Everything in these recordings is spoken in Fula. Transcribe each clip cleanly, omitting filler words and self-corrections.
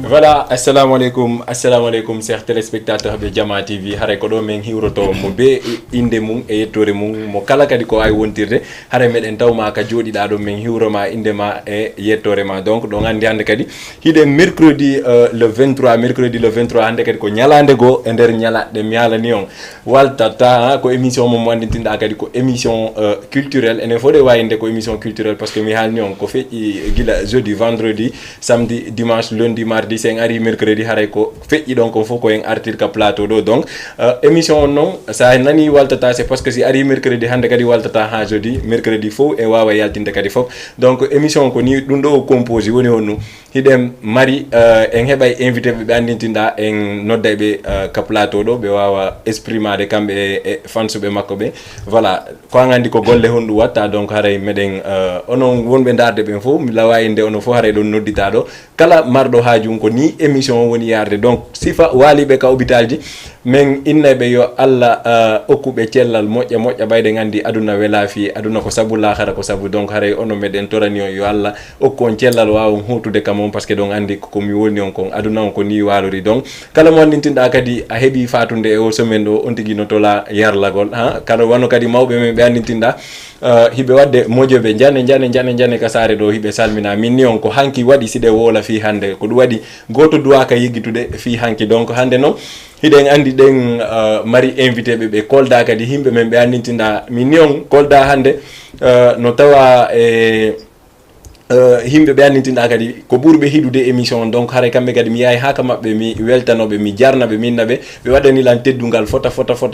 Voilà, assalamu alaikum chers téléspectateurs de Jama TV. Hare ko do men hiwroto mo be inde mum e yettore mum mo kala kadi ko ay wontirde hare meden tawma ka jodi da do men hiwroma inde ma e yettore ma. Donc do ngandi hande kadi hide mercredi le 23 hande kadi ko nyalande go e der nyalade mi yala ni on waltata ko émission mom wandintinda kadi ko émission culturelle ene fode wayinde ko émission culturelle parce que mi halni on ko feƴƴi gila jeudi vendredi samedi dimanche lundi mardi sen ari mercredi haray ko feƴƴi donc on fof ko en artir ka plateau do. Donc émission on non sa nani waltata c'est parce que si ari mercredi hande kadi waltata ha jeudi mercredi fo e wawa yaltinde kadi fof. Donc émission ko ni dum do composé woni honno hidem mari en heɓay invité ɓe andintinɗa en nodday ɓe ka plateau ɗo ɓe wawa exprimade kamɓe e fansuɓe makko ɓe. Voilà ko an andi ko golle honɗum watta. Donc haray meɗen onon wonɓe darde ɓen fof mi lawayinde ono fof haray ɗon noddita ɗo kala marɗo haajum ko ni émission woni yarde. Donc sifa waliɓe ka hôpital ji min innaɓe yo Allah okkuɓe cellal moƴƴa ɓayde gandi aduna wela fi aduna ko sabu lahara ko sabu. Donc haray ono meɗen torani on yo Allah okku on cellal wawon hutude kam on par ce que ɗon andi komi woni on kon aduna on ko ni walori. Donc kala mo andintinɗa kadi a heeɓi fatunde e o semaine ɗo on tigui no tola yarlagol ha kala wano kadi mawɓe men ɓe andintinɗa hiɓe wadde mojoɓe jane ka saare ɗo hiɓe salmina min ni on ko hanki waɗi siɗe wola fi hande ko ɗum waɗi goto duwaka yeggitude fi hanki. Donc hande noon hiɗen andi ɗen mari invité ɓe kolda kadi himɓe men ɓe andintinɗa min ni on kolda hande no tawa himɓe ɓe andintinɗa kadi ko ɓurɓe hiɗude émission. Donc haray kamɓe kadi mi yahay haka mabɓe mi weltanoɓe mi jarnaɓe minnaɓe ɓe waɗanilan teddungal fota.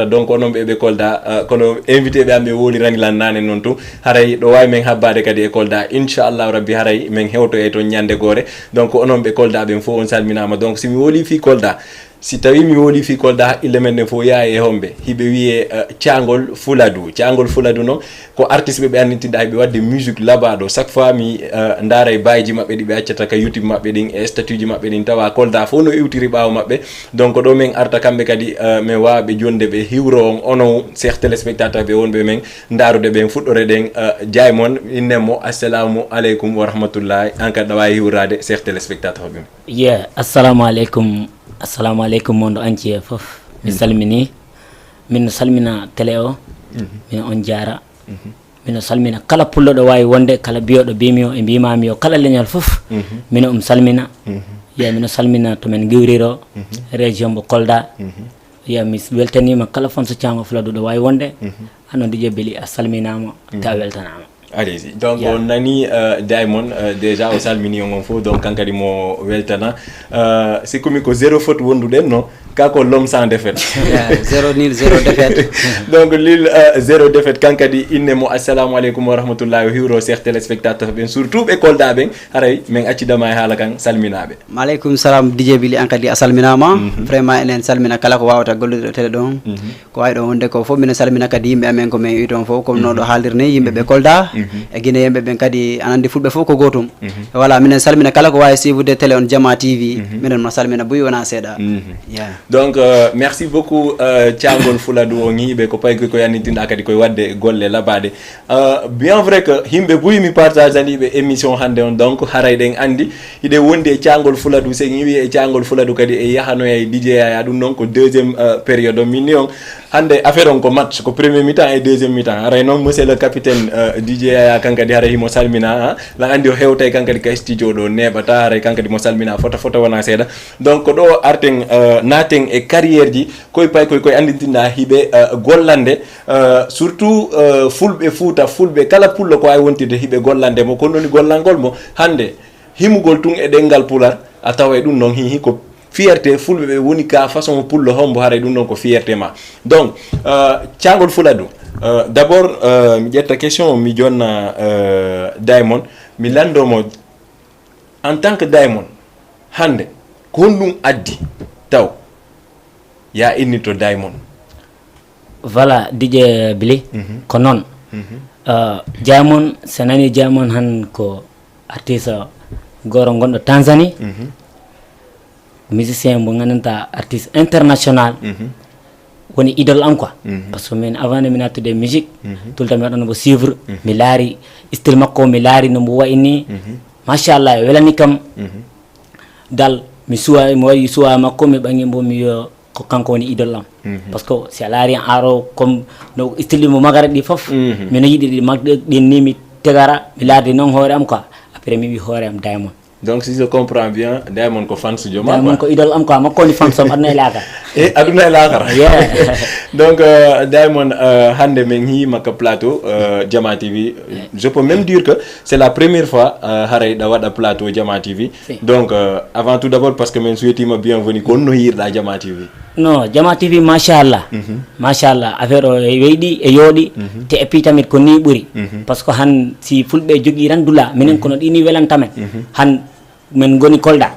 Donc onon ɓe kolda kono invité ɓe am ɓe woliranilan nane noon to haray ɗo wawi men habbade kadi e kolda inchallahu rabbi haray men hewto e toon ñande gore. Donc onon ɓe kolda ɓen fo on salminama. Donc simi woli fi kolda si tawi mi woli fi kolda haqqille men ne fof yaha e homɓe hiɓe wiye thiangol fuladu noon ko artiste ɓe andintinɗa heɓe wadde musique labaɗo chaque fois mi daara e bayji mabɓe ɗi ɓe accata ka youtube mabɓe ɗin e statut ji mabɓe ɗin tawa kolda fof no iwtiri ɓawo mabɓe. Donc ɗo men arta kamɓe kadi min wawa ɓe jonde ɓe hiwro on onon cheikh téléspectateur ɓe wonɓe men darude ɓen fuɗɗore ɗen jaymon innemo assalamu aleykum wa rahmatullahi an kadi ɗa wawi hiwrade cheikh téléspectateur ɓe. Assalamu alaikum mondo entier fof mi salmini min salmina télé o min on jara min salmina kala pulloɗo wawi wonde kala biyoɗo bimi o e mbimami o kala leñol fof min salmina min salmina to men giwriro région mo Kolda mi weltanima kala fonso Thiangol Fuladu ɗo wawi wonde hano DJ Belly a salminama ta weltanama. Allez-y. Donc on nani Diamond déjà o salmini on fo donc kankadi mo weltana c'est comme ko zéro faute wonduɗen no kako l'homme sans défaite. Zéro nul zéro défaite. Donc lil zéro défaite kankadi innemo assalamu aleykum wa rahmatullahi wa hiwro cheikh téléspectateur ɓen surtout ɓe kolda ɓen haray min accidama e haala kan salminaɓe. Maaleykum salam DJ Billy an kadi a salminama vraiment enen salmina kala ko wawata gollude télé ɗon ko wawi ɗon wonde ko fof minen salmina kadi yimɓe amen ko min wi toon fof comme no ɗo haalirni yimɓe ɓe kolda e guine yimɓe ɓen kadi anandi fulɓe fof ko gotum voilà minen salmina kala ko wawi suivre télé on Jama TV minen no salmina buyi wona seeɗa. Donc merci beaucoup Thiangol Fuladu o ñiiɓe ko pay ko yannitinɗa kadi koye wadde golle labaɗe bien vrai que yimɓe buyi mi partage aniɓe émission hande on. Donc haray ɗen andi hiɗe wondi e Thiangol Fuladu sen wi e Thiangol Fuladu kadi e yahanoya e DJ Yaya ɗum noon ko deuxième période o min ni on hande affaire on ko match ko premier mi-temps et deuxième mi-temps haray noon monsieur le capitaine DJ Yaya kankadi haray himo salmina lan andi o hewtay kankadi ka studio ɗo neɓata haray kankadi mo salmina fota wona seeɗa. Donc ɗo arten naten e carrière ji koye pay koye andintinɗa hiɓe gollande surtout fulɓe Fouta fulɓe kala pullo ko wawi wontirde hiɓe gollande mo kono ɗoni gollangol mo hande himugol tun e ɗengal pular a tawa ɗum noon hihi ko fierté fulɓe ɓe woni ka façon pullo hombo haray ɗum noon ko fierté ma. Donc Thiangol Fuladu d'abord mi ƴetta question mi jonna Diamond mi landomo en tant que Diamond hande ko honɗum addi taw ya innito Diamond voilà DJ Billy ko noon Diamond so nani Diamond han ko artiste goro gonɗo Tanzanie musicien mo gandanɗa artiste international woni idole am quoi parce que min avant de mi nattude musique tout le temps mi waɗano mo suivre mi laari style makko mi laari no mo wayni machallah welani kam dal mi waɗi suwa makko mi ɓangi mbo mi wiyo ko kanko woni idole am parce que si a laari aro comme no style mo magara ɗi foof mino yiɗi ɗi magɗe ɗin ni mi tegara mi laarde noon hoore am quoi après mi wi hoore am Diamond. Donc si je comprends bien Diamond ko fan studio ma Diamond ko idol am quoi makko ni fan som aduna e laakar e aduna e laakar yeah. Donc Diamond hande men hi makka plateau Jama TV je peux même dire que c'est la première fois haray da wada plateau Jama TV donc avant tout d'abord parce que men souhaitima bienvenue ko no hirda Jama TV. Non Jama TV machallah machallah affaire o weydi e yoodi te e pitamit ko ni ɓuri parce que han si fulɓe jogui ran dula minen kono ɗini welantamen han men goni Kolda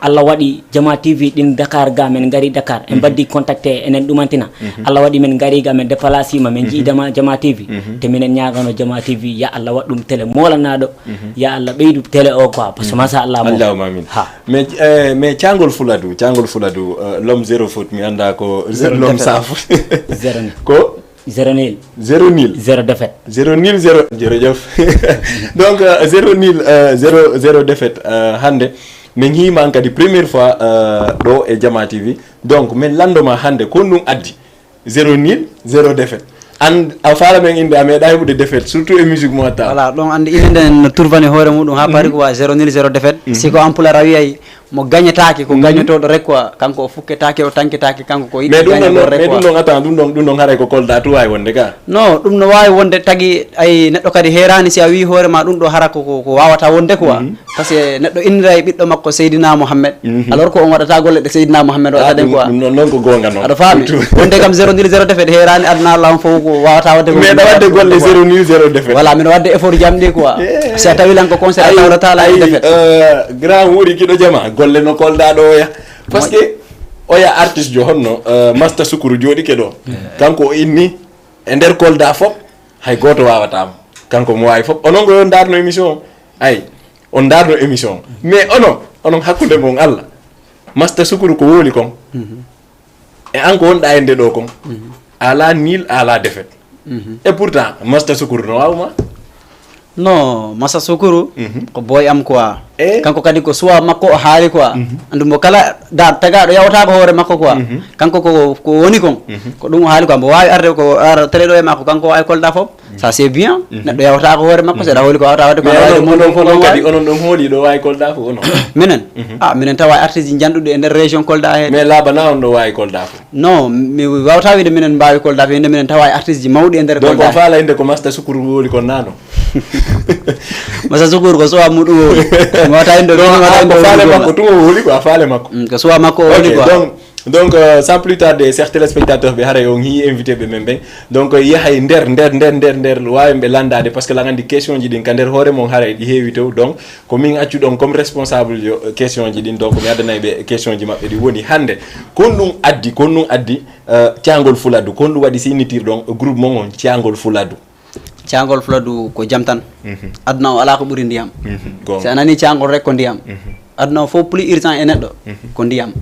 Allah waɗi Jama TV ɗin Dakar ga men gari Dakar en baddi contacté enen ɗumantina Allah waɗi men gari ga men déplacima men jiidama Jama TV te minen ñagano Jama TV ya Allah waɗɗum télé molanaɗo ya Allah ɓeydu télé o quoi parce que masa Allah Allahumma amin mais tiangol fuladu l'homme zéro faute mi anda ko l'homme sans faute ko 0 nil 0 nil 0 défaite 0 nil 0 jërëjëf donc 0 nil 0 défaite hande min hima kadi première fois ɗo e Jama TV donc min landoma hande ko ɗum addi 0 nil 0 défaite an a faala men inde a meeɗa heɓude défaite surtout e musique mo watta voilà ɗon andi inde nden no turvani hoore muɗum ha paari ko wa 0 nil 0 défaite siko ampulaar a wiyay mo gagnetake ko gagnotoɗo rek quoi kanko o fukketake o tanketake kanko ko yiɗi gagnotoɗo rek quoi mais ɗum ɗon attend ɗum ɗon haray ko Kolda to wawi wonde ka non ɗum no wawi wonde tagui ay neɗɗo kadi herani si a wi hoore ma ɗum ɗo hara ko wawata wonde quoi par ce que neɗɗo indira e ɓiɗɗo makko Seydina Mohamed alors ko on waɗata golle ɗe Seydina Mohamed waɗata ɗen quoi non ko gonga noon aɗa faami wonde kam 0 nil 0 défaite herani aduna Allah on fof ko wawata wadde meɗa wadde golle 0 nil 0 défaite voilà miɗa wadde effort jamɗi quoi si a tawi lan ko concert a tawrata la défaite grand wuuri kiɗo Jama golle no Kolda ɗo oya par ce que oya artiste jo honno Masta Sukuru jooɗike ɗo kanko o inni e nder Kolda fof hay goto wawatamo kanko mo wawi fof onon goyo darno émission ay on darno émission mais onon hakkude mon Allah Masta Sukuru ko woli kon e an ko wonɗa e nde ɗo kon ala nil ala défaite et pourtant Masta Sukuru no wawma non Masta Sukuru ko boy am quoi kanko kadi ko suwa makko o haali quoi andu mo kala tagaɗo yawtako hoore makko quoi kanko ko woni kon ko ɗum o haali quoi mbo wawi arde ko ara télé ɗo e makko kanko wawi Kolda foof ça c'est bien neɗɗo yawtako hoore makko seeɗa hooli ko wawta wadde konon kadi onon ɗon hooli ɗo wawi Kolda foof onon minen minen tawa artiste ji janɗuɗe e nder région Kolda he mais laabana on ɗo wawi Kolda foof non mi wawta wiide minen mbawi Kolda fo inde minen tawa artiste ji mawɗi e nder Kolda donc o faala inde ko Masta Sukuru woli kon nano Masta Sukuru ko suwa muɗum woli wawata inde ko faale makko tuma woli ko a faale makko ko suwa makko o woli quoi donc sans plus tarder chers téléspectateurs ɓe haray on hi invité ɓe men ɓen donc yahay nder wawi ɓe landade par ce que la gandi question ji ɗin ka nder hoore mon haray ɗi heewi tew donc ko min accu ɗon comme responsable jo question ji ɗin donc mi addanayi ɓe question ji maɓɓe ɗi woni hande kon ɗum addi thiangol Fuladu kon ɗum waɗi signiture ɗon groupe mon on thiangol Fuladu thiangol Fuladu ko jaam tan aduna o ala ko ɓuuri ndiyam si a nani thiangol rek ko ndiyam aduna o fof plus urgent e neɗɗo ko ndiyam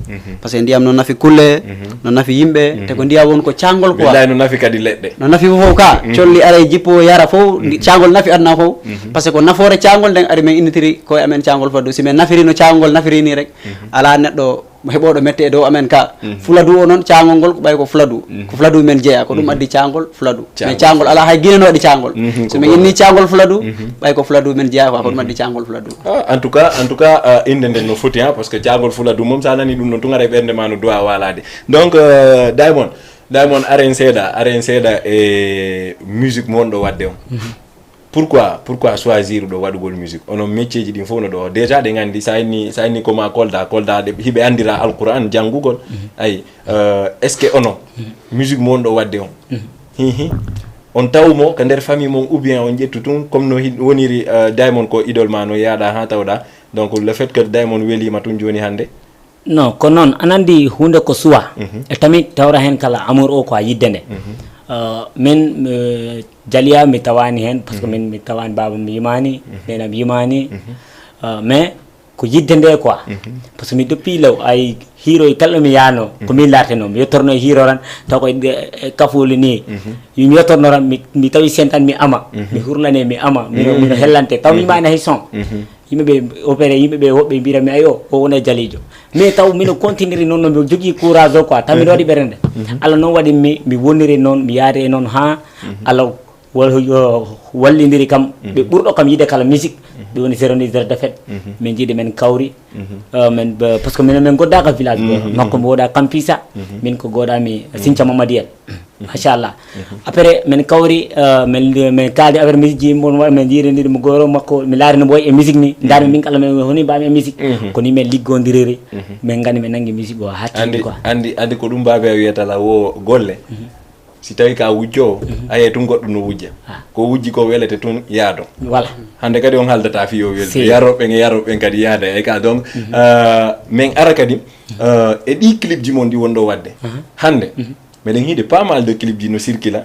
par ce que ndiyam no nafi kulle no nafi yimɓe te ko ndiyam won ko thiangol quoi billahi no nafi kadi leɗɗe no nafi fof ka colli ara jippo yara fof thiangol nafi aduna fof par ce que ko nafoore thiangol nden ari men innitiri koye amen thiangol Fuladu si men nafiri no thiangol nafiri ni rek ala neɗɗo heɓoɗo mette e dow amen ka Fuladu o noon thiangol ngol ko ɓay ko Fuladu men jeeya ko ɗum addi thiangol Fuladu mais thiangol ala hay guine no waɗi thiangol so min inni thiangol Fuladu ɓay ko Fuladu men jeeya ko ɗum addi thiangol Fuladu en tout cas inde nden no foti parce que thiangol Fuladu mom sa nani ɗum noon tun ara ɓernde ma no dowa walade donc Diamond aren seeɗa e musique mo wonɗo wadde on pourquoi choisir ɗo waɗugol musique onon métier ji ɗin fof no ɗo déjà ɗe gandi sa inni koma Kolda ɗe hiɓe andira alquran janngugol ayi est ce que onon musique mo wonɗo wadde on on tawmo ko nder famille mon ou bien on ƴettu tun comme no woniri Diamond ko idole ma no yaaɗa ha tawɗa donc le fait que Diamond welima tun joni hande non ko noon anandi hunde ko suwa e tamit tawra hen kala amour o ko a yidde nde min Jalia mi tawani hen parce que min mi tawani baba mi yimani nena mi yimani mais ko yidde nde quoi parce que mi depuis law ay hero e kaldo mi yano ko min larteno mi yettorno e hero ran taw ko kafuli ni mi yettorno ran mi tawi sentan mi ama mi hurlane mi ama mi hellante taw mi mani hay son yimɓeɓe opéré yimɓeɓe woɓɓe mbirami ayo o wona jalijo mais taw mino continuer noon mi jogui courage o quoi taw miɗo waɗi ɓerende Allah noon waɗi mi woniri noon mi yaari e noon ha Allah wallidiri kam ɓe ɓurɗo kam yide kala musique ɓe woni 0 de fête min jiiɗi men kawri men parce que min goddaka village goto makko mi woɗa Kampisa min ko goɗami Sinthiou Mamadou en machallah après min kawri min kaldi affaire musique ji mon waɗa min jiiɗiniri mo goro makko mi laarino boy e musique ni darmi min kala min honi mbami e musique koni min liggodiriri min gandi min nangui musique o hattidi quoi andi ko ɗum mbaɓe wiyatala wo golle si tawi ka wujjo aye tun goɗɗo no wujja ko wujji ko welete tun yaado voilà hande kadi on haaldata fiyo welde yaroɓe kadi yaada e ka donc min ara kadi e ɗi clip ji mon ɗi wonɗo wadde hande meɗen hiide pas mal de clip ji no circula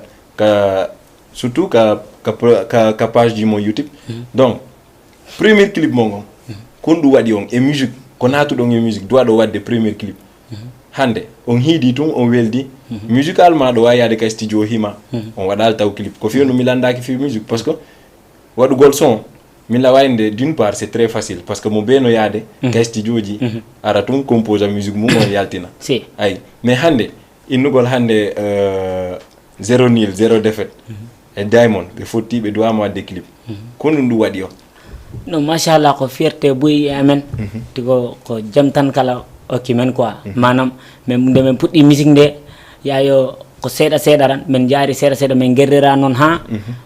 surtout ka page ji mon YouTube donc premier clip mon on kon ɗum waɗi on e musique ko natuɗon e musique duwaɗo wadde premier clip hande on hiidi tun on weldi musicalement ɗo wawi yaade ka studio hima on waɗal taw clip ko fiyonu mi landaki fi musique parce que waɗugol son min la wayde d'une part c'est très facile parce que mo beeno yaade ka studio ji ara tun compose musique mum on yaltina ay mais hande innugol hande 0 défaite e Diamond ɓe fotti ɓe duwama wadde clip ko ɗum ɗum waɗi o non machallah ko fierté boyi e amen tigo ko jam tan kala okki men quoi manam nde min puɗɗi musique nde yayo ko seeɗa tan min jaari seeɗa min guerdira noon ha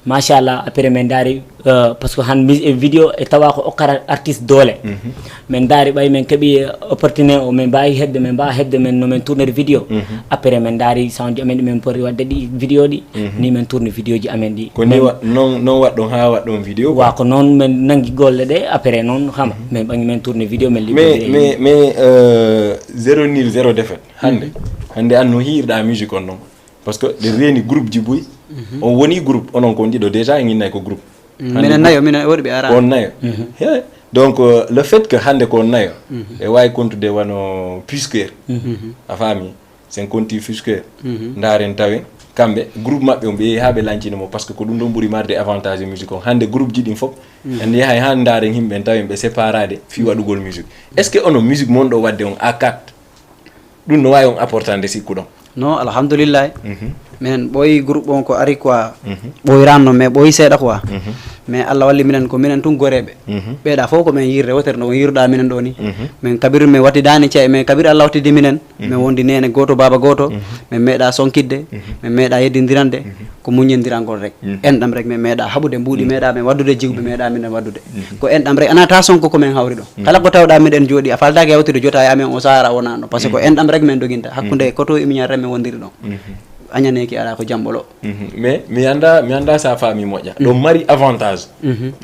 machallah après min daari parce que han vidéo e tawa ko okkata artiste doole min daari ɓay min keeɓi opportunité o min mbawi hebde men no min tournere vidéo après min daari sound ji amen ɗi min poti wadde ɗi vidéo ɗi ni min tourne vidéo ji amen ɗi ko ni noon waɗɗon ha waɗɗon vidéo wa ko noon min nangui golle ɗe après noon hama min ɓangi min tourne vidéo min mais 0 défaite hande an no hiirɗa musique on noon parce que ɗe reeni groupe ji boyi on woni groupe onon kon ɗiɗo déjà e guinnay ko groupe minen nayo minen woɗi ɓe ara on nayo donc le fait que hande ko nayo e wawi contude wano Pusquer a faami sen conti Pusquer daren tawe kamɓe groupe maɓɓe on ɓe yeehi ha ɓe lancinimo par ce que ko ɗum ɗon ɓuuri marde avantage e musique on hande groupe ji ɗin foof en yahay ha daren yimɓe en tawen ɓe séparade fi waɗugol musique est ce que ono musique mon ɗo wadde on A4 ɗum no wawi on apportande sikku ɗon non alhamdoulillahi minen ɓooyi groupe on ko ari quoi ɓooyiranno mais ɓooyi seeɗa quoi mais Allah walli minen ko minen tun goreɓe ɓeeɗa fof komin yirde wotere no yirɗa minen ɗo ni min kabir min wattidani ceeƴe mais kabir Allah wattidi minen min wondi nene goto baba goto min meeɗa sonkidde min meeɗa yeddidirande ko muñindirangol rek enɗam rek min meeɗa haɓude mbuuɗi meeɗa min waddude jigɓe meeɗa minen waddude ko enɗam rek anata sonko komin hawri ɗo kala ko tawɗa miɗen jooɗi a faltaki yawtude jota e amen o sahara wonano par ce que ko enɗam rek min doguinta hakkude koto imiñan rek min wondiri ɗon añaneki ala ko jamɓolo mais mi anda sa faami moƴƴa ɗo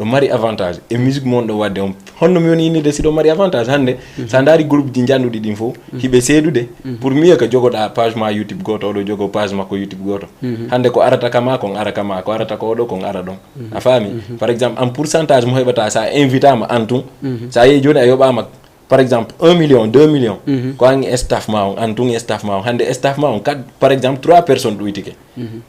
mari avantage e musique mon ɗo wadde on honno mi woni innide si ɗo mari avantage hande sa daari groupe ji janduɗi ɗin fof hiɓe seedude pour mieux que jogoɗa page ma YouTube goto oɗo jogo page makko YouTube goto hande ko arata kama kon ara kama ko arata ko oɗo kon ara ɗon a faami par exemple en pourcentage mo heɓata sa invitama an tun sa yeehi joni a yoɓama par exemple 1 million 2 million ko angi staff ma on an tun staff ma on hande staff ma on 4 par exemple 3 personnes ɗoytike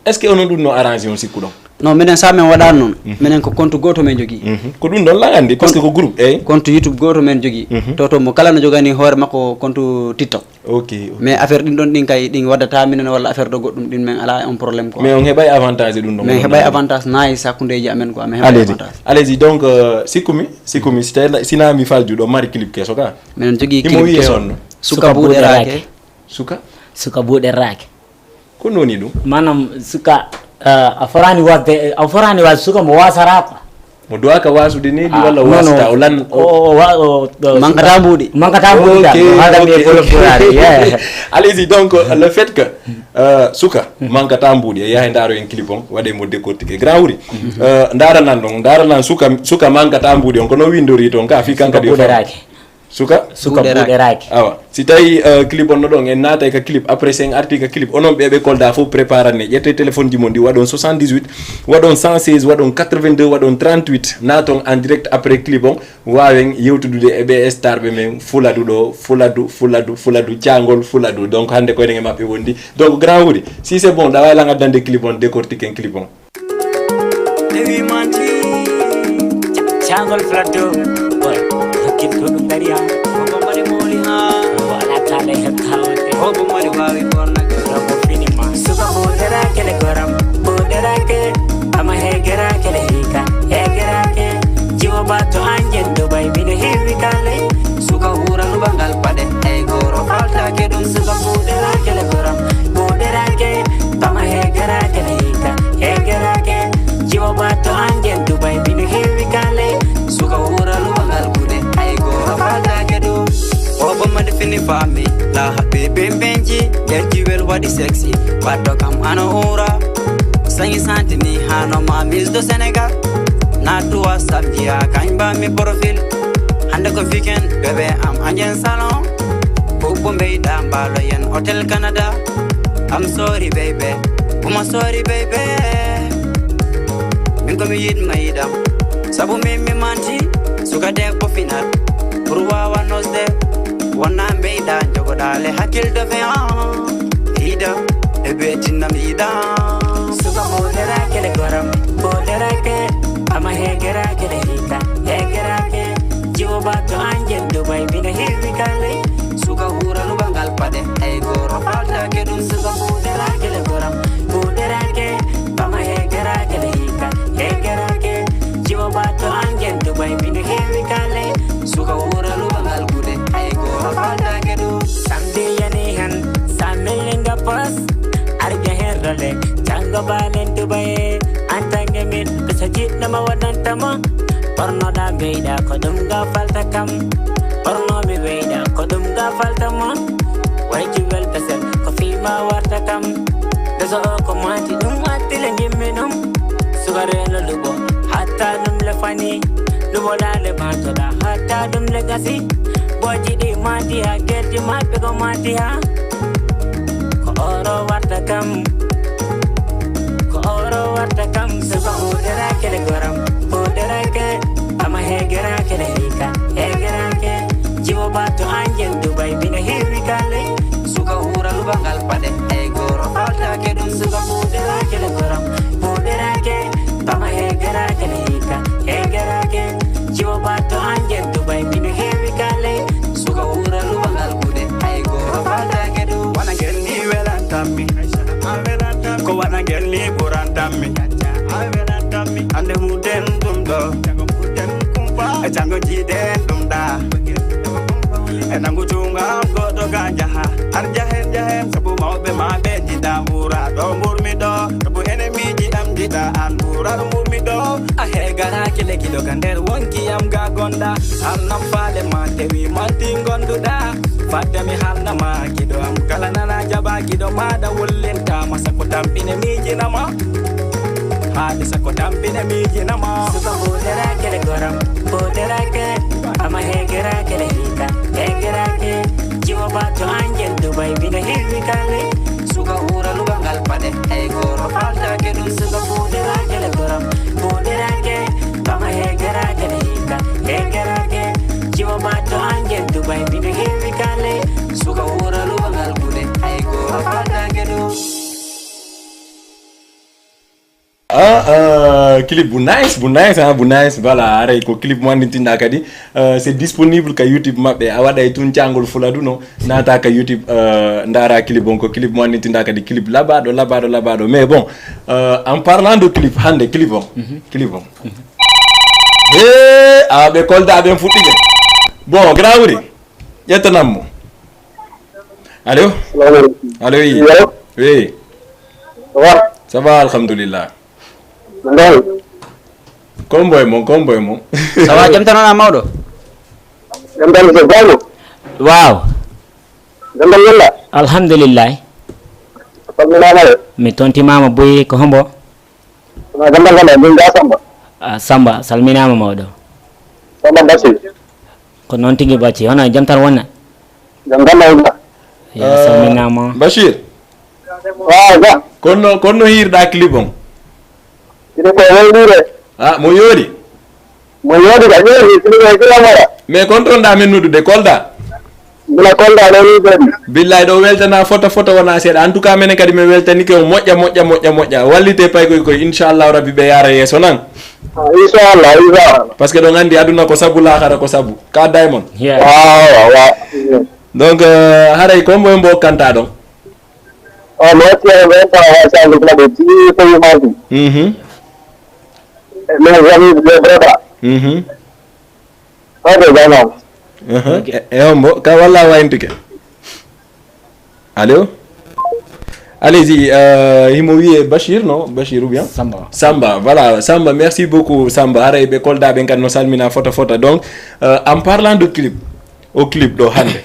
est ce que onon ɗum no arrange on sikku ɗon non minen sa min waɗani noon minen ko compte goto men jogui ko ɗum ɗon lagandi par ce que ko groupe eyyi compte YouTube goto men jogui to mo kala no jogani hoore makko compte TikTok ok mais affaire ɗin ɗon ɗin kay ɗin waddata minen walla affaire ɗo goɗɗum ɗin min ala on probléme quoi mais on heɓay avantage ɗum ɗon min heɓay avantage nice hakkudeji amen quoi min heɓay avantage allez-y donc sikkumi sina mi falju ɗo mari clip keso ka minen jogui clip keso on suka buuɗerake suka buuɗerake ko noni ɗum manam suka a forani wasde suka mo wasara quoi mo duwaka wasude ni ɗi walla wasata o lan mankata mbuuɗi allez-y donc le fait que suka mankata mbuuɗi e yahay daaro en clip on waɗe mo décortiqué grand wuri daranan suka mankata mbuuɗi on ko no windori toon ka fi kankadi suka buuɗeraki awa si tawi clip on no ɗon en naatay ka clip après sen arti ka clip onon ɓeɓe kolda fof préparanne ƴette téléphone ji mon ɗi waɗon 78 waɗon 116 waɗon 82 waɗon 38 naton en direct après clip on wawen yewtudude e ɓe star ɓe men fuladu ɗo fuladu thiangol fuladu donc hande koyɗen e maɓɓe wondi donc grand wuri si c'est bon ɗa wawi lan addande clip on décortiquen clip on thiangol fuladu hakkil to ɗum dari ha mari moli ha wala kala hettawde hobo mari wawi bornaga robo finima suka boderake le goram boderake ama hegerake le hika hegerake jiwo bato anjen dubai bine hewi kale suka hura lubangal pade ay goro faltake ɗum suka boderake le goram boderake ama hegerake le hika hegerake jiwo bato anjen dubai bine hewi kale suka hura lubangal kude ay goro faltake ɗum obo made fini fami la happy bembenji yerji wel wadi sexy baddo kam ano ura sangi santini hano ma mis do Senegal na tuwa samjia kanba mi profil hande ko weekend bebe am anjen salon bubu beida mbalo yen hotel Canada I'm sorry baby kuma sorry baby min ko mi yid mayidam sabu mi manti suka debbo final pour wawa nosde wonna beida jogodale hakkilde fe ida e betinam ida suka boderake le goram boderake ama hegerake le hika hegerake jiwo bato anjen dubai bina hewi kale suka hura lubangal pade ay goro faltake ɗum suka boderake le goram boderake ama hegerake le hika hegerake jiwo bato anjen dubai bina hewi kale suka hura lubangal kude ay goro faltake ɗum samde yani han samelenga pas arja herrole jango balen dubai antange min bisa jitnama waɗantama ɓornoɗa beyɗa ko ɗum ga falta kam ɓornoɓe beyɗa ko ɗum ga faltama wayji wel besel ko fima warta kam beso o ko mati ɗum attile jimmi ɗum sukareno luɓo hatta ɗum le fani luɓoɗale matoɗa hatta ɗum le gasi boji ɗi mati ha gerji maɓɓe ko mati ha ko oro warta kam suka boderake le goram boderake ama hegerake le hika hegerake jiwo bato anjen dubai bina hewi kale suka hura lubangal pade ay goro faltake ɗum suka boderake le goram boderake ama hegerake le hika hegerake jiwo bato anjen dubai bina hewi kale suka hura lubangal kude ay goro faltake ɗum wana gelni welantammi ko wana gelni ɓurantammi ande muden ɗum ɗo e jango jiiden ɗum ɗa e nangu cungam goɗɗo ga jaha ar jahen sabu mawɓe maɓe jiɗa ɓura ɗo ɓurmi ɗo sabu enemiji am jiɗa an ɓura ɗo ɓurmi ɗo a hegaraki lekiɗo ka nder wonkiyam ga gonɗa halnam faɗe ma tewi manti gonduɗa fadde mi halnama kiɗo am kala nana jaɓa kiɗo maɗa wullintama sako tampine mijinama haade sako tampine mijinama suka boderake le goram boderake ama hegerake le hika hegerake jiwo bato anjen dubai bina hewi kale suka hura lubangal pade ay goro faltake ɗum suka boderake le goram boderake ama hegerake le hika hegerake jiwo bato anjen dubai bina hewi kale suka hura lubangal kude ay goro faltake ɗum clip bu nice voilà aray ko clip mo andintinɗa kadi c'est disponible ka YouTube maɓɓe a waɗay tun thiangol fuladu no nata ka YouTube ndara clip on ko clip mo andintinɗa kadi clip labaɗo mais bon en parlant de clip hande clip on ɓe kolda ɓen fuɗɗiɓe bon grand wuri ƴettanammo allo oui ça va alhamdulillah komboy mon sawa jam tan ona mawɗo jam tan so bayno waaw jam tan yalla alhamdulillah salminama de mi tontimama boyi ko hombo jam tan min ga samba samba salminama mawɗo samba bassi ko noon tigi bacci hono jam tan wonna jam tan walla ya salminama Bachir ga konno hirɗa clip on ine ko wayɗire mo yoori mo yoodi ka ƴeewi siliɓe kilamara mais kontonɗa men noddude kolda bila kolda ɗoni ɓen billahi ɗo weltana photo wona seeɗa en tout cas minen kadi mi weltanike o moƴƴa wallite paykoy koye inchallahu rabbi ɓe yaara yeeso nan inchallah par ce que ɗon andi aduna ko sabu lahara ko sabu ka daymon wawa donc haray ko mboye mbo kanta ɗon mi wattiyee ɓen tawa wasande klaɓe ti koyimaki min amis ɓe breda ode janam mbo ka walla wayntike allo allez-y himo wiye Bachir non Bachir ou bien Samba voilà Samba merci beaucoup Samba haray ɓe kolda ɓen kadi no salmina photo donc en parlant de clip au clip ɗo hande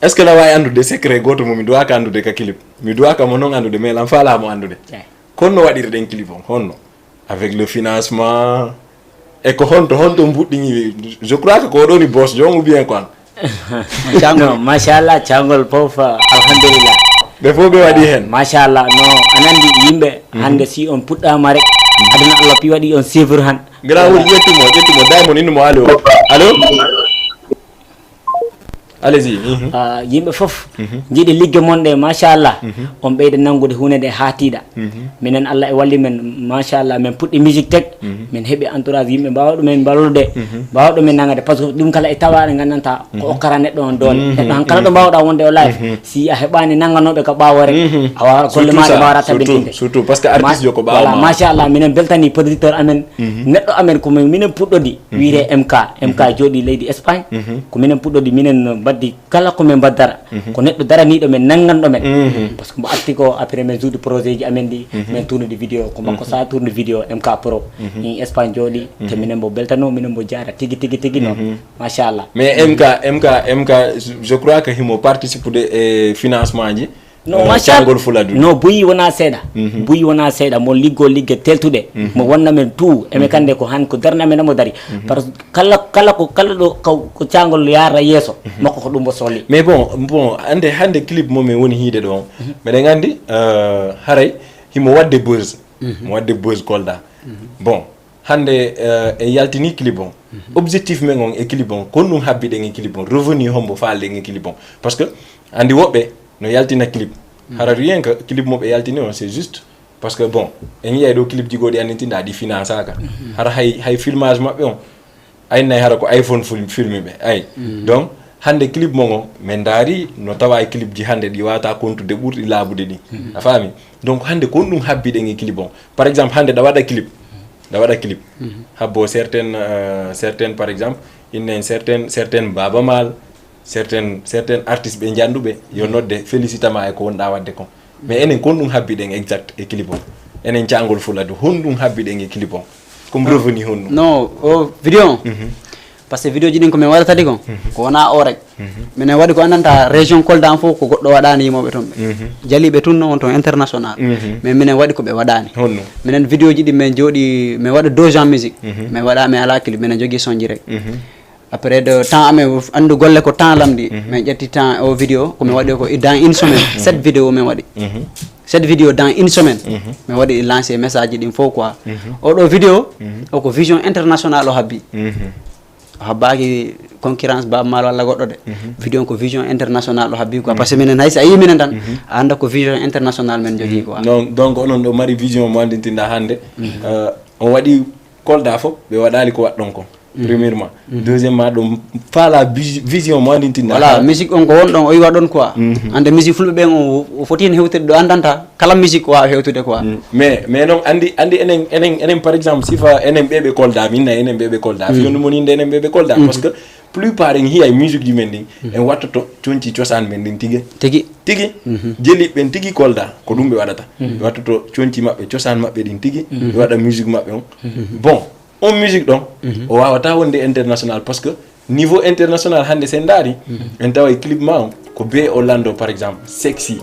est ce que la wawi andude secret goto mo mi duwaka andude ka clip mi duwaka mo noon andude mais lan falamo andude konno waɗirɗen clip on honno avec le financement e ko honto mbuɗɗini je crois que ko ɗoni boss jon ou bien quoi non machallah cangol fof alhamdulillah ɓe fof ɓe waɗi hen machallah no anandi yimɓe hande si on puɗɗama rek aduna Allah pi waɗi on suivre han gara woni ƴettimo daymon innumo allo allez-y yimɓe fof jiiɗi ligge mon ɗe machallah on ɓeyda nangude hunde nde haatiɗa minen Allah e walli men machallah min puɗɗi musique teg min heeɓi entourage yimɓe mbawa ɗumen ballude mbawa ɗumen nangade par ce que ɗum kala e tawaɗe gandanta ko okkara neɗɗo on doole neɗɗo han kala ɗo mbawɗa wonde o live si a heɓani nanganoɓe ko ɓawo rek a wawa golle maɗa mbawata tabintinde surtout par ce que artiste jo ko ɓawa voilà machallah minen beltani producteur amen neɗɗo amen ko minen puɗɗodi wiite MK jooɗi leydi Espagne ko minen puɗɗodi minen baddi kala komin baddara ko neɗɗo daraniɗo men nanganɗo men par ce que mbo arti ko après min juuɗi projet ji amen ɗi min tournude vidéo ko makko sa tourne vidéo MK Pro in Espagne jooɗi te minen mbo beltano minen mbo jaara tigui noon machallah mais MK je crois que himo participe e financement ji no machallah no buyi wona seeɗa mo ligge teltuɗe mo wonna men tout eme kande ko han ko darna men mo dari par ce que kala ɗo ko cangol yara yeeso makko ko ɗum mbo sohli mais bon hande clip momin woni hiide ɗo meɗen andi haray himo wadde buzz kolda bon hande e yaltini clip on objectif men on e clip on kon ɗum habbiɗen e clip on revenu hombo falɗen e clip on par ce que andi woɓɓe no yaltina clip hara rien que clip mo ɓe yaltini on c'est juste parce que bon en yiyay ɗo clip jigoɗi annitinɗa ɗi finance aka hara hay filmage maɓɓe on aynayi hara ko iPhone filmi ɓe ay donc hande clip mo on min daari no tawa e clip ji hande ɗi wawata contude ɓurɗi laabude ɗi a faami donc hande kon ɗum habbiɗen e clip on par exemple hande ɗa waɗa clip habbo certaine par exemple innen certaine Baba Mal certaine artiste ɓe janduɓe yo nodde félicitama e ko wonɗa wadde kon mais enen kon ɗum habbiɗen exact e clip on enen cangol fuladu honɗum habbiɗen e clip on comme revenu honɗum non o vidéo on par ce que vidéo ji ɗin komin waɗata ɗi kon ko wona o rek minen waɗi ko andanta région Kolda an fof ko goɗɗo waɗani yimoɓe toon ɓe jaliɓe tun on toon international mais minen waɗi koɓe waɗani minen vidéo ji ɗi min jooɗi min waɗa 2 ans musique min waɗa min ala clip minen jogui sonji rek après de temps amen andu golle ko temps lamdi min ƴetti temps o vidéo komin waɗi ko dans une semaine 7 vidéo min waɗi 7 vidéo dans une semaine min waɗi lancé message ji ɗin fof quoi oɗo vidéo o ko vision international o habbi o habbaki concurrence Baba Mal walla goɗɗo de vidéo ko vision international o habbi quoi par ce que minen haysi a yi minen tan a anda ko vision international men jogui quoi donc onon ɗo mari vision mo andintinɗa hande on waɗi Kolda fof ɓe waɗali ko waɗɗon kon premièrement deuxièmement ɗum faala vision mo andintinɗa voilà musique on ko wonɗon o yiwa ɗon quoi ande musique fulɓe ɓen o foti hen hewtude ɗo andanta kala musique wawa hewtude quoi mais noon andi enen par exemple sifa enen ɓeɓe Kolda minna enen ɓeɓe Kolda fiyondumoninde enen ɓeɓe Kolda par ce que plupart en hiya musique ji men ɗin en wattoto conci cosan men ɗin tigi jeliɓɓen tigi Kolda ko ɗum ɓe waɗata ɓe wattoto conci maɓɓe cosan maɓɓe ɗin tigi ɓe waɗa musique maɓɓe on bon on musique ɗon o wawata wonde international par ce que niveau international hande sen daari en tawa e clip ma on ko be o lando par exemple sexy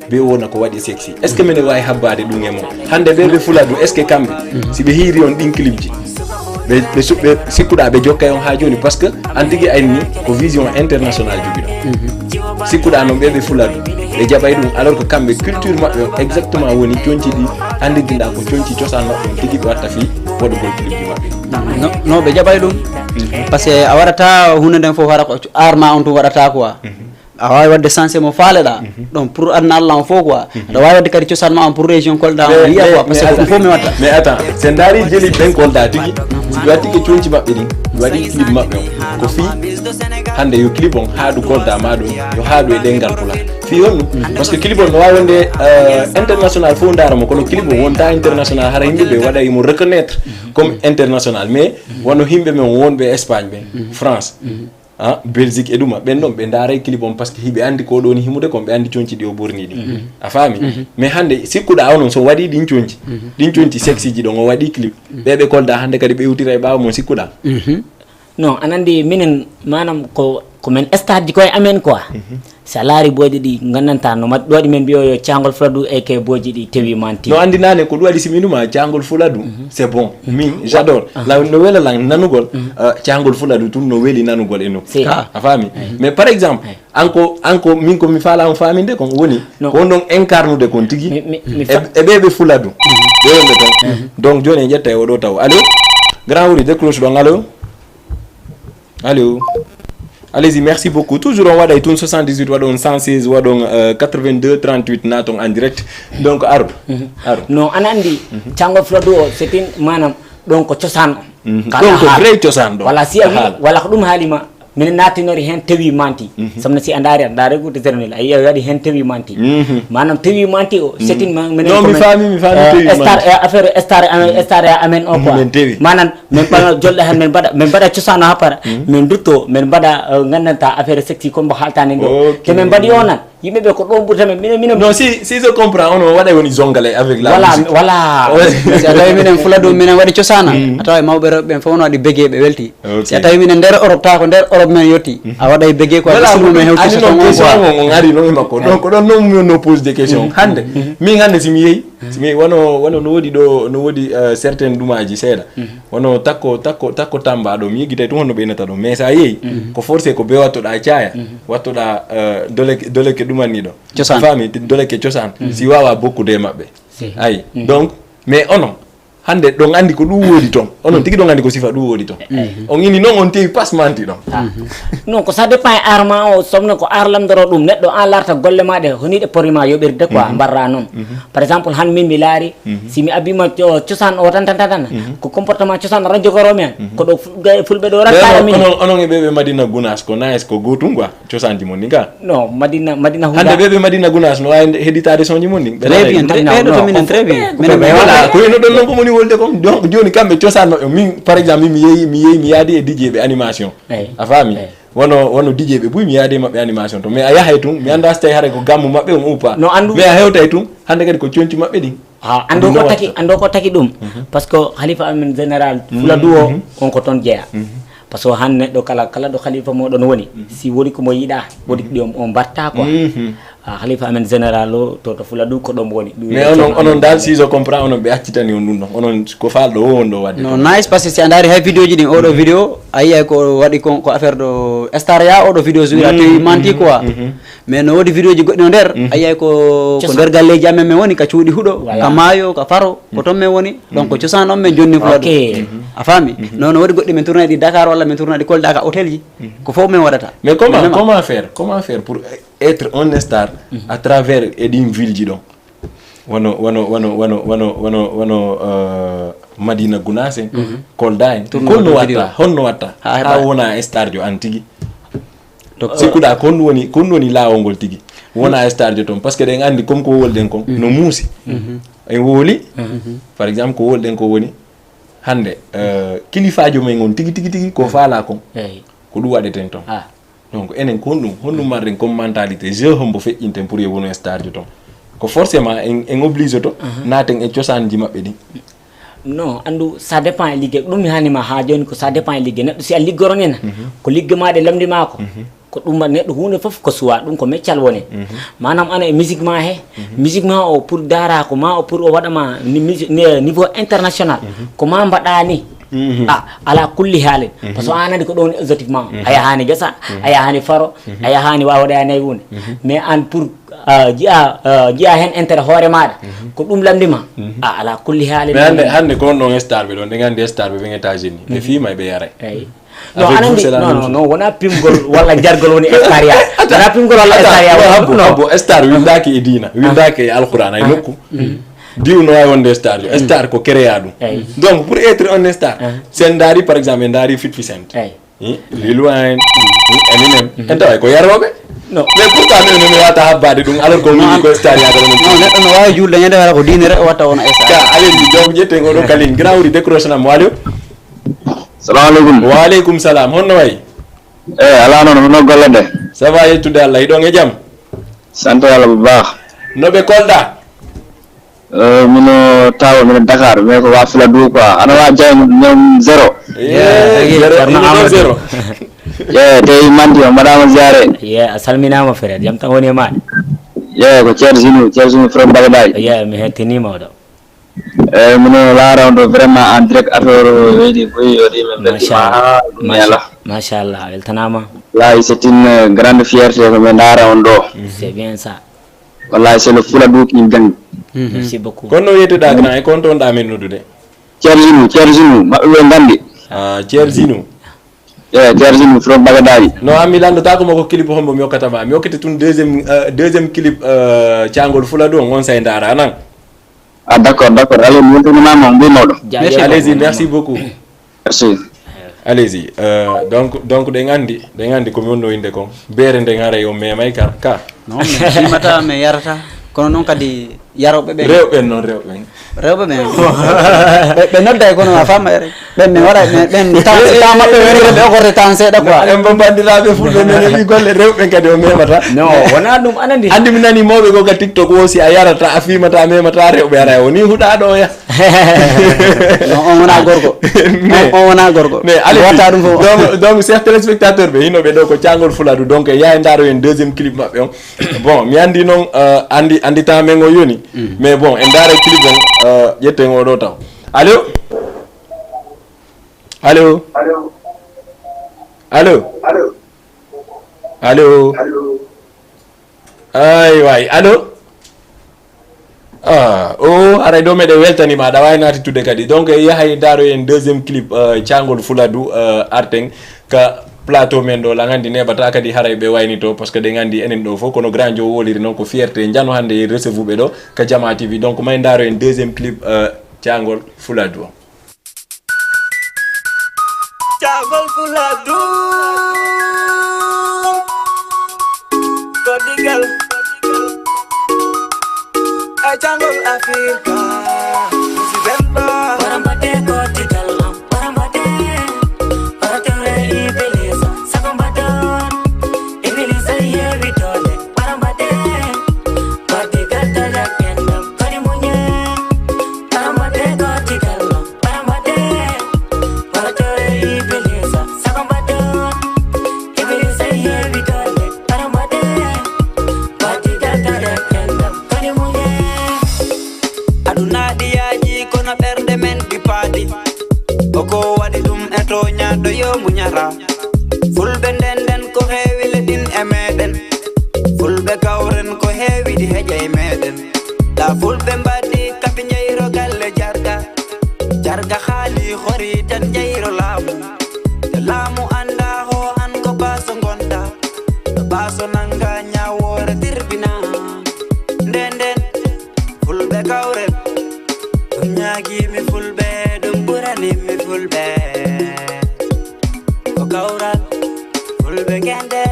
be wona ko waɗi sexy est ce que mine wawi habbade ɗum e mo hande ɓeɓe Fuladu est ce que kamɓe si ɓe hiiri on ɗin clip ji ɓe sikkuɗa ɓe jokka on ha joni par ce que an tigui ayni ko vision international joguiɗo sikkuɗa noon ɓe fuladu ɓe jaɓay ɗum alors que kamɓe culture maɓɓe o exactement woni conci ɗi anditinɗa ko conci cosan maɓɓe on tigui ɓe watta fi waɗugol clipji maɓɓe non ɓe jaɓay ɗum par ce que a waɗata hunde nden fof hara ko art ma on tum waɗata quoi a wawi wadde sensé mo faaleɗa ɗon pour adna Allah on fof quoi aɗa wawi wadde kadi cosaan ma on pour région Kolda on yiya quoi par ce que ɗum fof mi watta mais attends sen daari jeli ɓen Kolda tigui ɗi waɗi tigui conci maɓɓe ɗin ɗi waɗi clip maɓɓe on ko fi hande yo clip on haɗu Kolda ma ɗum yo haɗu e ɗengal pula fi on ɗum par ce que clip on no wawi wonde international fof daramo kono clip o wonta international hara yimɓeɓe waɗay mo reconnaître comme international mais wono himɓe men wonɓe Espagne ɓe France Belgique e ɗuma ɓen ɗon ɓe daaray clip on par ce que hiɓe andi ko ɗoni himude kon ɓe andi conci ɗi o ɓorni ɗi a faami mais hande sikkuɗa onon so waɗi ɗin conci sexy ji ɗon o waɗi clip ɓeɓe Kolda hande kadi ɓe iwtira e ɓawa mon sikkuɗa non anan andi minen manam ko men stade ji koye amen quoi sa laari booji ɗi gandanta no mat ɗoɗi men mbiyo yo cangol fuladu e ke booji ɗi tewi manti no andi nane ko ɗum waɗi siminuma cangol fuladu c'est bon min j'adore la no wela lan nanugol cangol fuladu tum no weli nanugol e nokku a faami mais par exemple anko min komi falama faminde kon woni ko on ɗon incarnude kon tigui e ɓeɓe fuladu ɓe wonɓe ton donc joni en ƴetta e oɗo taw allo grand wuri décroche ɗon allo allez-y, merci beaucoup. Toujours on va dans 78, on va 116, on va 82, 38 naton en direct. Donc Arb. Non, anandi chango flodo c'est une manam donc ciosan. Donc vrai ciosan do. Voilà si wala dum halima min natinori hen tewi manti samna si andare ko ternel ay wadi hen tewi manti manam tewi manti o c'est une men non mi fami tewi star affaire star amen o quoi manam men bana jolde hen men bada ciosano hapara men dutto men bada ngandanta affaire sexy ko mbo haltane do te men badi onan yimbe be ko don burtame min non si je comprends on wada woni zongale avec la musique voilà si tawi minen fuladu minen wadi ciosana atawi mawbe rewbe fo no di bege be welti si tawi minen der Europe ta ko der Europe men yotti a waɗay bege quoi simo men hewti so on ari non makko donc ɗon non no pose des questions hande min hande simi yeyi wono no wodi certaine dumaji seeɗa wono takko Tamba ɗo mi yigitay to honno ɓeynata ɗo mais sa yeyi ko forcé ko be wattoɗa caaya wattoɗa doleke ɗumanni ɗo fami doleke cosan si wawa bokkude maɓɓe ayi donc mais onon hande ɗon andi ko ɗum woodi toon onon tigi ɗon andi ko sifa ɗum woodi toon on ini noon on tewi pasmanti ɗon non ko ça dépend art ma o somno ko art lamdoro ɗum neɗɗo an larta golle maɗe honiɗe porima yoɓirde quoi mbarra noon par exemple han min mi laari si mi abima cosan o tan ko comportement cosan tan jogoromi an ko ɗo fulɓe ɗo rattare min onon e ɓeɓe Madina Gounass ko nice ko gotum quoi cosanji mon ni ga non Madina hande ɓeɓe Madina Gounass no wawi heɗitade sonji mon ni très bien très bien voilà ko eno ɗon noon komoni wolde kom donc joni kamɓe cosaan maɓɓe min par exemple mi yeehi mi yaadi e DJ ɓe animation a faami wono DJ ɓe ɓuy mi yaadi maɓɓe animation to mais a yahay tun mi anda so tawi hara ko gammu maɓɓe on ou pas mais a hewtay tun hande kadi ko conci maɓɓe ɗin ando ko taki ɗum par ce que halifa amen général fuladu o on ko toon jeeya par ce que han neɗɗo kala ɗo halifa moɗon woni si woni komo yiɗa woni ɗi on batta quoi halifa amen général o to fuladu ko ɗon woni mais onon dal si je comprends onon ɓe accitani on ɗum ɗon onon ko falɗo o on ɗo wadde non nice par ce que si a daari hay vidéo ji ɗin oɗo vidéo a yiyay ko waɗi ko affaire ɗo staria oɗo vidéo jouira tewi manti quoi mais no woodi vidéo ji goɗɗi no nder a yiyay ko nder galleji amen men woni ka cuuɗi huuɗo ka maayo ka faro ko toon men woni donc ko cosan on men jonni fuladu a faami non no woodi goɗɗi men tourné ɗi Dakar walla men tourné ɗi Kolda ka hôtel ji ko fof men waɗata mais comment faire pour être un star à travers edin ville ji ɗon wono Madina Gounass en Kolda en honno watta ha wona star jo an tigi sikkuɗa ko ɗum woni laawol ngol tigi wona star jo toon par ce que ɗen andi comme ko wolɗen kon no muusi en wooli par exemple ko wolɗen ko woni hande kilifajo men on tigi ko faala kon ko ɗum waɗeten toon donc enen honɗum marɗen comme mentalité jeu hombo feƴƴinten pour ye wono star jo toon ko forcément en oblige to naten e cosanji maɓɓe ɗin non andu ça dépend e liggue ɗum mi hanima ha joni ko ça dépend e liggue neɗɗo si a liggoronena ko ligge maɗe lamdima ko ɗum neɗɗo hunde foof ko suwa ɗum ko meccal woni manam ana e musique ma he musique ma o pour dara ko ma o pour o waɗama niveau international ko ma mbaɗa ni ala kulli halin parce que anandi ko ɗon exotiquement a yahani gesa a yahani faro a yahani wawɗani hunde mais an pour jiya hen intérêt hoore maɗa ko ɗum lamdima ala kulli halin hande ko on ɗon star ɓe ɗon ɗe gandi star ɓe ɓen États-Unis ɓe fima ɓe yara non anandi non wona pimgol walla jargol woni estaria wona pimgol walla estaria habbo star windaki e dina windaki e alqur'an ay nokku diw no wawi wonde star jo star ko créa ɗum donc pour être un star sen daari par exemple en daari 50 Cent Lil Wayne Eminem en taway ko yaroɓe non mais pourquoi minen mi wata habbade ɗum alors que mi ko star yaga ɗum non neɗɗo no wawi julde ñande wala ko diine rek o watta wona star ka alendi donc ƴetten oɗo kalin grand wuri décroche nam walio salamu aleykum waaleykum salam honno wayi ala noon hono golle de ça va yettude Allah hiɗon e jaam sante Allah bu baax no ɓe kolɗa mino tawa mino Dakar mais ko wa fila du quoi ana wa jaymu ñom 0 zéro tey mandi o madama ziare a salminama frère jam tan woni e maɗa ko Thierno Sinu from Bagdad mi hettinima oɗo mino laara on ɗo vraiment en direct affaire weedi boyi waɗi men belɗima machallah weltanama wallahi c'est une grande fierté ko ɓe daara on ɗo c'est bien ça wallahi c'est le fula du kin gang merci beaucoup kono wiyetteɗa grand e kon toon ɗa men noddude Thierno maɓɓe ɓe gandi Thierno Thierno from Bagdad no ammi landata ko mako clip hombo mi hokkatama mi hokkete tun deuxième clip thiangol fula du on say dara anan d'accord allez mi weltanimama on mbinoɗo allez-y merci beaucoup merci allez-y donc ɗe gandi komi wonno inde kon beere nden haray o memay ka non mi simata mi yarata kono noon kadi yaroɓe ɓe rewɓen noon rewɓen ɓe nodda e kono a fama ɓen mi waɗa ɓen temps maɓɓe wonire ɓe okorde temps seeɗa quoi en bandiraɓe fulɓe men wi golle rewɓen kadi o memata non wona ɗum anandi andi mi nani mawɓe ko ga TikTok wosi a yarata a fimata memata rewɓe ara woni huɗaɗo ya non on wona gorko on wona gorko mais watta ɗum fof donc chers téléspectateur ɓe hinoɓe ɗo ko thiangol fuladu donc yaha daro en deuxième clip maɓɓe on bon mi andi noon andi temps men o yoni mais bon en daara clip on ƴetten oɗo taw allo ay way allo o aray ɗo meɗe weltanima aɗa wawi natitude kadi donc yahay daaro en deuxième clip thiangol fuladu arten ka plateau men ɗo la gandi neɓata kadi haray ɓe wayni to par ce que ɗe gandi enen ɗo fof kono grand jo woliri noon ko fierté jano hande recevuɓe ɗo ka Jama TV donc may daaro en deuxième clip thiangol fuladu o thiangol fuladu Kodigal thiangol Africa Musidemba Parambate Kodigal Parambate Paratore Ibeleza Sakombadon Ibeleza Yevitole Parambate Kodigal Tajakendam Karimunye Parambate Kodigal Parambate Paratore Ibeleza Sakombadon Ibeleza Yevitole Parambate Kodigal Tajakendam Karimunye aduna ɗiyaji kono ɓerde men ɗipaaɗi oko waɗi ɗum e toñaɗo yo muñata fulɓe ndenden ko heewi leɗin e meɗen fulɓe gawren ko heewiɗi heƴa e meɗen la fulɓe mbaɗi kaɓe jeyro galle jarga haali hori tan jeyro laamu te laamu anda ho an ko baso gonɗa to baso nanga ñawore tirbina ndenden fulɓe gawren ɗum ñaagimi fulɓe ɗum ɓuranimi fulɓe ko gawral fulɓe gende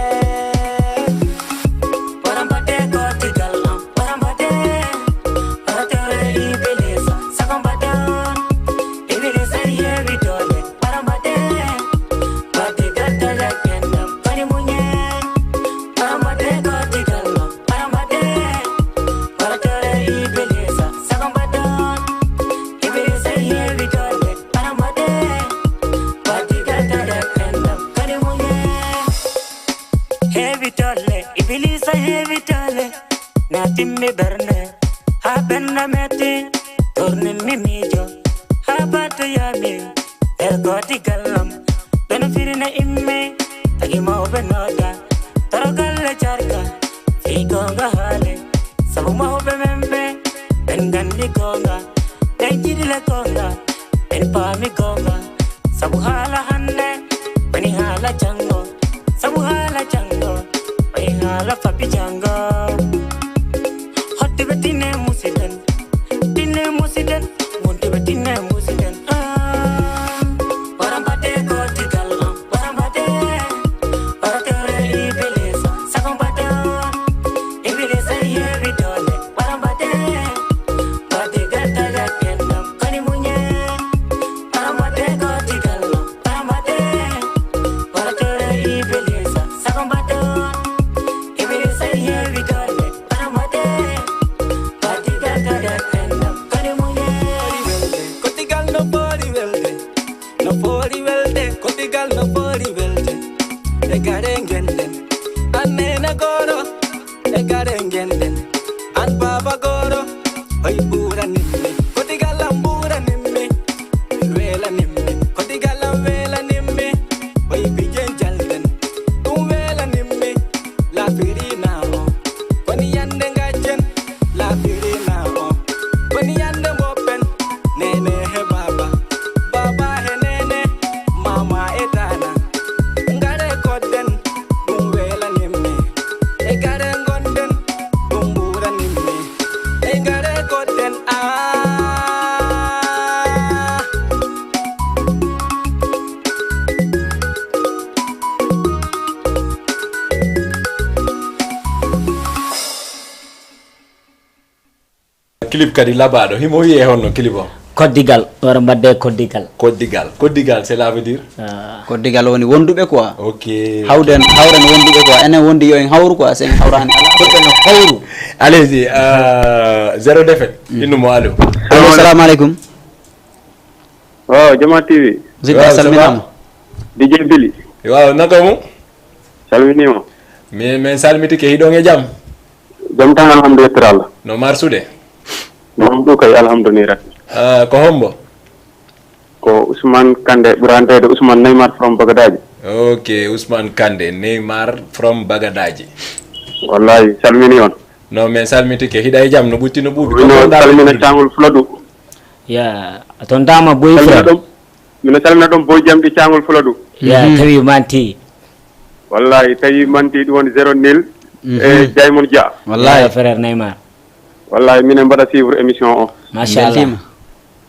parambate gotigal am parambate paratore ibelisa sakombaton ibelisa yewi dole parambate gotigal tajakendam kani muñe parambate gotigal am parambate paratore ibelisa sakombaton ibelisa yewi dole parambate gotigal tajakendam kani muñe hewi dole ibelisa hewi dole natimmi berne ha benna metti torni mimijo ha bato yami goti gallam dono firina imme tagi mawbe noda taro galle jarga fi gonga hale sabu mawbe membe ben gandi gonga ben jidile gonga ben pami gonga sabu hala hande bani hala jango sabu hala jango bani hala papi jango hotte betine musiden wonte betine musiden warambate goti gallam warambate waratore ibelesa sagombate ibelesa yevi dole warambate bate gata yakendam kani munye warambate goti gallam warambate waratore ibelesa sagombate ibelesa yevi dole warambate bate gata yakendam kani munye Kotigal no pori welde, kotigal no pori welde. E garengenden, anena goro, e garengenden, an baba goro, oi pura nimme, kotigal ambura nimme, vela nimme, kotigal vela nimme, oi pijen jalden, vela nimme, la firina o, koni yande ngajen, la firina o, koni yande mopen, nene he baba he nene mama etana ngare koden dum wela nimme e gare gonden dum bura nimme e gare koden clip kadi labaɗo himo wiye honno clip o koddigal wara mbadde koddigal koddigal cela veut dire koddigal woni wonduɓe quoi ok hawren wonduɓe quoi enen wondi yo en hawru quoi sen hawrani ala koɗɓe no hawru allez-y zéro défaite innumo allo allo assalamu aleykum waaw Jama TV musidɗo salminama DJ Billy waaw naka mum salminima min salmitike hiɗon e jaam jam tan alhamdulillah Allah no marsude non ɗo kay alhamdulillah ko hombo ko Ousmane Kande ɓurantede Ousmane Neymar from Bagadaji ok Ousmane Kande Neymar from Bagadaji wallahi salmini on non min salmitike hiɗa e jaam no ɓutti no ɓuuɓi mino salmina cangol Fuladu ya ton dama boy frère mino salmina ɗon boy jamɗi cangol Fuladu ya tawi manti wallahi tawi manti ɗum woni 0-0 e Jaymon Dia wallahi frère Neymar wallahi minen mbaɗa suivre émission o machallah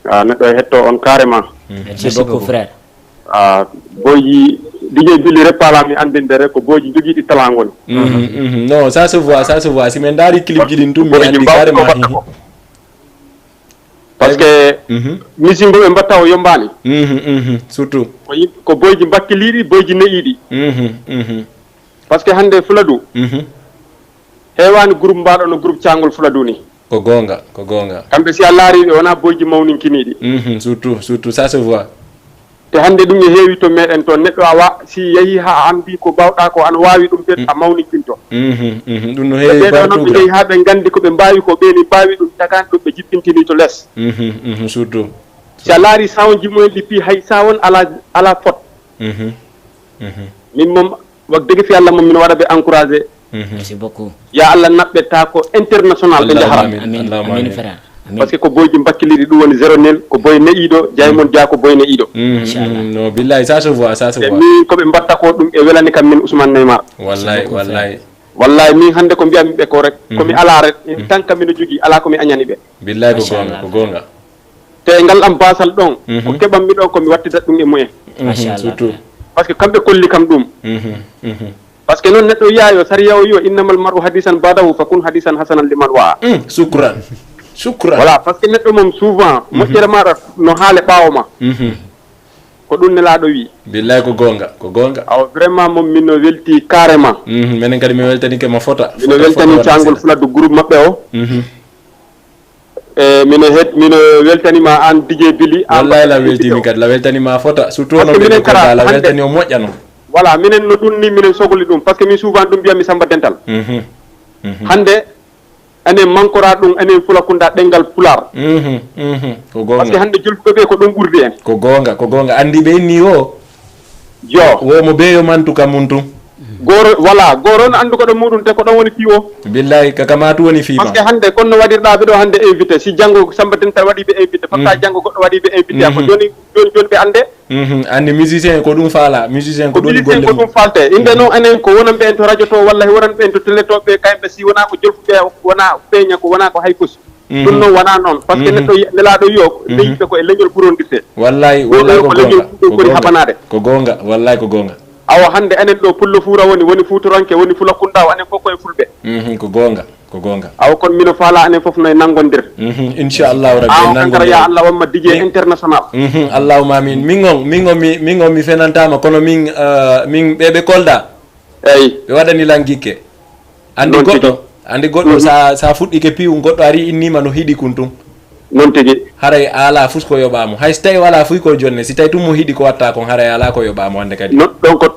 neɗɗo e hetto on carrément merci beaucoup frère boyji DJ Billy reppalami andindere ko boyji joguiɗi talent ngoni non ça se voit si min daari clip ji ɗin tum mi andi carrément par ce que musique ngo ɓe mbatta o yombani surtout ko boyji bakkiliɗi boyji neyiɗi par ce que hande Fuladu hewani groupe mbaɗo no groupe cangol Fuladu ni ko gonga kamɓe si a laariɓe wona boyji mawninkiniɗi surtout ça se voit te hande ɗum e heewi to meɗen toon neɗɗo si yeehi ha andi ko bawɗa ko ana wawi ɗum ɓe a mawninkinto ɗum no heewi ɓeɗo noon ɓe jeehi ha ɓe gandi koɓe mbawi ko ɓeni mbawi ɗum tagani ɗum ɓe jippintini to less surtout si a laari sawonji mumen ɗippi hay sawon ala fot min moom wak degi fi Allah moom min waɗa ɓe encouragé merci beaucoup ya Allah naɓɓe ta ko international ɓe jahara amin frère par ce que ko boyji bakkiliɗi ɗum woni 0-0 ko boye neɗiɗo Jaymon Dia ko boye neɗiɗo non billahi ça se voit e min koɓe mbatta ko ɗum e welani kam min Ousmane Neymar wallahi min hande ko mbiyami ɓe ko rek komi ala rek tant que mino jogui ala komi añani ɓe billahi ko gonga te ngal am basal ɗon ko keɓanmi ɗon komi wattidat ɗum e mumen surtout par ce que kamɓe kolli kam ɗum par ce que noon neɗɗo yiya yo sariya o yo innamal mar'u hadisan badahu fakun hadisan hasanan liman wa'a shukran voilà par ce que neɗɗo moom souvent moƴƴere maɗa no haale ɓaawo ma ko ɗum nelaɗo wi billahi ko gonga aw vraiment moom min no welti carrément minen kadi mi weltanike mo fota mino weltani cangol Fuladu groupe maɓɓe o e mino weltanima an DJ Billy wallahi la weltimi kadi la weltanima fota surtout no minen kala la weltani o moƴƴano voilà minen no ɗum ni minen sohli ɗum par ce que min souvent ɗum mbiyami Samba Dental hande enen mankora ɗum enen fulakunda ɗengal pular ko par ce que gonga hannde julɓe ɓe ko ɗum ɓurdi en ko gonga andi ɓe ni o yo womo beyo mantu kam mum tum goro voilà goro no anndu ko ɗo muɗum te ko ɗon woni fiwo billahi kakamatu woni par fiima ce que hannde kono no waɗirɗa ɓe ɗo hannde invité si janngo Samba Tenta waɗi ɓe invité fakka janngo goɗɗo waɗi ɓe invité ko joni ɓe annde andi musicien ko ɗum faala musicien ko ɗum musicien golle ko mum ɗum falte inde noon enen ko wonanɓe en to radio to walla wonanɓe en to télé to ɓe kamɓe si wona ko jolfuɓe wona peeña ko wona ko haykus ɗum noon wona noon par ce que neɗɗo nelaɗo yo nde yimɓe ko e leñol ɓurondirte wallahi ko leñol ɗum ɓuri haɓanade ko gonga wallahi ko gonga awa hannde enen ɗo pullo fuura woni fuutoranke woni fulakundaw enen fof koye fulɓe ko gonga awa kono mino faala enen fof noye nanngondir inchallahu rabbi awa kankara ya Allah wamma DJ international allahuma amin min on mi fenantama kono min ɓeɓe kolda eyi ɓe waɗani lan gikke andi goɗɗo sa fuɗɗike piiwu goɗɗo ari innima no hiɗi kun tum noon tigi haray ala fus ko yoɓamo hay so tawi wala fuy ko jonne si tawi tum mo hiɗi ko watta kon haray ala ko yoɓamo hande kadi ɗon ko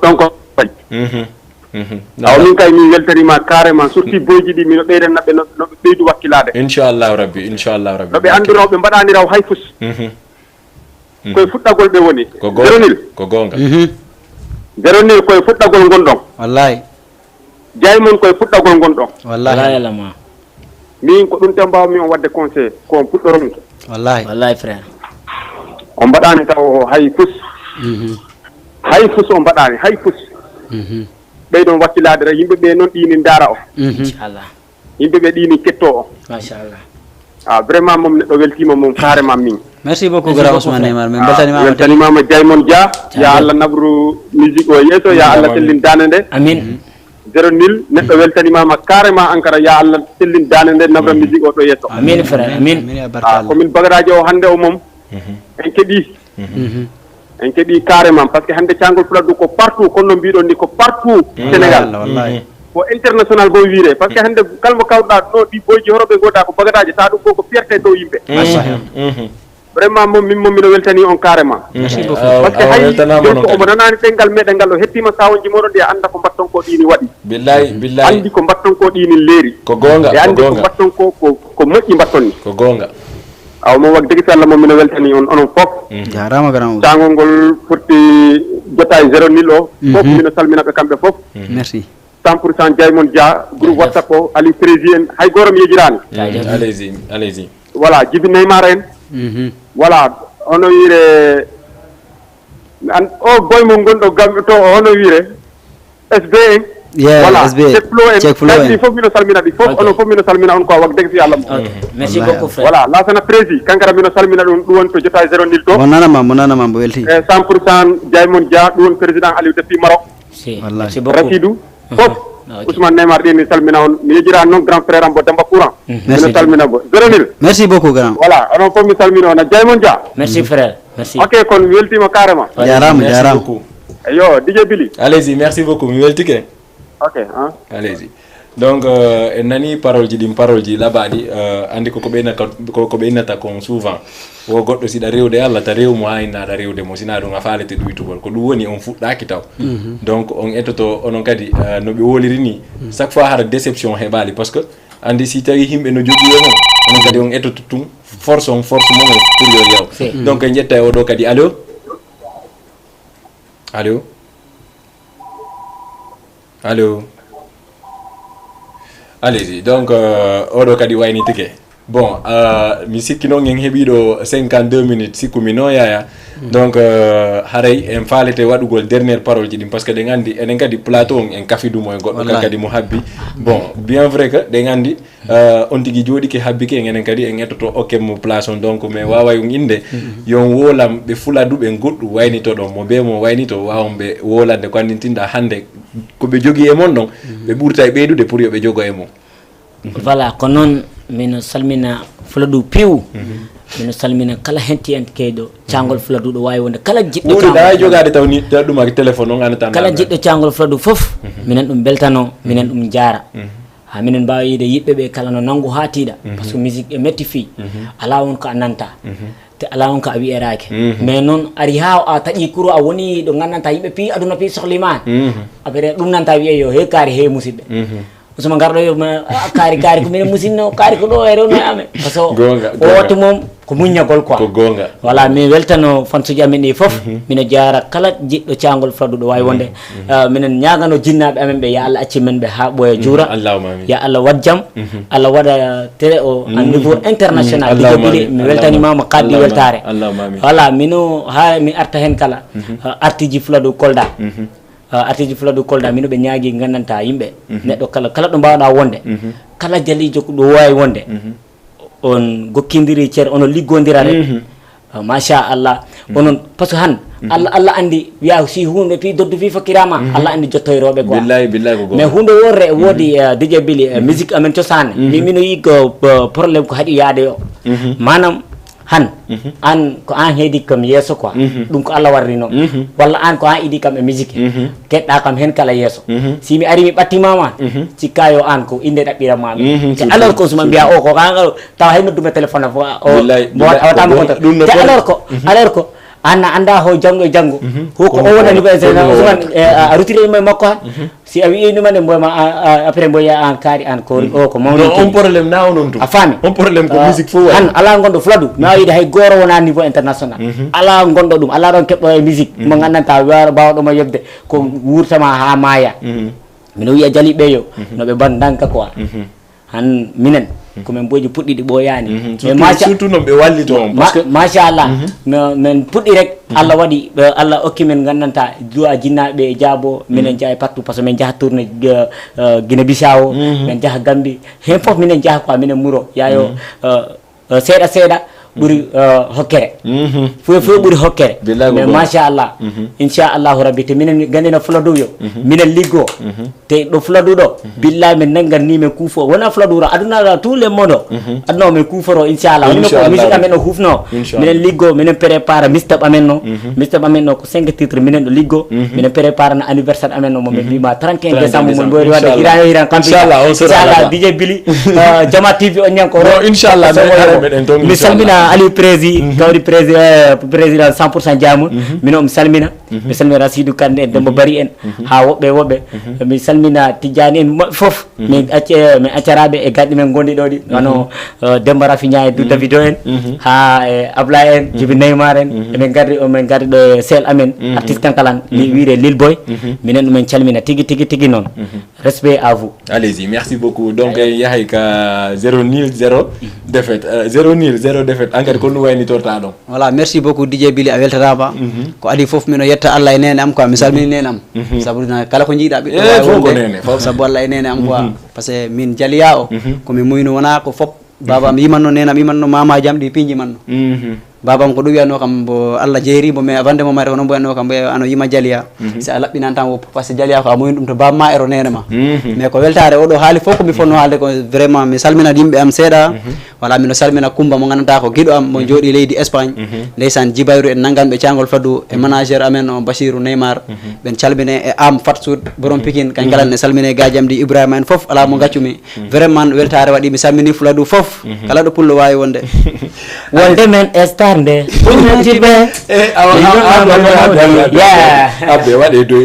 fañ awa min kay min weltanima carrément surtout boyji ɗi mino ɓeydannaɓe noɓe ɓeydu wakkilade inchallahu rabbi noɓe andiraw ɓe mbaɗaniraw hay fus koye fuɗɗagol ɓe woni ko gonga zeronil koye fuɗɗagol gonɗon wallahi jaymon koye fuɗɗagol gonɗon wallahi alama min ko ɗum tan mbawmi on wadde conseil ko on puɗɗoron wallahi frère on mbaɗani taw hay fus on mbaɗani hay fus ɓeydon wakkilade ra yimɓe ɓe noon ɗini daara o inchallah yimɓe ɓe ɗini ketto o machallah vraiment moom neɗɗo weltima moom carrément min merci beaucoup grand Ousmane Neymar min weltanimama Jaymon Dia ya Allah nabru musique o yeeso ya Allah tellin dande nde amin 0 neɗɗo weltanimama carrément ankara ya Allah tellin dande nde nabra musique o ɗo yeeso amin frère amin komin bagaraji o hannde o moom en keeɓi carrément par ce que hannde cangol Fuladu ko partout kono no mbiɗon ni ko partout Sénégal ko international bo wiire par ce que hannde kalmo kawɗa ɗo ɗi boyji horoɓe goɗɗa ko bagadaji ta ɗum ko fierté dow yimɓe vraiment moom min moom mino weltani on carrément par ce que hay joni ko omo nanani ɗengal meɗen ngal o hettima sawonji moɗon ɗi anda ko mbatton ko ɗini waɗi billahi andi ko mbatton ko ɗini leeri ko gonga e andi ko mbatton ko moƴƴi mbatton ni ko gonga aw moom wadde degui Allah moom mino weltani on onon fof jarama grand cangol ngol futti jotta e 0 o fof mino salminaɓe kamɓe fof merci 100% Jaymon Dia groupe WhatsApp o Ali Prési en hay goto mi yejirani allez-y voilà Djiby Neymar en voilà ono wiire o boy mo gonɗo gamɓe to ono wiire SB en voilà check flow en fof mino salmina ɗi fof onon fof mino salmina on ko wak deg fi Allah mo merci beaucoup frère voilà Lassana Prési kankara mino salmina ɗum woni to jotta e 0 to mo nanama mbo welti 100% Jaymon Dia ɗum woni président Aliou depuis Maroc merci beaucoup Rasidou fof Ousmane Neymar ɗi mi salmina on mi yejirani noon grand frère am bo Demba Courant mino salmina bo 0 merci beaucoup grand voilà onon fof mi salmina on a Jaymon Dia merci frère merci ok kon mi weltima carrément jarama yo DJ Billy allez-y merci beaucoup mi weltike ok allez-y donc en nani parole ji ɗin parole ji laɓaɗi andi koko ɓeynata kon souvent wo goɗɗo siɗa rewde Allah ta rew mo ha innaɗa rewde mo sina ɗum a falete ɗuytugol ko ɗum woni on fuɗɗaki taw donc on ettoto onon kadi no ɓe woliri ni chaque fois hara déception heɓali par ce que andi si tawi yimɓe no jogui e mon onon kadi on ettoto tum force momen pour yo yaw donc en ƴetta e oɗo kadi allo allez-y donc oɗo kadi wayni tike bon mi sikki noon en heeɓiɗo 52 minutes sikkumi no yaya donc haray en falete waɗugol dernière parole ji ɗin par ce que ɗen andi enen kadi plateau on en kafidumo e goɗɗo kan kadi mo habbi bon bien vrai que ɗen andi on tigui jooɗike habbike enen kadi en ettoto okkemo place on donc mais waway on inde yon wolam ɓe Fuladu ɓe goɗɗu waynitoɗon mo be mo waynito wawon ɓe wolande ko andintinɗa hande koɓe jogui e mon ɗon ɓe ɓurta e ɓeydude pour yoɓe jogo e mon voilà ko noon mino salmina Fuladu piw mino salmina kala henti en keyɗo cangol Fuladu ɗo wawi wonde kala jiɗɗo ɗa jogade taw ni ɗum ak téléphone on anata kala jiɗɗo cangol Fuladu foof minen ɗum beltano minen ɗum jaara ha minen mbawi yiide yiɓɓeɓe kala no nanggu ha tiiɗa par ce que musique e metti fi ala won ko a nanta te ala won ko a wiyeraki mais noon ari ha a taƴi kuro a woni ɗo gandanta yimɓe pi aduna pi sohlima aɓere ɗum nanta wiye yo he kaari he musidɓe suma garɗo yo kaari ko minen musidno kaari ko ɗo e rewno e amen par ce que o wattu moom ko muññagol quoi ko gonga voilà mi weltano fansuji amen ɗi fof mino jaara kala jiɗɗo cangol fladdu ɗo wawi wonde minen ñagano jinnaɓe amen ɓe ya Allah acci men ɓe ha ɓooya juura ya Allah wat jaam Allah waɗa télé o à niveau international Dj mi weltanimama kaddi weltare voilà mino ha mi arta hen kala artiji fladdu Kolda artiji Fuladu Kolda mino ɓe ñaagui gandanta yimɓe neɗɗo kala ɗo mbawɗa wonde kala jalijo ko ɗo wawi wonde on gokkidiri ceer onon liggodira rek machallah onon par ce que han Allah andi wiya si hunde pi doddu fi fakirama Allah andi jottoyroɓe quoi billahi ko mais hunde worre woodi DJ Billy musique amen cosane mino yi ko probléme ko haɗi yaade yo manam han an ko an heedi kam yeeso quoi ɗum ko Allah warrino walla an ko an idi kam e musique keɗɗa kam hen kala yeeso si mi ari mi ɓattimama cikka yo an ko inde ɗaɓɓiranmaɓe te alors que suma mbiya o ko kan tawa hay noddume téléphone fo o awatama contact te alors que an anda ho janggo e janggo hoko o wonani ko Ousmane a rutire e makko han si a wi numane mboyma après mboya an kaari an ko ko mawni on problème na onon to a faami on problème ko musique fo han ala gondo Fuladu mi wiide hay goro wona niveau international ala gondo ɗum ala ɗon keɓɗo e musique mo gandanta bawɗoma yebde ko wurtama ha maaya mino wiya jaliɓe yo noɓe bandanka quoi han minen komin boji puɗɗiɗi ɓoyani mais surtout noɓe wallito on machallah min puɗɗi rek Allah waɗi Allah okki men gandanta duwa jinnaɓe e jaabo minen jaa e partout par ce que min jaaha tourné Guinée Bissau min jaaha Gambie hen foof minen jaaha quoi minen muro yayo seeɗa ɓuri hokkere fof ɓuri hokkere mais machallah inchallahu rabbi te minen gandina Fuladu yo minen liggo te ɗo Fuladu ɗo billahi min nangatni men kuufo wona Fuladu ro aduna tous les monde aduna o min kuuforo inchallah wonno ko musique amen o hufno minen liggo minen prépare mixtape amen no ko 5 titres minen ɗo liggo minen prépare no anniversaire amen no momin mbima 31 décembre mon ɓori wadde hiran inchallah DJ Billy Jama TV on ñanko ro inchallah mi salmina Aliou kawri président 100% Jamul mino mi salmina mi salmina Rasidou Kande en Demba Bari en ha woɓɓe mi salmina Tidiani en foof mi accaraɓe e garɗi men gondi ɗo ɗi wano Demba Rafiña e Dou Davido en ha e Abla en Djibi Neymar en emin gardi ɗo e sel amen artiste kankalan mi wiire Lil Boy minen ɗumen calmina tigui noon respect à vous. Allez-y, merci beaucoup. Donc yahay ka 0-0 défaite 0-0 défaite engrais ko no wayni torta ɗon. Voilà, merci beaucoup DJ Billy a weltanama ko adi foof mino yetta Allah e nene am quoi mi salmini nene am sabu kala ko jiiɗa ɓiɗɗo wawi sabu Allah e nene am quoi par ce que min jaliya o komi muyno wona ko fop baba mi yimanno nenam yimanno mamaji am ɗi pinjimanno babam ko ɗum wiyatno kam bo Allah jeerimo mais avant de mo mari ko noon mboyanno kam ano yima jaliya si a laɓɓinan tan woppu par ce que jaliya ko a moyni ɗum to bamma ero nene ma mais ko weltare oɗo haali fof komi fonno haalde ko vraiment mi salminat yimɓe am seeɗa voilà mino salmina Coumba mo ganduɗa ko guiɗo am mo jooɗi leydi Espagne ndeysan Djibayru en nanganɓe cangol Fadou e manager amen o Bachirou Neymar ɓen calmine e am Fatsud borom Pikine kañ galan ne salmine gaji am ɗi Ibrahima en foof ala mo gaccumi vraiment weltare waɗi mi salmini Fuladu foof kala ɗo pullo wawi wonde wonde men nde ɗumnetiɓe abbe waɗe doy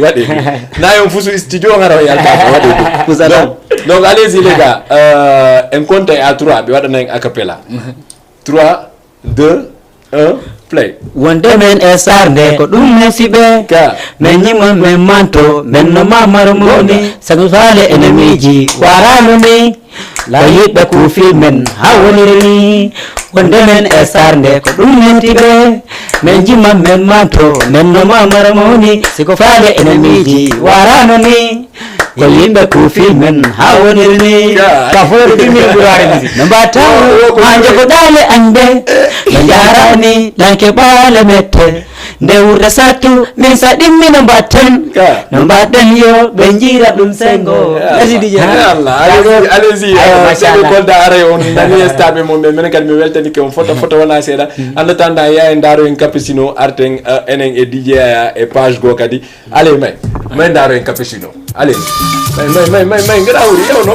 nayon fusu studio ngara yalta waɗe doy donc allez-y les gars en compte à 3 ɓe waɗana en acapella 3 2 1 play wonde men e sarde ko ɗum nesiɓe men ñimon men manto men no mamaro moni sagu faale enemiji warano ni la yiɓɓe kuufi men ha woniri ni wonde men e sarde ko ɗum netiɓe men jimman men manto men no mamaro moni siko faale enemiji warano ni ko yimɓe kuufi men ha woniri ni ka foore ɗumi ɓurare misi no mbatta ha jogoɗale ande no jarani lanke ɓaale mette nde wurda sattu min sa ɗimmino mbatten no mbaɗɗen yo ɓe jiira ɗum sengo allez-y seɓe kolda aray on nani staɓe mon ɓe minen kadi mi weltanike on photo wona seeɗa en attendant ya en daaro en cappuccino arten enen e DJ Aya e page go kadi allez may daaro en cappuccino allez may ngeɗa wuri yewno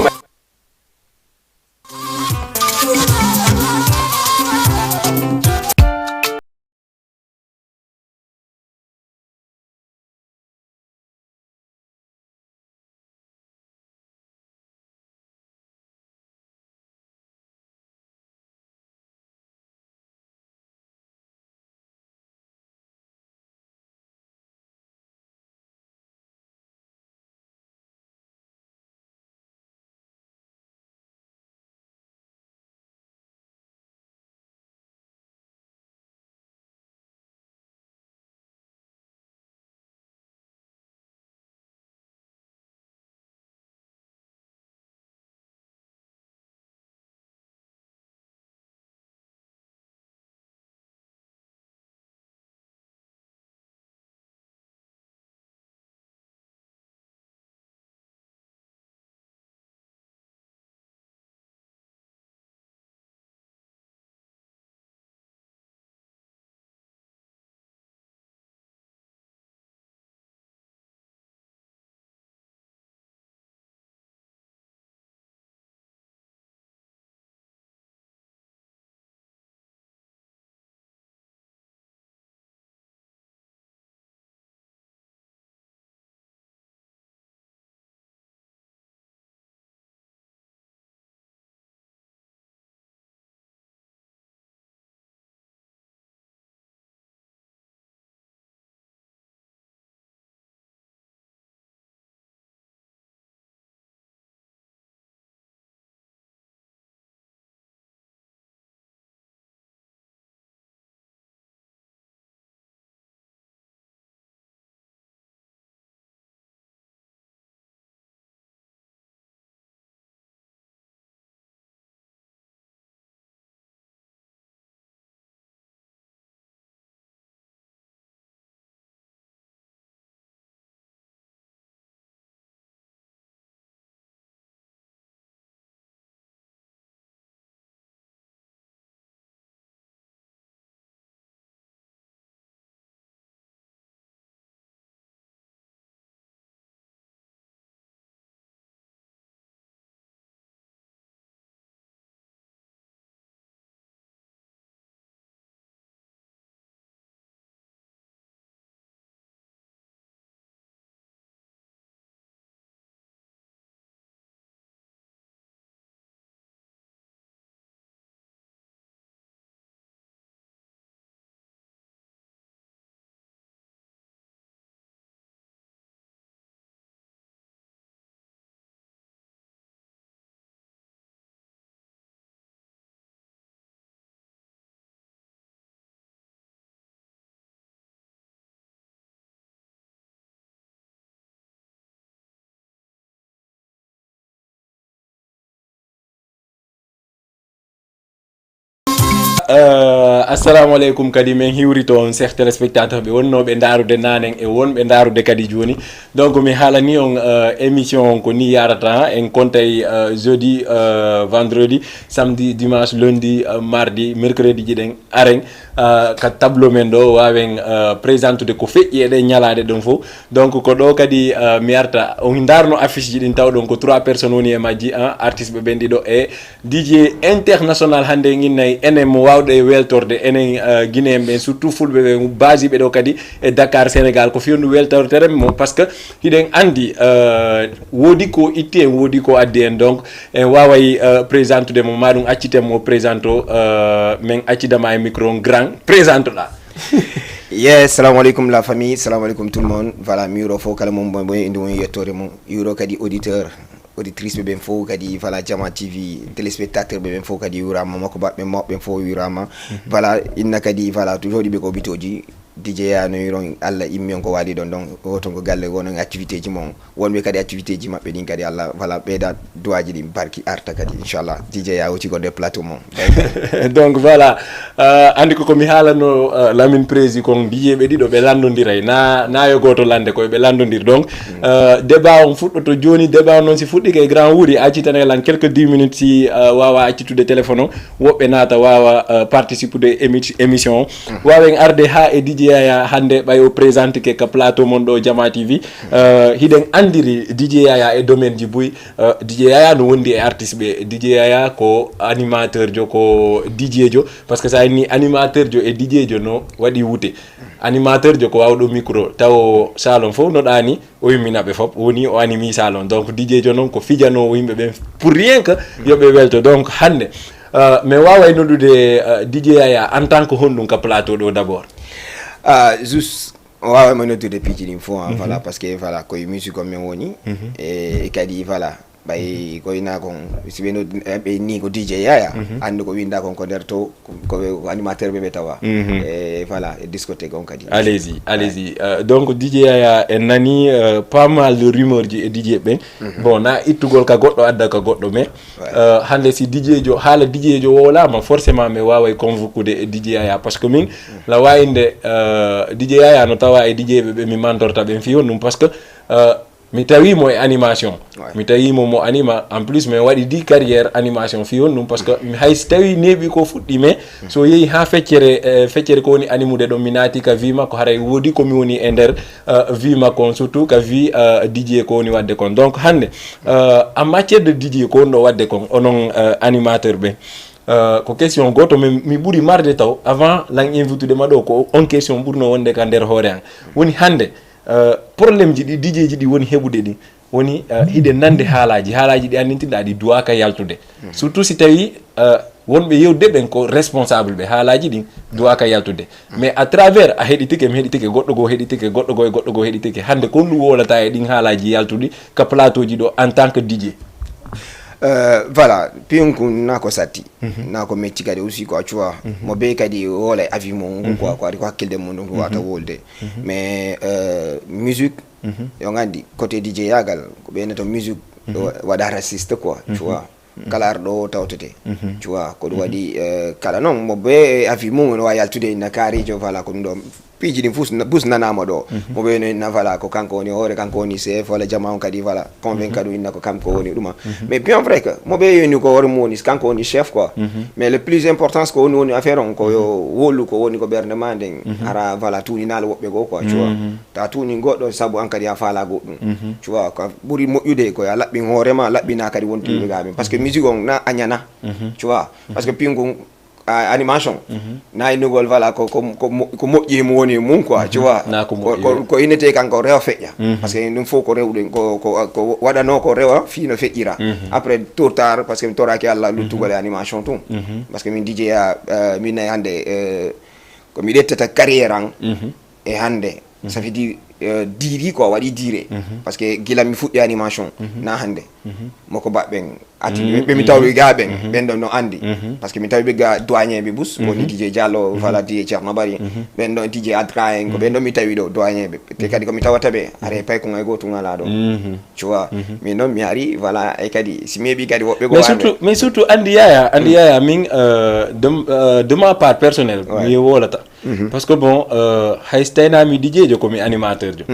assalamu aleykum kadi min hiwri toon cheikh téléspectateur ɓe wonnoɓe daarude nanen e wonɓe daarude kadi joni donc mi haalani on émission on ko ni yarata en kontay jeudi vendredi samedi dimanche lundi mardi mercredi jiɗen aren ka tableau men ɗo wawen présentude ko feƴƴi eɗen ñalade ɗon fof donc ko ɗo kadi mi arta on darno affiche ji ɗin tawɗon ko 3 personnes woni e majji artiste ɓe ɓen ɗiɗo e DJ international hande guinnayi enen mo wawɗe weltorde enen guinéen ɓen surtout fulɓe ɓe basi ɓe ɗo kadi e Dakar Sénégal ko fiyondu weltortere mo par ce que hiɗen andi woodi ko itti en woodi ko addi en donc en waway présentude mo maɗum acciten mo présente o min accidama e micro grand présente ɗa. Yes, salam alaikum la famille, salam alaikum tout le monde. Voilà, miro fo kala mom boy indi won yettore mo euro kadi auditeur auditrice be ben fo kadi voilà Jama TV téléspectateur be ben fo kadi yurama mako bat be mobbe fo yurama voilà inna kadi voilà toujours di be ko bitoji DJ ya no yuron alla immi ko wadi don donc woto ko galle wono activité ji mon wonbe kadi activité ji mabbe din kadi alla voilà beda doaji di barki arta kadi inchallah DJ ya wuti ko de plateau mon donc voilà andi ko mi halano Lamine Prési kon DJ be dido be landondiray na yo goto lande ko be landondir donc débat on fuddo to joni débat non si fuddi kay grand wuri acci tan lan quelques 10 minutes si wawa acci tude téléphone wobbe nata wawa participer de émission wawen arde ha e DJ Yaya hande bayo présente ke ka plateau mon do Jama TV hiden andiri DJ Yaya e domaine ji buy DJ Yaya no wondi e artiste be DJ Yaya ko animateur jo ko DJ jo parce que ça ni animateur jo e DJ jo no wadi wute animateur jo ko wawdo micro taw salon fo no dani o yimina be fop woni o animi salon donc DJ jo non ko fijano yimbe be pour rien que yobe welto donc hande mais waway noddude DJ Yaya en tant que hondum ka plateau do d'abord. Juste ouais moi note depuis qu'il faut voilà parce que voilà ko musique comme woni et kadi voilà bay ko ina kon si beno be ni ko DJ Yaya ande ko winda kon ko der to ko animateur be tawa et voilà et discothèque on kadi allez-y donc DJ Yaya en nani pas mal de rumeurs ji e DJ ben bon na ittugol ka goddo adda ka goddo mais hande si DJ jo hala DJ jo wala ma forcément me waway convoquer DJ Yaya parce que min la wayinde DJ Yaya no tawa e DJ be mi mandorta ben fi on parce que mi tawi mo animation mi tawi mo anima en plus mais wadi di carrière animation fi on parce que mi hay tawi nebi ko fuddi mais so yehi ha feccere ko woni animude do minati ka vima ko haray wodi ko mi woni e der vima kon surtout ka vi DJ ko woni wadde kon donc hande en matière de DJ ko no wadde kon onon animateur be ko question goto mi buri marde taw avant lang invitude ma do ko on question burno wonde ka der hore an woni hande problème ji di DJ ji di woni hebude di woni hide nande haalaji di annintinda di duwa ka yaltude surtout si tawi wonbe yewde ben ko responsable be haalaji di duwa ka yaltude mais à travers a heditike goddo go heditike hande ko ndu wolata e din haalaji yaltudi ka plateau ji do en tant que DJ. Voilà pionku nako sati nako metti kadi aussi ko acua mo be kadi wala avi mo ko hakkilde mo ko wata wolde mais musique yo ngandi côté DJ yagal ko be neto musique wada raciste quoi tu vois kalar do tawtete tu vois ko wadi kala non mo be avi mo no yaltude na kari jo voilà ko do piji din fus nanama do mo be na voilà ko kanko woni hore kanko woni chef wala jama on kadi voilà convaincre do inna ko kanko woni duma mais bien vrai que mo be yoni ko hore mo woni kanko woni chef quoi mais le plus important ce ko woni affaire on ko yo wolu ko woni ko berne manden ara voilà tout ni nal wobbe go quoi tu vois ta tout ni goddo sabu an kadi a fala goddum tu vois ko buri moƴƴude ko ya labbi hore ma labbina kadi wonti gabe parce que musique on na anyana tu vois parce que pingu animation na inugol voilà ko moƴƴi mo woni mum quoi tu vois ko inete kanko rewa feƴƴa parce que ɗum faut ko rewɗen ko waɗano ko rewa fino feƴƴira après tôt tard parce que mi toraki Allah luttugol e animation tum parce que min DJ ya min nayi hande ko mi ɗettata carrière an e hande ça veut dire diri ko waɗi dire par ce que gila mi fuɗɗi animation na hande moko baɓɓen ati ɓe mi tawi ga ɓen ɓen ɗon no andi par ce que mi tawi ɓe ga doyen ɓe bus woni DJ Diallo voilà DJ Ceerno Bari ɓen ɗon DJ Adra en ko ɓen ɗon mi tawi ɗo doyen ɓe te kadi komi tawata ɓe are pay ko ngay goto ngala ɗo tu vois mais noon mi ari voilà e kadi si mi heeɓi kadi woɓɓe go mais surtout andi yaya min de ma part personnel mi wolata parce que bon hay so taynami DJ jo komi animateur jo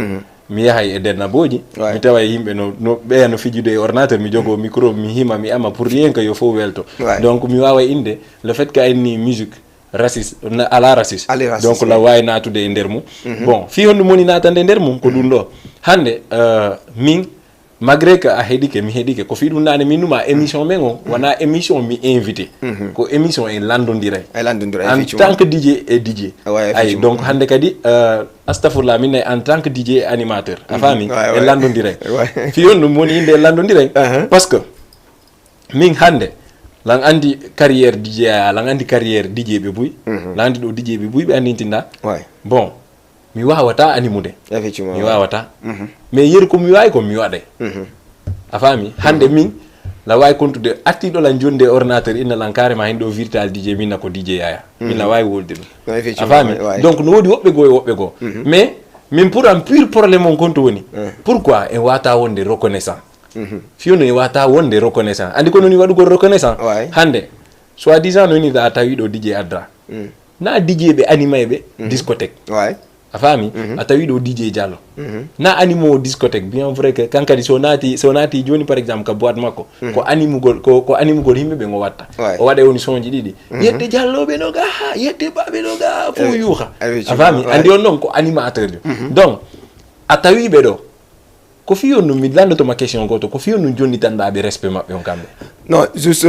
mi yahay e nder naboji mi tawa yimɓe no ɓeya no fijude e ordinateur mi jogo micro mi hima mi ama pour rien que yo fof welto donc mi wawa inde le fait que ayni musique raciste ala raciste donc la wawi natude e nder mum bon fi honɗum woni natande e nder mum ko ɗum ɗo hande min malgré que a heeɗike mi heeɗike ko fi ɗum nane min numa émission men o wona émission mi invité ko émission en landodiray en tant que DJ et DJ ay donc hande kadi astafurlah min en tant que DJ et animateur a faami e landodiray fi on ɗum woni inde landodiray parce que min hande lan andi carrière DJ lan andi carrière DJ ɓe buy lan andi ɗo DJ ɓe buy ɓe andintinɗa bon mi wawata animude mi wawata mais yeri ko mi wawi ko mi waɗay a faami hande min la wawi kontude artiɗo lan jonde ordinateur inna lan carrément hen ɗo virtual DJ minna ko DJ Yaya min la wawi wolde ɗum a faami donc no woodi woɓɓe goo e woɓɓe goo mais min pour un pur probléme on konto woni pourquoi en wata wonde reconnaissant fiyonu en wata wonde reconnaissant andi ko noni waɗugol reconnaissant hande soit disant noni a tawi ɗo DJ Adra na DJ ɓe anima ɓe discothèque a faami a tawi ɗo DJ Diallo na animo discothèque bien vrai que kankadi so naati joni par exemple ka boîte makko ko animugol yimɓe ɓe ngo watta o waɗa woni sonji ɗiɗi yedde Dialloɓe no ga yedde baɓe no ga fo yuuha a faami andi on ɗon ko animateur jo donc a tawi ɓe ɗo ko fiyon ɗum mi landotoma question goto ko fiyon ɗum jonni tanɗaɓe respect maɓɓe on kamɓe non juste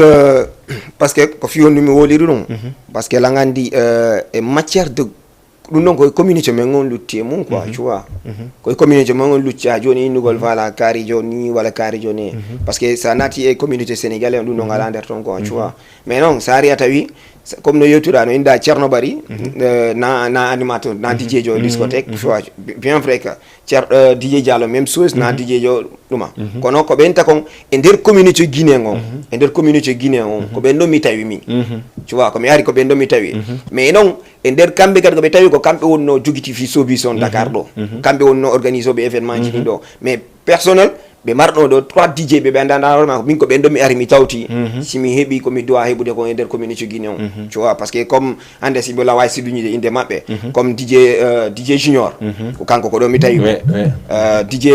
parce que ko fiyon ɗum mi woliri ɗum parce que langandi e matière de ɗum ɗon koye communauté men on lutti e mum quoi tu vois koye communauté men on lutti ha joni innugol voilà kaarijo ni walla kaarijo ni par ce que sa naati e communauté sénégalais on ɗum ɗon ala nder ton quoi tu vois mais non sa ari a tawi comme no yewtuɗa no inda Ceerno Bari na animateur na DJ jo discothèque tu vois bien vrai que DJ Diallo même chose na DJ jo ɗuma kono ko ɓen takon e nder communauté guinéen on e nder communauté guinéen on ko ɓen ɗon mi tawi min tu vois ko mi ari ko ɓen ɗon mi tawi mais non e nder kamɓe kadi koɓe tawi ko kamɓe wonno jogiti fi sobis on Dakar ɗo kamɓe wonno organise oɓe événement ji ɗin ɗo mais personnel ɓe marɗo ɗo 3 DJ ɓe andanda hoorema min ko ɓen ɗon mi ari mi tawti simi heeɓi komi dowa heɓude ko e nder communauté guiné on tu vois par ce que comme hande si mbola wawi siduñide inde maɓɓe comme DJ Junior ko kanko ko ɗo mi tawi mo DJ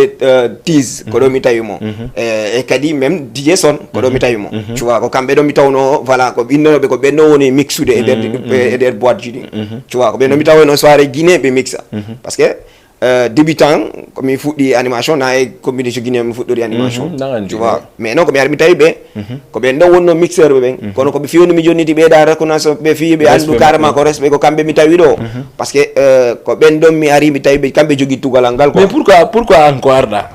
Tease ko ɗo mi tawi mo e kadi même DJ Son ko ɗo mi tawi mo tu vois ko kamɓe ɗo mi tawno voilà ko ɓinnoɓe ko ɓen ɗon woni mixude e nder boîte ji ɗin tu vois ko ɓen ɗo mi tawno soirée guiné ɓe mixa par ce que débutant komi fuɗɗi animation na e communauté guinéen mi fuɗɗori animation tu vois mais non komi ari mi tawi ɓe ko ɓen ɗon wonno mixeur ɓe ɓen kono koɓe fiyoni mi jonniti ɓeyda reconnaissance ɓe fi ɓe andu carrément ko respect ko kamɓe mi tawi ɗo par ce que ko ɓen ɗon mi ari mi tawi ɓe kamɓe jogui tugalal ngal quoi mais pourquoi an ko arɗa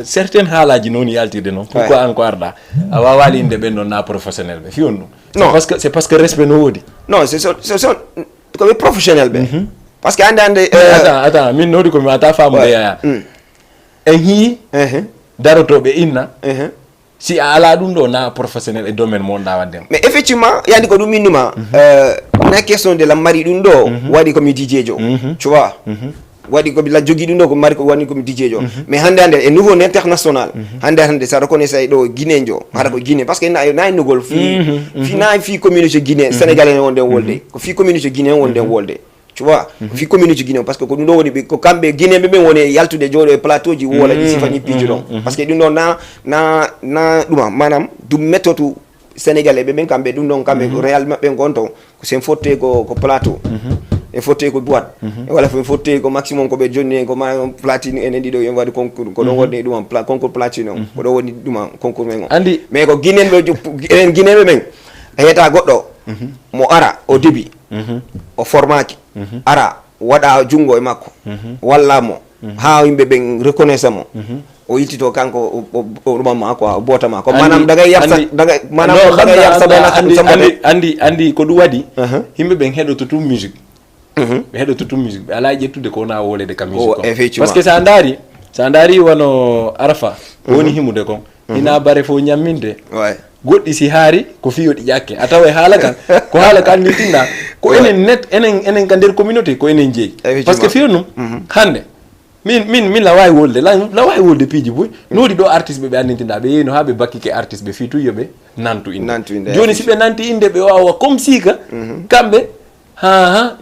certaine haalaji noon yaltirde noon pourquoi an ko arɗa a wawali inde ɓen ɗon na professionnel ɓe fiyon ɗum non c'est parce que respect no woodi non c'est koɓe professionnel ɓe parce que ande attends min nodi ko mi ata famude yaya en hi darotoɓe inna si a ala ɗum ɗo na professionnel e domaine mo wonɗa waddema mais effectivement yandi ko ɗum innuma na question de la mari ɗum ɗo waɗi komi DJ jo tu vois waɗi komi la jogui ɗum ɗo ko mari ko wani komi DJ jo mais hande e niveau international hande sa reconnaissay ɗo guinéen jo haɗa ko guiné par ce que na innugol fi communauté guinéen sénégalais wonde wolde ko fi communauté guinéen wonde wolde tu vois fi communauté guinéen parce que ko ɗum ɗo woni ko kamɓe guinéen ɓe woni yaltude jooɗo e plateau ji wola ɗi sifa ñippiiji ɗon par ce que ɗum ɗo na ɗuma manam ɗum méthode sénégalais ɓe ɓen kamɓe ɗum ɗon kamɓe réal maɓɓe gonton ko sen fotte ko plateau e fotte ko boîte walla en fotte ko maximum ko ɓe jonni ko ma platine enen ɗiɗo en waɗi concours ko ɗon woni ɗuma concours platine on ko ɗo woni ɗuma concours men on andi mais ko guinéen ɓe enen guinéen ɓe ɓen a yiyata goɗɗo mo ara au début o formaki ara waɗa jungo e makko walla mo ha yimɓe ɓen reconnaisse mo o yiltito kanko o ɗumama quoi o bootama ko manam dagay yarsa andi ko ɗum waɗi yimɓe ɓen heɗoto tum musique ɓe heɗoto tum musique ɓe ala ƴettude ko wona wolede ka musique o effectivement. par ce que sa daari wono arafa woni himude kon ina bare fo ñamminde goɗɗi si haari ko fiyoɗi ƴakke a tawa haala kan ko haala kan ni tinɗa ko enen ka nder communauté ko enen jeeyi par ce que fiyo num hande min la wawi wolde piiji boy noodi ɗo artiste ɓe andintinɗa ɓe yeyno ha ɓe bakkike artiste ɓe fi tuyo ɓe nantu inde joni si ɓe nanti inde ɓe wawa comme si ka kamɓe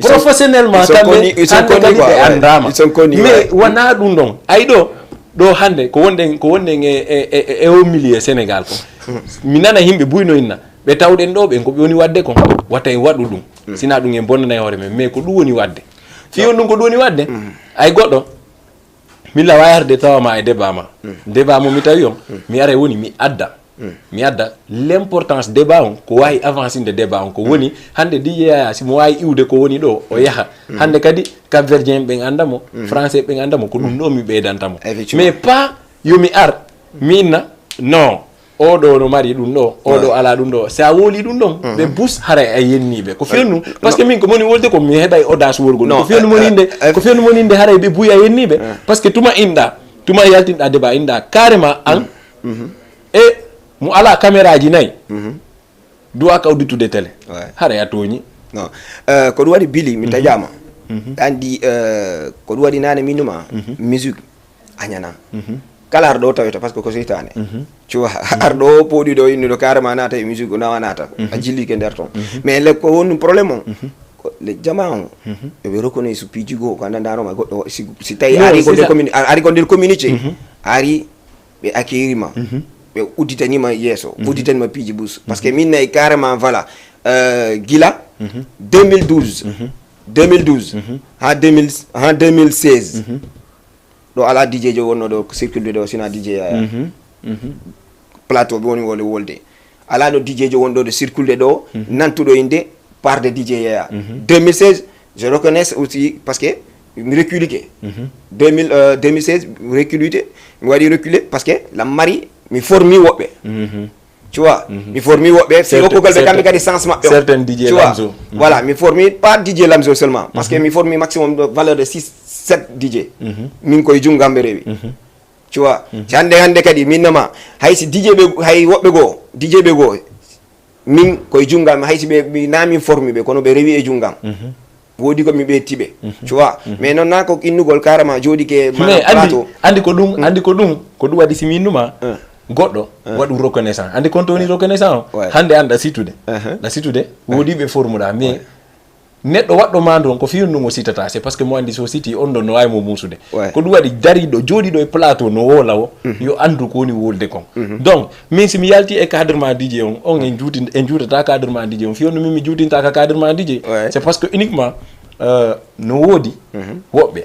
professionnellement kamɓe hande kadi ɓe andama mais wona ɗum ɗon ayi ɗo hande ko wonɗen e o milieu sénégal ko mi nana yimɓe buynoyinna ɓe tawɗen ɗo ɓen ko ɓe woni wadde kon watta en waɗu ɗum sina ɗum en bonnana e hoore men mais ko ɗum woni wadde fiyon ɗum ko ɗum woni wadde ay goɗɗo min la wawi arde tawama e débat ma débat mo mi tawi on mi ara woni mi adda l'importance débat on ko wawi avancinde débat on ko woni hande DJ simo wawi iwde ko woni ɗo o yaha hande kadi capverdien ɓen andamo français ɓen andamo ko ɗum ɗo mi ɓeydantamo mais pas yomi ar mi inna non oɗo no mari ɗum ɗo oɗo ala ɗum ɗo sa woli ɗum ɗon ɓe bus hara a yenniɓe ko fiyonnu par ce que min ko moni wolde ko mi heɓay audace wolgol ko fiyonnu moninde haray ɓe buuya yenniɓe par ce que tuma yaltinɗa débat inɗa carrément an e mo ala caméra ji nayyi duwa kawditude télé haray a toñi non ko ɗum waɗi Billy mi taƴama andi ko ɗum waɗi nane minuma musique a ñana kala arɗo taweta par ce que ko seytane tu vois arɗo poɗiɗo innuɗo carrément nata e musique o nawa nata a jillike nder ton mais le ko woni probléme on le jama on eɓe reconnais so piiji goo ko andandaroma goɗɗo si tawi ari ko nder communauté ari ɓe acquérima ɓe udditanima yesso udditanima piiji bus par ce que min nayi carrément voilà gila 2012 ha 2016 ɗo ala DJ jo wonno ɗo circulde ɗo sina DJ Yaya plateau ɓe woni wonde wolde ala ɗo DJ jo wonɗo ɗo circulde ɗo nantuɗo inde par de DJ Yaya 2016 je reconnais aussi parce que mi reculike 2016 reculité mi waɗi reculé parce que lam mari mi formi woɓɓe tu vois mi formi woɓɓe si okkugal ɓe kamɓe kadi sens maɓɓe certain DJ Lamzo voilà mi formi pas DJ Lamzo seulement parce que mi formi maximum de valeur de 6-7 DJ min koye junggamɓe rewi tu vois si hande kadi minnama hay si DJ ɓe hay woɓɓe goo DJ ɓe goo min koye junggam hay si ɓe mi namin formi ɓe kono ɓe rewi e junggam woodi ko mi ɓettiɓe tu vois mais noon na ko innugol carrément jooɗike mais andi ko ɗum waɗi si minnuma goɗɗo waɗu reconnaissant andi kon to woni reconnaissant o hande an ɗa situde woodiɓe formuɗa mais neɗɗo waɗɗo ma ɗon ko fiyonnumo sitata c'est parce que mo andi so siti on ɗon no wawi mo musude ko ɗum waɗi dariɗo jooɗiɗo e plateau no wola o yo andu ko woni wolde kon donc min somi yalti e cadre ma DJ on en juutata cadre ma DJ on fiyonnu min mi juutintaka cadre ma DJ c'est parce que uniquement no woodi woɓɓe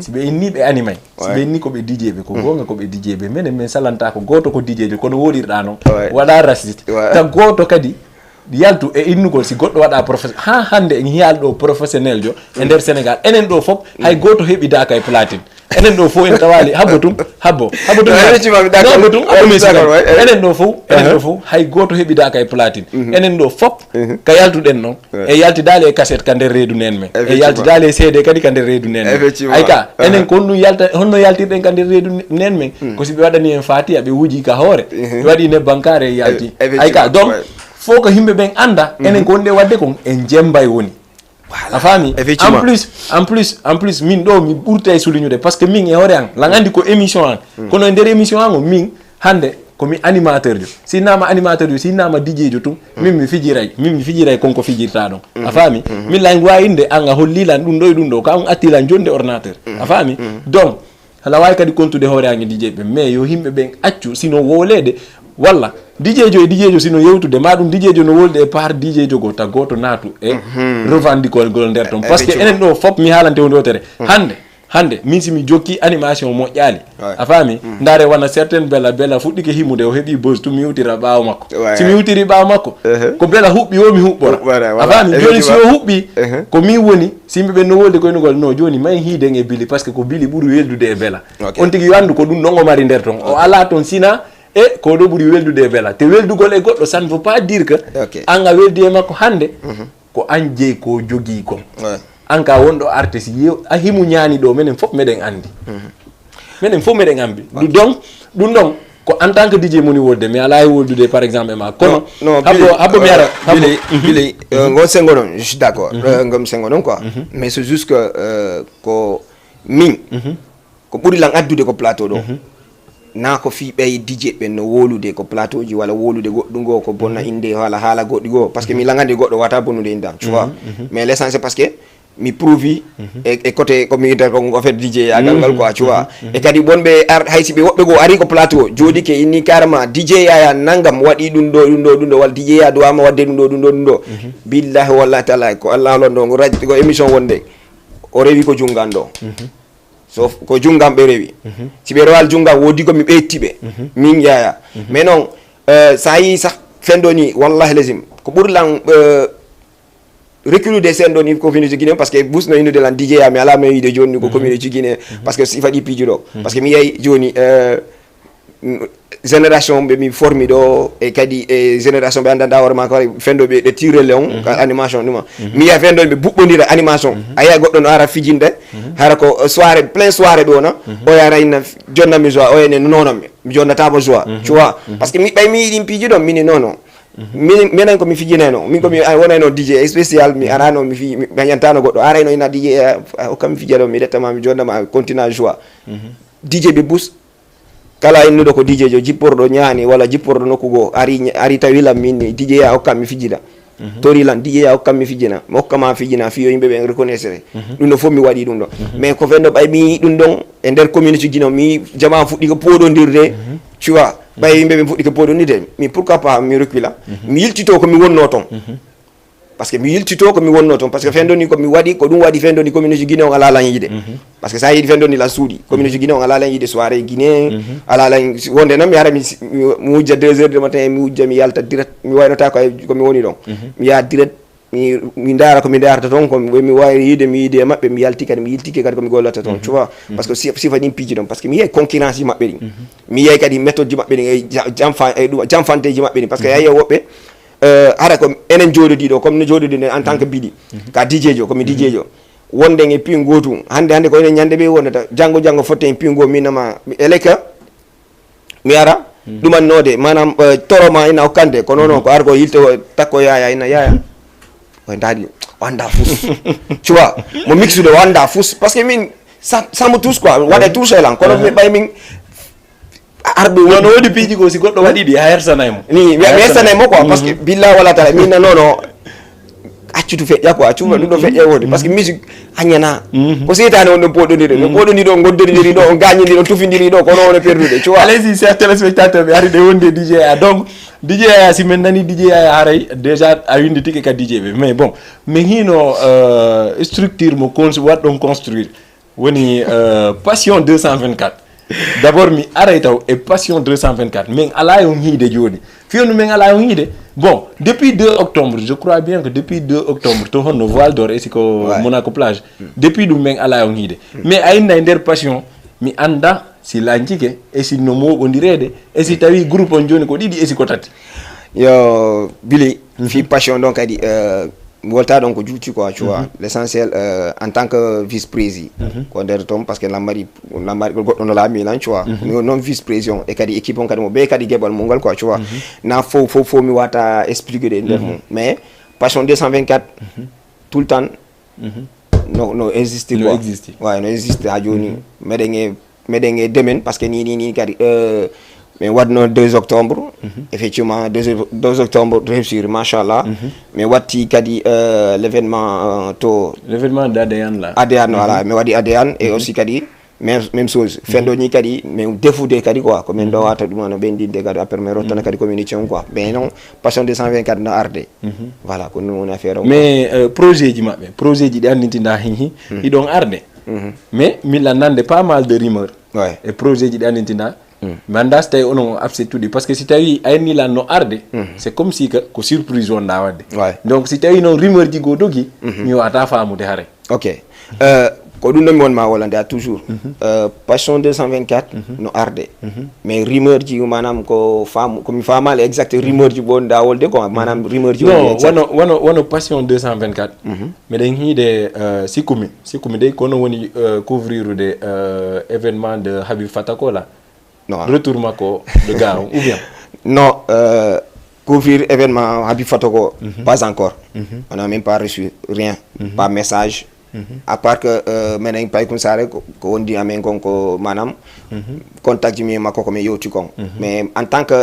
si ɓe inni ɓe animay si ɓe inni koɓe DJ ɓe ko gonga koɓe DJ ɓe minen min salanta ko goto ko DJ jo kono woɗirɗa noon waɗa raciste ta goto kadi yaltu e innugol si goɗɗo waɗa professionnel ha hande en hiyal ɗo professionnel jo e nder sénégal enen ɗo fof hay goto heɓidaka e platine enen ɗo fof en tawali habbo tum enen ɗo fof hay goto heɓidaka e platine enen ɗo fof ka yaltuɗen noon e yaltidali e cassette ka nder reedu nen men e yaltidali e CD kadi ka nder reedu nen men ay ka enen ko honno yaltirɗen ka nder reedu nen men ko si ɓe waɗani en fatiya ɓe wuji ka hoore ɓe waɗi nebban kare e yalti ay ka donc faut que yimɓe ɓen anda enen ko wonde wadde kon en jembay woni a faami en plus min ɗo mi ɓurta e soulignude par ce que min e hoore an lan andi ko émission an kono e nder émission an o min hande komi animateur jo sinnama animateur jo sinnama DJ jo tum min mi fijiray konko fijirta ɗon a faami min lan wayinde an a hollilan ɗum ɗo e ɗum ɗo ko an attilan jonde ordinateur a faami donc hala wawi kadi contude hoore an e DJ ɓe mais yo yimɓe ɓen accu sino wolede walla DJ jo e DJ jo sino yewtude ma ɗum DJ jo no wolde e par DJ jo go ta goto naatu e revendicol gol nder ton par ce que enen ɗo fop mi haalante wonde wotere hande min simi jokki animation moƴƴaali a faami ndaare wona certaine bella fuɗɗike himude o heeɓi bose tum mi yewtira ɓaawo makko simi yewtiri ɓaawo makko ko bella huɓɓi o mi huɓɓora a faami joni si o huɓɓi ko min woni simɓe ɓen no wolde koynugol no joni mayi hiiden e Billy par ce que ko Billy ɓuuri weldude e bella on tigi yo andu ko ɗum ɗon o mari nder ton o ala toon sina e ko ɗo ɓuuri weldude e bella te weldugol e goɗɗo ça ne veut pas dire que an a weldi e makko hande ko an jeeyi ko jogii kon anka wonɗo artiste a himu ñaani ɗo minen fof meɗen andi minen fof meɗen ambi donc ɗum ɗon ko en tant que DJ moni wolde mais ala e woldude par exemple e ma kono habbo mi ara Billy ngon sengo non je suis d'accord ngom sengo non quoi mais c'est juste que ko min ko ɓuri lan addude ko plateau ɗo na ko fi ɓey DJ ɓen no wolude ko plateau ji walla wolude goɗɗum go ko bonna inde walla haala goɗɗi go par ce que mi langande goɗɗo wata bonnude indam tu vois mais l'essentiel parce que mi prouvi e côté komi iter ko en fait DJ yagal ngal quoi tu vois e kadi bonɓe haysi ɓe woɓɓe go ari ko plateau jooɗi ke inni carrément DJ yaya nangam waɗi ɗum ɗo walla DJ ya duwama wadde ɗum ɗo billahi wallahi taala ko Allah lon ɗo radio ko émission wonde o rewi ko jungan ɗo so ko jungam ɓe rewi si ɓe rewal jungam wodi ko mi ɓeytiɓe min yaya mais non sa yi sah fendo ni wallahi lazim ko ɓurlan recrude sen ɗo ni ko communauté guinéen parce que busno innude lan DJ ya mi ala mi wiide joni ko communauté guinéen parce que si faɗi piiji ɗo parce que mi yeyi joni génération ɓe mi formi ɗo e kadi e génération ɓe andanda hoore ma ko fendoɓe ɗe tirele on animation ɗuma mi yiya fendoɓe ɓuɓɓodira animation a yiya goɗɗo no ara fijinde hara ko soirée plein soirée ɗo na o yarayna jonnami joie o ene nononmi mi jonnatamo joie tu vois parce que mi ɓay mi yiɗin piiji ɗon mini non minen komi fijineno min komi wonayno DJ spécial mi arano mi ñantano goɗɗo arayno ina DJ hokkami fija ɗo mi ɗettama mi jonnama continue joie DJ ɓe bus kala innuɗo ko DJ jo jipporɗo ñaani walla jipporɗo nokku goo ari tawilam min ni DJ ya hokkam mi fijina torilan DJ ya hokkam mi fijina mi hokkama fijina fiyo yimɓe ɓe reconnaissere ɗum ɗo fof mi waɗi ɗum ɗo mais ko fenno ɓay mi ɗum ɗon e nder communauté guino mi jama fuɗɗi ko poɗodirde tu vois ɓay yimɓe ɓe fuɗɗi ko poɗodirde mi pourquoi pas mi recula mi yiltito komi wonno toon parce que mi yiltito komi wonno toon parce que fendo ni komi waɗi ko ɗum waɗi fendo ni communauté guiné on ala lan yiide parce que sa yiiɗi fendo ni la suuɗi communauté guiné on ala lan yiide soirée guiné ala lan wonde noon mi ara mi wujja 2 heures du matin mi wujja mi yalta direct mi waynota komi woni ɗon mi yaha direct mi daara komi darata toon komi wawi yiide mi yiide e maɓɓe mi yalti kadi mi yiltike kadi komi gollata toon tu vois parce que sifa ɗin piiji ɗon parce que mi yiyay concurrence ji maɓɓe ɗin mi yiyay kadi méthode ji maɓɓe ɗin e jamfante ji maɓɓe ɗin parce que yayi woɓɓe hara ko enen jooɗodiɗo comme no jooɗodi en tant que biɗi ka DJ jo komi DJ jo wonden e piyu gotu hande ko enen ñande ɓe wondata janggo fotte e piyu go minama eleka mi ara ɗumannode manam toroma ina hokkande ko noon ko ar ko yilto takko yaya ina yaya o daɗi o anda fus tu vois mo mixude o anda fus parce que min ça me touche quoi waɗa touche lan kono mi ɓay min arɓe no woodi piiji go si goɗɗo waɗi ɗi a hersanaymo ni mi hersanaymo quoi parce que billah wala tala min nono accutu feƴƴa quoi cuuma ɗum ɗo feƴƴa wode par ce que musique hañana ko seytane on ɗon poɗodiri no poɗodi ɗo gondodiri ɗo on gañidi ɗo tufidiri ɗo kono wone perdude tu vois allez-y chers téléspectateurs ɓe ari ɗe wonde DJ Yaya donc DJ Yaya si men nani DJ Yaya haray déjà a windi tigi ka DJ ɓe mais bon min hino structure mo waɗɗon construire woni passion 224 d'abord mi aray taw e passion 224 min ala yon hiide joni fiyonu min ala yon hiide bon depuis 2 octobre je crois bien que depuis 2 octobre to honno voile d'or e siko Monaco plage depuis ɗum min ala yon hiide mais a inna e nder passion mi anda si lancike e si no moɓodirede e si tawi groupe on joni ko ɗiɗi e si ko tati yo Billy fi passion donc kadi wolta ɗon ko juuti quoi tu vois l'essentiel en tant que vice président ko nder toon parce que lammari goɗɗo no laami lan tu vois non vice président e kadi équipe on kadi mo ɓe kadi gueɓal mum ngal quoi tu vois na fof mi wata expliquer de nder mum mais passion 224 tout le temps no existe quoi ouais no existe ha joni meɗen e demen parce que ni kadi mais waɗno 2 octobre effectivement 2 octobre réussir machallah mais watti kadi l'événement l'événement d'Adéane là Adéane voilà mi waɗi Adéane et aussi kadi même chose fendoñi kadi min defude kadi quoi ko min ɗo wata ɗum no ɓendinde kadi après mi rottana kadi communication quoi mais non passion 224 no arde voilà ko ɗum woni affaire o mais projet ji maɓɓe projet ji ɗi anditinɗa hiɗon arde mais min landande pas mal de rumeur e projet ji ɗi anditinɗa mi anda so tawi onon absettuɗi par ce que si tawi ayni lan no arde c'est comme si ko surprise wonɗa wadde donc si tawi noon rumeur ji go dogi mi wata famude haare ok ko ɗum ɗon mi wonma wolande a toujours passion 224 no arde mais rumeur ji manam ko komi famali exact rumeur ji bon da wolde ko manam rumeur ji wono passion 224 meɗen hiide sikkumi dey kono woni couvrir de événement de Habib Fatako là non retour makko de gars ou bien non couvrir événement Habib Fatako pas encore on n'a même pas reçu rien pas message à part que menen pay kun sare ko wondi amen ko manam contact mi makko ko me yoti kon mais en tant que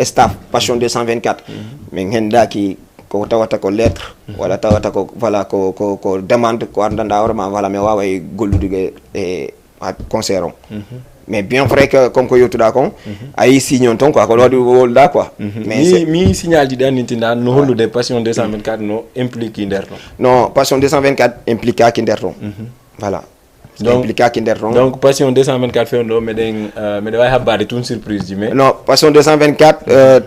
staff passion 224 men hendaki ko tawata ko lettre wala tawata ko voilà ko demande ko andanda vraiment voilà me wawa e gollude e concert on mais bien vrai que comme ko yotuda kon ay signon ton quoi ko wadi wolda quoi mais mi signal di dan tinda no hollude passion 224 no implique nderton non passion 224 implique ki nderton voilà donc passion 224 fendo meden way habbade tun surprise di mais non passion 224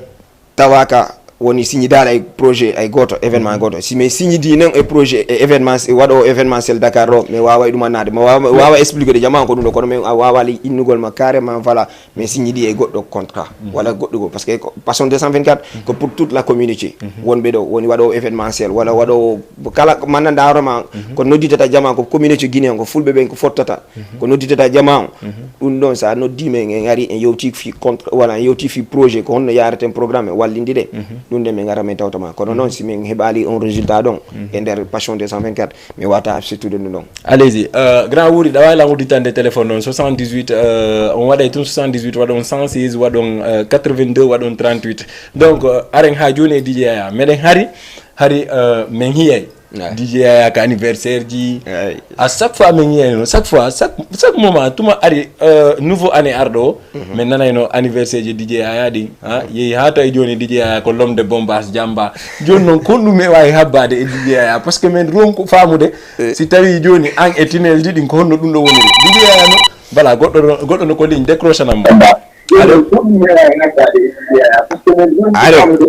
tawaka woni signi dal ay projet ay goto événement goto si mais signi di nan e projet e événement wado événementiel Dakar ro mais wawa dum nade wawa expliquer de jama ko dum ko mais wawa li innugol ma carrément voilà mais signi di e goddo contrat wala goddo parce que passion 224 ko pour toute la communauté wonbe do woni wado événementiel wala wado kala mananda vraiment ko nodditata jama ko communauté guinéen ko fulbe ben ko fottata ko nodditata jama dum don sa noddi men ngari en yewti fi contrat wala yewti fi projet ko honno yarate programme wallindi de dunde men ngara men tawtama kono non si men hebali un résultat donc e der passion 224 mais wata surtout de non allez-y grand wouri da way la ngudi tande téléphone non 78 on wada tout 78 wadon 116 wadon 82 wadon 38 donc aren ha joni DJ Yaya meden hari men hiyay DJ Yaya ka anniversaire ji à chaque fois men hiyay no chaque moment tuma ari nouveau année ardo men nanayno anniversaire ji DJ Yaya di yeyi ha tay joni DJ Yaya ko l'homme de bombas jamba joni non ko dum me way habbade e DJ Yaya parce que men ronko famude si tawi joni an e tinel didi ko honno dum do woni DJ Yaya no voilà goddo no ko ligne décroche nam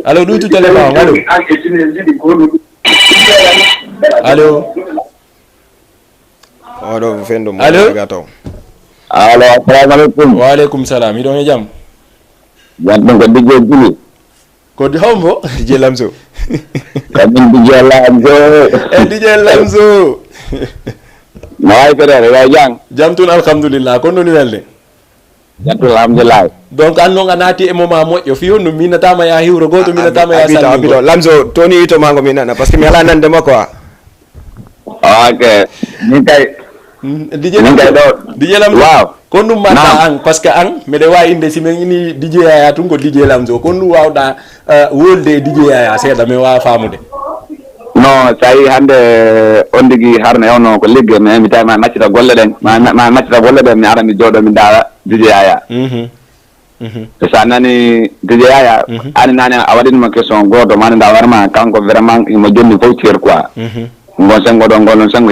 allo du tout téléphone allo odo fendo mo gato allo assalamualaikum wa alaikum salam ido e jam janton ko DJ Juli ko di hombo DJ Lamzo kamin DJ Lamzo nawai fere ya jam tun alhamdulillah ko noni welde janton alhamdulillah donc anno nati e moma moƴƴo fi honno minatama ya hiwro goto minatama ya salmi Lamzo toni ito mango minana parce que mi ala nande makko okay min kay DJ Lamzo wow kon dum mata an parce que an mede wa inde si men ini DJ Yaya tun ko DJ Lamzo kon dum wawda wolde DJ Yaya seeda me wa famude non sai hande on digi harne ono ko ligge me mi tay ma maccita golle den ma maccita golle den mi ara mi jodo mi dara DJ Yaya sa nani DJ Yaya ani nani a wadin ma question goto man da warma kanko vraiment mo jonni fo tier quoi ngon sango do ngolon sango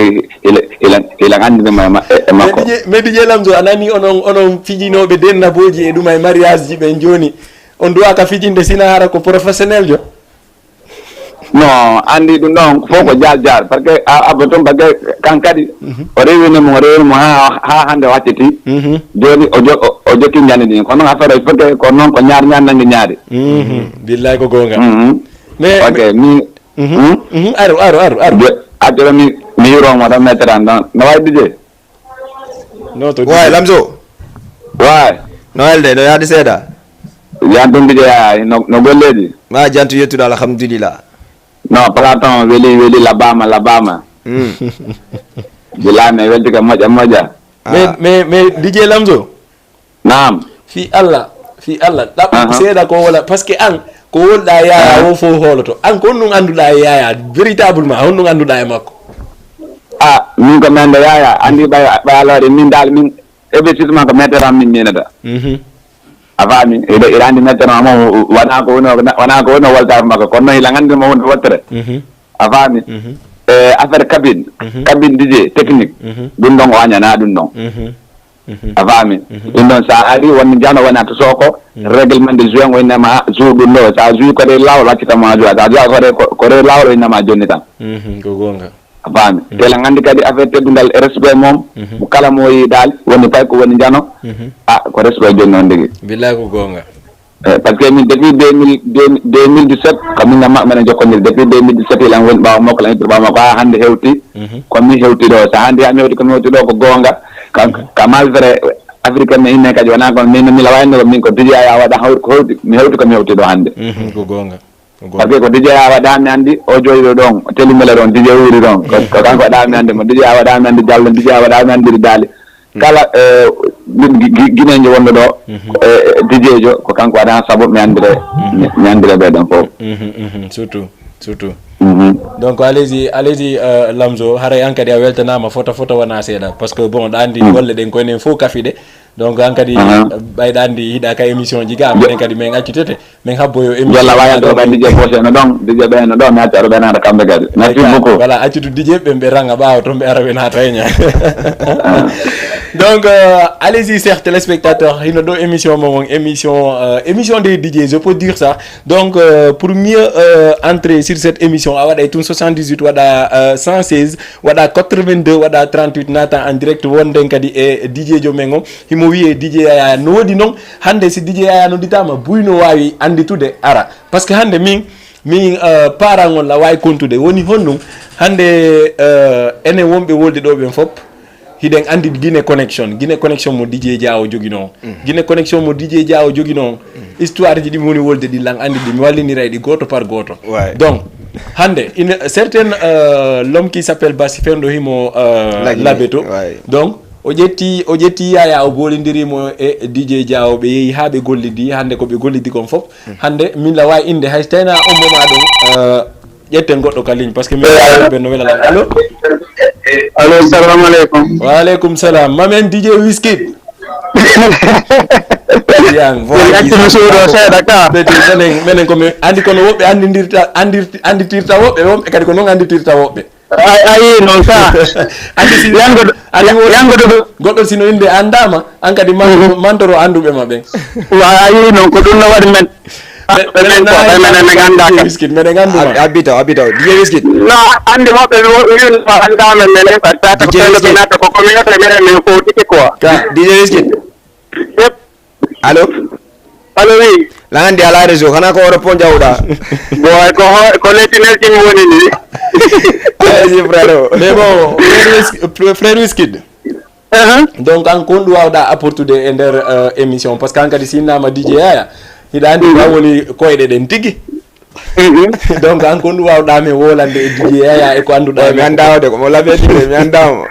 ila andi ma makko mais DJ Lamzo anani onon fijinobe denna boji e duma e mariage ji ben joni on doa ka fijinde sina hara ko professionnel jo non andi dum don foko jaar parce que aboton bagay kankadi o rewene mo ha hande wacciti joni o jokki nyande ni kono affaire il faut que ko non ko ñaar nangi ñaari billahi ko gonga mais okay mi aro adoro mi yoro mo da metran no way DJ no to way Lamzo way no elde do yadi seda jantum DJ no golledi ma jantu yettude alhamdulillah no platon weli labama bilame welti ka moja mais DJ Lamzo naam fi Allah dab seeda ko wala parce que an ko wolda Yaya wo fo holoto an ko non anduda Yaya véritablement on non anduda e makko min ko mende Yaya andi bay alore min dal min effectivement ko meteram min nenata afami ida andi meteram mo wana ko no walta makko kono ila ngande mo won wotere afami affaire cabine DJ technique dum don wanya na dum don afami dum don sa ari won jano wana to soko règlement de jeu wona ma jour dum lo sa jour ko de law la kita ma joa da ko re law ina ma jonni tan ko gonga afami tela ngandi kadi affaire teddungal respect mom kala mo yiɗal woni pay ko woni jano ko respect joni non digi billahi ko gonga parce que min depuis 2017 kam min ma men jokkondir depuis 2017 lan woni bawo mako lan bawo mako hande hewti ko mi hewti do sa hande am hewti ko mi hewti do ko gonga ka malgré africain ne inne kadi wana ko min mi lawayno min ko DJ Yaya wada ko hewti mi hewti ko mi hewti do hande ko gonga parce que ko DJ Yaya wada mi andi o joyi don telimele don DJ wuri don ko kanko wada mi andi mo DJ Yaya wada mi andi Diallo DJ Yaya wada mi andi Dali kala guineje wonɗo ɗo DJ jo ko kanko waɗa saabu mi andire ɓeɗon fof surtout donc allez-y Lamzo haray an kadi a weltanama fota wona seeɗa par ce que bon ɗa andi golle ɗen koyenen fof kafiɗe donc an kadi ɓayɗa andi hiɗa ka émission ji ga minen kadi min accitete min habboyo émission jalla wayanɗo ɓe DJ poseno ɗon DJ ɓeno ɗo mi acci aɗo ɓenata kamɓe kadi merci beaucoup voilà accitu DJ ɓe ranga ɓawa toon ɓe ara ɓe nata heña donc allez-y chers téléspectateurs hino ɗo émission momon émission des DJ je peux dire ça donc pour mieux entrer sur cette émission a waɗa tun 78 waɗa 116 waɗa 82 waɗa 38 nata en direct wonden kadi e DJ jo men o himo wiye DJ Yaya no wodi noon hande si DJ Yaya nodditama buyno wawi anditude ara par ce que hande min parangol la wawi kontude woni honɗum hande enen wonɓe wolde ɗo ɓen fop hiɗen andi Guinée connection mo DJ Diawo jogino Guinée connection mo DJ Diawo jogino histoire ji ɗi woni wolde ɗi lan andi ɗi mi wallinira ɗi goto par goto donc hande certain l'homme qui s'appelle Bassi Fendo himo Labeto donc o ƴetti Yaya o bolindirimo e DJ Diawo ɓe yeehi ha ɓe gollidi hande ko ɓe gollidi kon foof hande min la wawi inde hay tena on moma ɗum ƴetten goɗɗo ka ligne par ce que min ɓe no welala allo assalamu aleykum wa aleykum salam mamen DJ Wizkid yang menen komi andi kono woɓɓe anditirta woɓɓe kadi ko noon anditirta woɓɓe ayi noon sa goɗɗo sino inde andama an kadi mantoro anduɓe ma ɓen ayi noon ko ɗum no waɗi men menen ganduma abita DJ Wizkid no andi moɓɓe wino andama menen tata ko ɓe nata ko communauté menen min fotike quoi DJ Wizkid allo oui la andi ala réseau xana ko wara po jawɗa boy ko nettinel tim woni ni allez frère mais bon frère Wizkid donc an ko ndu wawɗa apportude e nder émission par ce que an kadi sinnama DJ Yaya hiɗa andi wa woni koyɗe ɗen tigui donc an ko ndu wawɗa men wolande e DJ Yaya e ko anduɗa mi anda wade komo laɓeɗiɗe mi andamo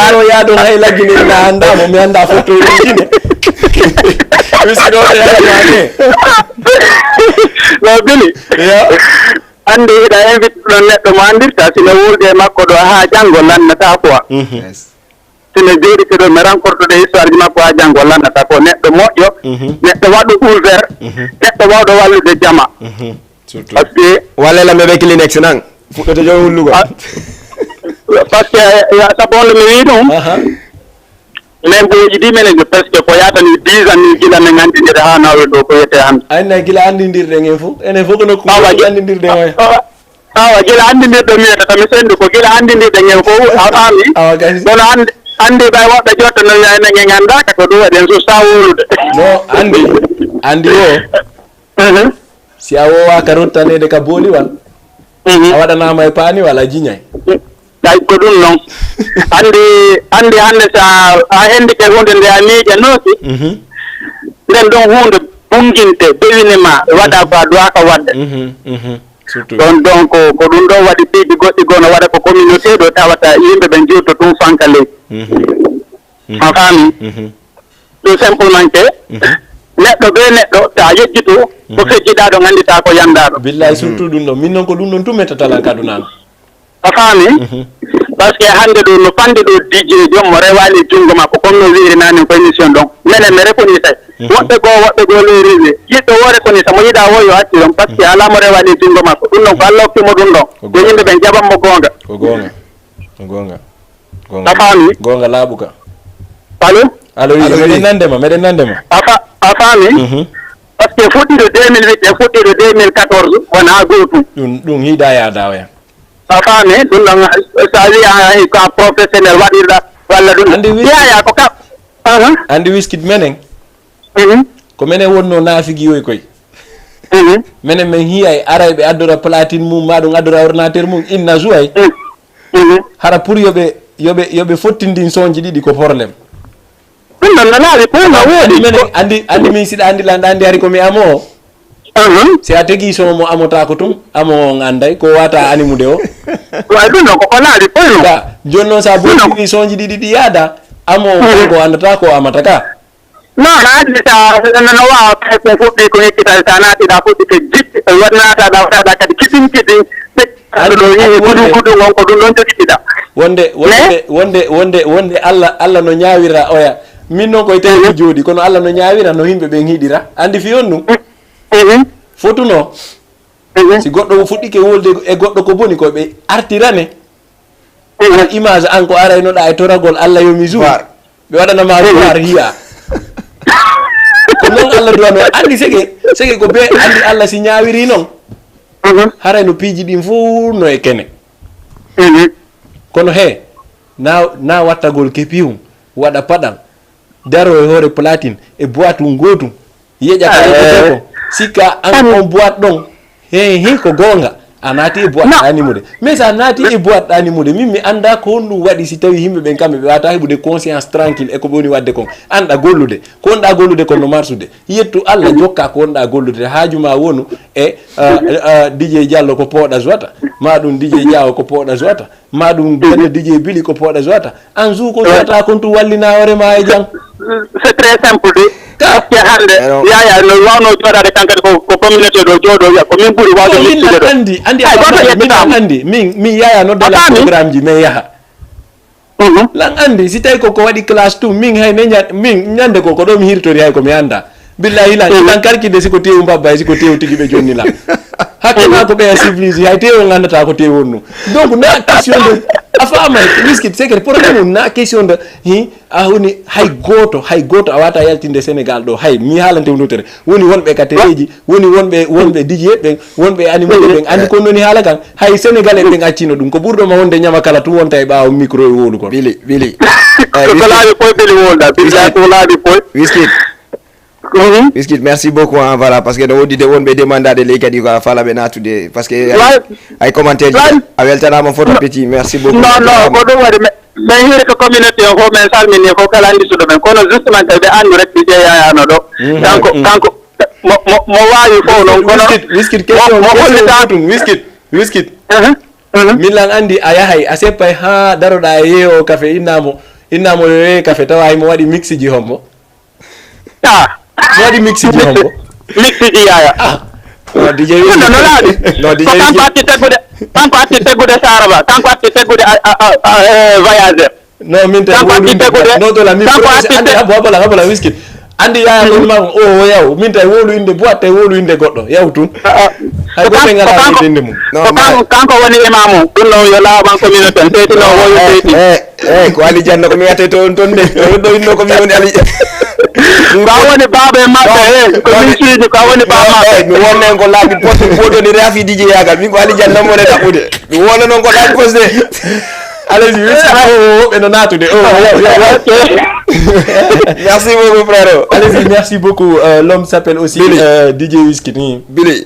ano yaɗon hay laggine ina andamo mi anda photo Guinée Wizkid o yaɗamane no Billy andi hiɗa invite ɗon neɗɗo mo andirta sino wulde e makko ɗo ha janggo lannata quoi sino jooɗike ɗo mi rencontre histoire ji makko ha janggo lannata ko neɗɗo moƴƴo neɗɗo waɗo ouvert neɗɗo wawɗo wallude jama par ce que wallela meɓe Kleenex nan fuɗɗoto joom hullugo par ce que sabonle mi wi ɗum min boji ɗi menen de presque ko yatani 10 ans ni gila men andidire ha nawe ɗo ko wiyete hande anna gila andidirɗen en fof enen fof ko nokku andidirɗen o awa gila andidirɗo miyata tami sendi ko gila andidirɗen en fof a faami kono andi ɓay woɓɓe jotta no wiya enen en andaka ko ɗum waɗen so sa wolude no andi o si a wowa ka rottanede ka booli wal a waɗanama e paani wala jiñay ay ko ɗum noon andi hande sa a hendike hunde nde a miiƴa nooki nden ɗon hunde bunginte bewinema waɗa ko a duwaka wadde ɗon donc ko ɗum ɗo waɗi piiɗi goɗɗi goo no waɗa ko communauté ɗo tawata yimɓe ɓe jiwto ɗum fanka leydi a faami tout simplement que neɗɗo be neɗɗo ta yejjitu ko fejjiɗa ɗo gandita ko yandaɗo billahi surtout ɗum ɗo min noon ko ɗum ɗon tum mettatalan kadunano a faami par ce que hande ɗo no fande ɗo DJ jom mo rewani jungo makko comme no wiiri nani ko émission ɗon minen mi rekoni tay woɓɓe goo leyriɓe yiɗɗo wo rekoni ta mo yiɗa wo yo acci ɗon par ce que ala mo rewani jungo makko ɗum ɗon ko Allah hokkimo ɗum ɗon yo yimɓe ɓe jaɓanmo gonga ko gonga a faami gonga laaɓuka allo meɗen nandema a faami par ce que fuɗɗiɗo 2008 e fuɗɗiɗo 2014 wona gotum ɗum hiiɗa yaadawa hen afami ɗum ɗon sa wiya ka professionnel waɗirɗa walla ɗum yaya ko kam andi wiskit menen ko menen wonno naafigiyoy koy menen min hiyay arayɓe addora platine mum maɗum addora ordinateur mum inna jouay hara pour yoɓe fottindin sonji ɗiɗi ko probléme ɗum ɗon nanaɓe pono woodi menen andi min siɗa andi lanɗa andi hari komi amo si a tegi somo mo amota ko tum amo on anday ko wata animude o way ɗum ɗon koko laaɓi poyno joni noon sa bottini sonji ɗiɗi ɗi yaada amo ko andata ko amata ka non andi sa no wawa ko fuɗɗi ko yeccita sa naatiɗa fuɗɗi ko jiɗɗi waɗnataɗa waɗaɗa kadi kiɗin kiɗin aɗa ɗo yii guɗu won ko ɗum ɗon jogiɗiɗa wonde allah no ñawira oya min noon koye tawi jooɗi kono allah no ñawira no yimɓe ɓen hiɗira andi fiyon ɗum fotuno si goɗɗo fuɗɗike wolde e goɗɗo ko boni koɓe artirane image an ko araynoɗa e toragol allah yomi jour ɓe waɗanama ar hiya ko noon allah duwano andi sege ko be andi allah si ñawiri noon haray no piiji ɗin fof no e kene kono he na wattagol kepium waɗa paɗal daro e hoore platine e boîte gotum yeƴata ko sikka an on boîte ɗon he ko gonga a naati e boîte ɗanimude mais sa naati e boîte ɗanimude min mi anda ko honɗum waɗi si tawi yimɓe ɓen kamɓe ɓe wata heɓude conscience tranquille e ko ɓe woni wadde kon anɗa gollude ko wonɗa gollude kono marsude yettu allah jokka ko wonɗa gollude haajuma wonu e DJ Diallo ko pooɗa jowata maɗum DJ Diawo ko pooɗa jowata maɗum benne DJ Billy ko pooɗa jowata an jou ko jowata kon tu wallina hoorema e jang c'est très simple de parce que hande yaya no wawno jooɗade kankadi ko communauté ɗo jooɗo wiya ko min ɓuuri wawde littude ɗo andi min yaya noddala programme ji mais yaha lan andi si tawi koko waɗi classe tum min hay min ñande ko ɗo mi hirtori hay komi anda billahi lan karkide siko tewu mbabba siko tewu tigi ɓe jonni lan hakke ma ko ɓeya civilisé hay tewo gandata ko tewu wonnu donc na question de a famay wiskit secret probléme um na question de a woni hay goto a wata yaltinde Sénégal ɗo hay mi haalante wondutere woni wonɓe katereji woni wonɓe DJ ɓen wonɓe animaɓe ɓen andi ko noni haala kan hay sénégalais ɓen accino ɗum ko ɓurɗoma wonde ñama kala tum wonta e ɓawa micro e wolu kon Billy ko laaɓi poy Billy wolda billahi ko laaɓi poy Wiskit merci beaucoup voilà parce que no woddide wonɓe demandade ley kadi ko falaɓe natude parce que ay commentaire ji a weltanama photo petit merci beaucoup non ko ɗum waɗi min hiiri ko communauté o fof min salmini ko kala andisuɗo men kono justement tawi ɓe andu rek ɗi jeeyayano ɗo kanko mo wawi fof noon kono wiskit question tum wiskit min lan andi a yahay a seppay ha daroɗa e yeeyo café innamo yo yeeye café tawa haymo waɗi mix ji hombo waɗi mix ji hombo mix ji yaya DJ no laaɓi kanko atti teggude saraba kanko atti teggude voyageur non min tan no dola min andi habala wiskit andi yaya ɗon ma o yaw min tan wolu inde boîte tawi wolu inde goɗɗo yaw tun hay goɓe ngala inde mum kanko woni imam o ɗum ɗon yo laaɓan communauté seytino woyu seyti ko Ali Dianno ko mi wiyate toon de ɗo inno ko mi woni Ali ka woni baaɓe maɓɓe ko min ciidi ka woni baaɓe mi wonnen ko laaɓi poste goɗoni rafi DJ yagal min ko Ali Dianno mone ɗaɓɓude mi wonna noon ko laaɓi poste allez-y ɓe no natude merci beaucoup frère allez-y merci beaucoup l'homme s'appelle aussi DJ Wiskit Billy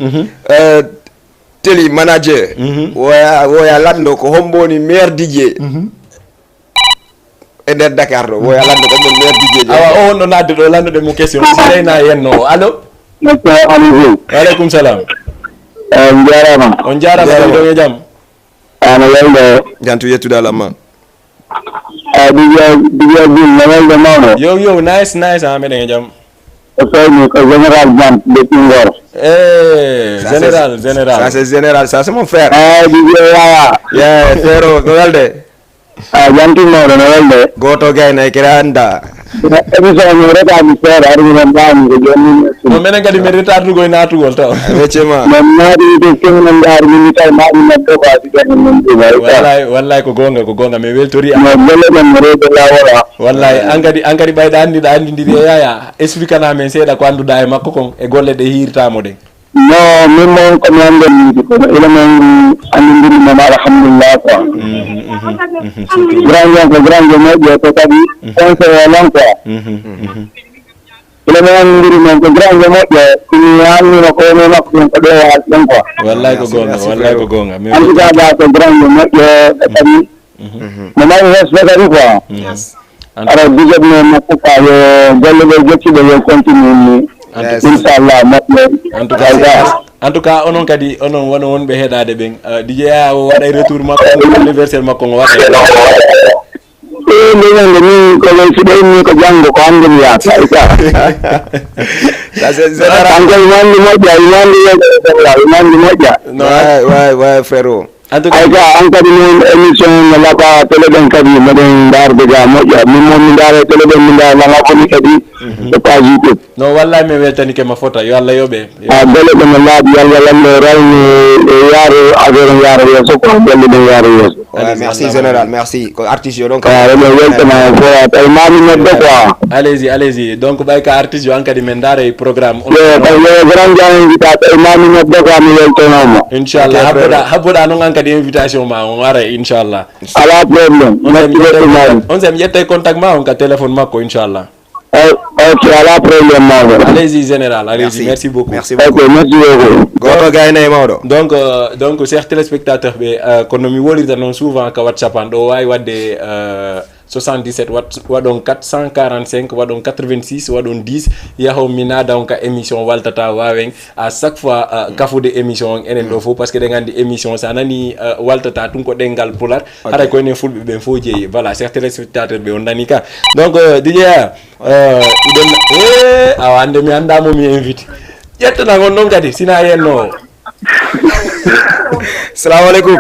télé manager woya lanndo ko homboni maire DJ e nder Dakar ɗo woya lanndo ko mon maire DJ awa o wonɗo nadde ɗo landude mo question sirayna yenno o allo waaleykum salam on jarama ɗo e jaam ana welde jantu yettude alamma DJ Bill na welde mawno yo nice meɗen e jaam Femi ko général Bant depuis Ngor. Général. Ça c'est général, ça c'est mon frère. DJ Yaya. Yeah, frère, no welde. Jantu mawɗo no welde. Goto gayna e kira anda. Émission mi retami seeɗa ari minen mbami ko joni. No minen kadi mi retardugo e natugol taw. Effectivement. Min naati to kemnen ndaari min tawi maɗi neddo ko asi kadi min ɗuɓay. Wallahi ko gonga mi weltori. No gelle ɗen mi rewde lawola. Wallahi an kadi ɓayɗa andidiri e Yaya explique na men seeɗa ko annduɗa e makko kon e golle ɗe hirtamo ɗen. non min moom comme yande ko élément andindiri mom alhamdulillah quoi grand moƴƴo to kadi conseil non quoi élément andindiri mom ko grand moƴƴo ni halnima ko no makko ko ɗo yaal ɗon quoi wallahi ko gonga en tout cas ba ko grand moƴƴo kadi mo mari respect kadi quoi alors dijet no makko ka yo golle ɓe jottiɓe yo continue ni inchallah en tout cas onon kadi onon wona wonɓe heɗade ɓen DJ Yaya o waɗay retour makko anniversaire makko ngo waɗa ndegende min ko len siɗoyni ko janggo ko hande mi yaata kanko imandi moƴƴa ouais frérot en tout cas an kadi min émission no laka télé ɗen kadi meɗen darde ga moƴƴa min moom mi daara télé ɗen mi daara langa koni kadi e page youtube non wallahi mi weltanike ma fota yo Allah yoɓe golle ɗe no laaɓi yalla yalla rayni e yaaro affaire yaaro yeeso ko golle ɗen yaaro yeeso merci général merci ko artiste yo donc reɗo weltana fo tawi mami neɗɗo quoi allez-y donc ɓay ka artiste yo an kadi min daara e programme yo grand dia invita tawi mami neɗɗo quoi mi weltanoma inchallah habboɗa noon an kadi invitation ma on ara inchallah ala problème merci beaucoup on sami ƴetta contact ma on ka téléphone makko inchallah ok ala problème mawɗo allez-y général allez-y merci beaucoup merci beaucoup goto gaynayi mawɗo donc chers téléspectateurs ɓe kono mi wolirta noon souvent ka WhatsApp an ɗo wawi wadde 77 waɗon 445 waɗon 86 waɗon 10 yaho mi naada on ka émission waltata wawen à chaque fois kafude émission on enen ɗo fof par ce que ɗen andi émission sa nani waltata tun ko ɗengal pular haɗa ko enen fulɓe ɓen fof jeeyi voilà chers téléspectateurs ɓe on nani ka donc DJ Yaya iɗen awa ande mi andamo mi invite ƴettana on noon kadi sina yenno salamu aleykum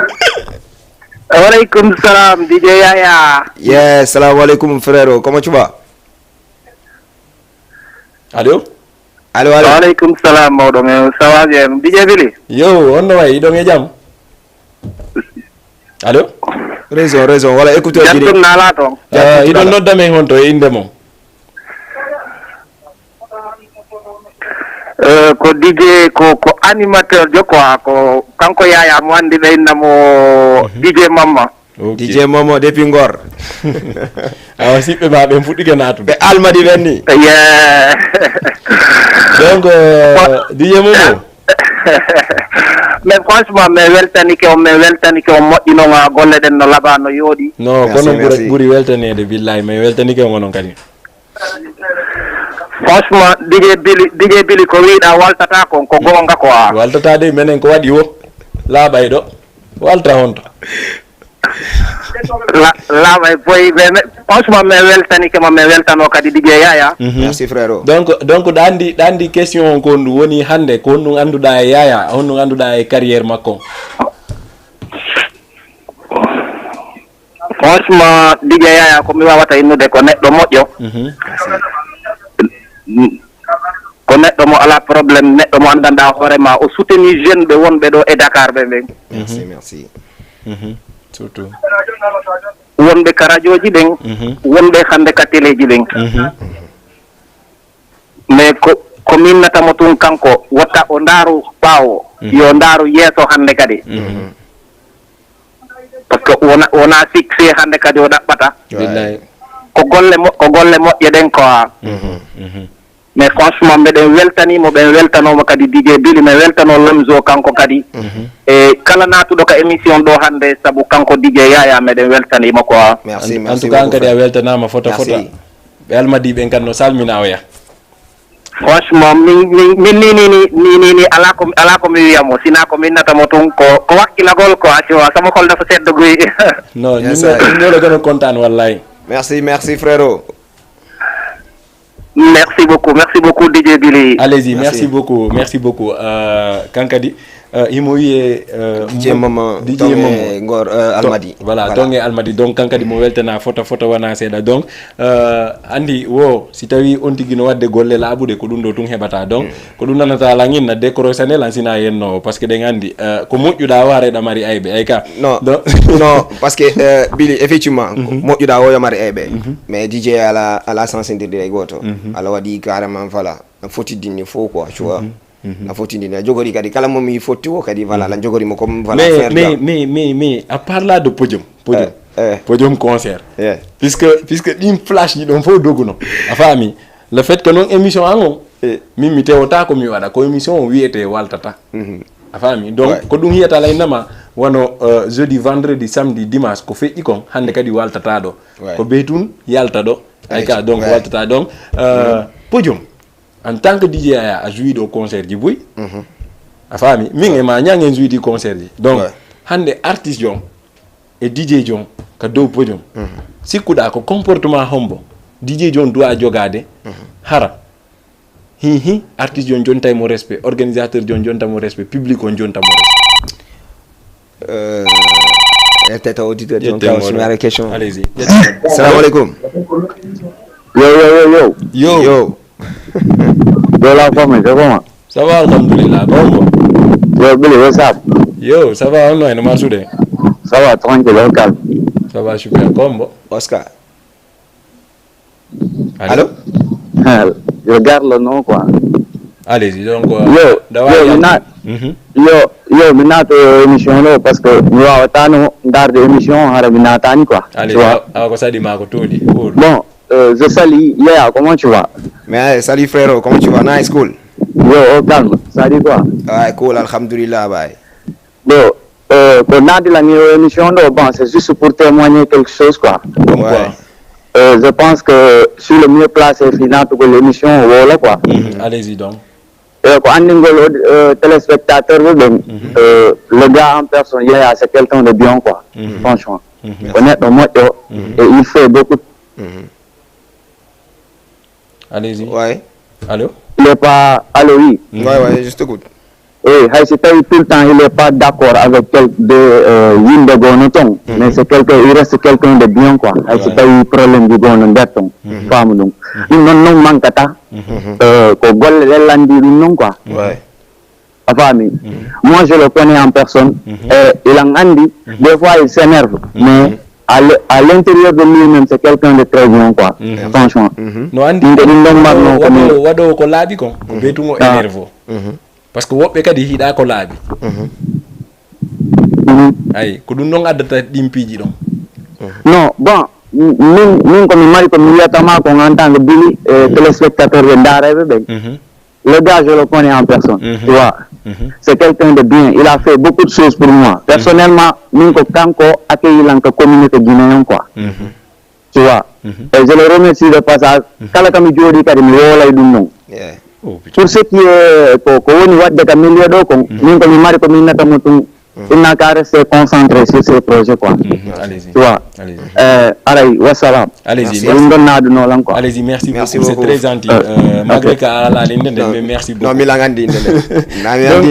Waalaikum salam DJ Yaya. Yes, salam alaikum frère. Comment tu vas? Allô? Allô. Waalaikum salam mawɗo men ça va bien DJ Billy. Yo, on no way ɗon e jam. Allô? Raison. Voilà, écoutez. Jantum nala ton. Iɗon nodda men honto e inde mom. Ko DJ ko animateur jo quoi ko kanko Yaya mo andi ɓeynamo DJ Mamma. Okay. DJ Momo depuis Ngor. Awa siɓɓe ma ɓen fuɗɗike natude. Ɓe almadi ɓen ni. Yeah. Donc DJ Momo. Mais franchement mi weltanike on moƴƴinoma golle ɗen no laaɓa no yooɗi. Non kono ɓuuri weltanede billahi mi weltanike on onon kadi. Franchement DJ Billy ko wiiɗa waltata kon ko gonga quoi. Waltata de menen ko waɗi wo laaɓay ɗo walta honto. Laaɓay boy franchement mi weltanike mo mi weltano kadi DJ Yaya. Merci frère. Donc ɗa andi question on ko ndu woni hande ko honɗum annduɗa e Yaya honɗum annduɗa e carrière makko. Franchement DJ Yaya ko mi wawata innude ko neɗɗo moƴƴo. Ko neɗɗo mo ala probléme neɗɗo mo andanɗa hoorema o soutenu jeune ɓe wonɓe ɗo e Dakar ɓe ɓen. Merci. Surtout wonɓe ka radio ji ɗen wonɓe hande ka télé ji ɗen mais ko minnatamo tun kanko wotta o ndaaru ɓaawo yo ndaaru yeeso hande kadi par ce que wona fixé hande kadi o ɗaɓɓata ko golle moƴƴe ɗen quoi mais franchement mbeɗen weltanimo ɓen weltanomo kadi DJ Billy mi weltano Lamzo kanko kadi e kala natuɗo ka émission ɗo hande saabu kanko DJ Yaya meɗen weltanimo quoi. Merci en tout cas an kadi a weltanama fota ɓe almadi ɓen kadi no salmina oya. Franchement min ni ala ko mi wiyamo sina ko minnatamo tun ko wakkilagol quoi sama hol dafa seddo goyi. Non ñun ñoo la gën a kontaan wallahi. Merci frère. Merci beaucoup DJ Billy. Allez-y, merci beaucoup kankadi imo wiye DJ Momo Ngor Almadi. Voilà donc Almadi donc kankadi mo weltana fota wana seeɗa donc andi wo si tawi on tigi no wadde golle laaɓude ko ɗum ɗo tun heɓata donc ko ɗum nanata langin na décorationnel lansina yenno par ce que ɗen andi ko moƴƴuɗa o hareɗa mari ayɓe ay ka non parce que Billy effectivement moƴƴuɗa o yo mari ayɓe mais DJ ala sensibilité goto ala waɗi carrément voilà foti dinni fo quoi tu vois na fotindi na jogori kadi kala mo mi fotti o kadi voilà la jogori mo comme voilà faire mais à part là de podium podium concert puisque dim flash ni don fo doguno afami le fait que non émission ango mi tewota ko mi wada ko émission wiete waltata afami donc ko dum hiyata lay nama wano jeudi vendredi samedi dimanche ko feƴƴi kon hande kadi waltata ɗo ko beytun yalta ɗo ay ka donc waltata donc podium en tant que DJ a joué au concert ji boy a fami min e ma ñangen joué di concert ji donc hande artiste jon et DJ jon ka dow podium sikkuɗa ko comportement hombo DJ jon doit jogade hara hi artiste jon jonta mo respect organisateur jon jonta mo respect public on jonta mo respect tête auditeur donc on a une question allez-y salam alaikum yo de la famille c'est comment ça va alhamdulillah bon yo Billy what's up yo ça va on est normal soudé ça va tranquille au calme ça va super combo Oscar allô je regarde le nom quoi allez-y donc yo minato émission lo parce que mi wawatano darde émission hara minatani quoi allez ko sadi mako todi bon je salue Yaya comment tu vas mais salut frérot comment tu vas nice cool yo au calme salut quoi cool alhamdulillah bye bon pour nadi la émission lo bon c'est juste pour témoigner quelque chose quoi je pense que sur le mieux placé finalement pour l'émission voilà quoi allez-y donc ko andingol téléspectateur le gars en personne Yaya c'est quelqu'un de bien quoi franchement honnêtement moi et il fait beaucoup allez-y allô il est pas allô oui juste écoute c'est tout le temps il est pas d'accord avec de gonoton mais c'est quelqu'un il reste quelqu'un de bien quoi c'est pas un problème du gonon berton femme donc non mankata ko golle lelandi non quoi famille moi je le connais en personne il en andi des fois il s'énerve mais à l'intérieur de lui-même c'est quelqu'un de très bien quoi franchement no andi wado ko laabi ko betugo énerve parce que wobbe kadi hida ko laabi ay ko dum non addata dimpiji don non bon min ko mi mari ko mi yatama ko en tant que Billy téléspectateur de Darebe le gars je le connais en personne tu vois c'est quelqu'un de bien il a fait beaucoup de choses pour moi personnellement min ko kanko accueilli lanka communauté guinéen quoi tu vois et je le remercie de passage kala kam jodi kadi mi wolay dum non pour ce qui est ko woni wadde ka milieu do ko min ko mi mari ko min nata mutum il n'a qu'à rester concentré sur ses projets quoi allez-y tu vois allez wassalam allez-y allez-y merci beaucoup c'est très gentil malgré que ala linde mais merci beaucoup non mi langandi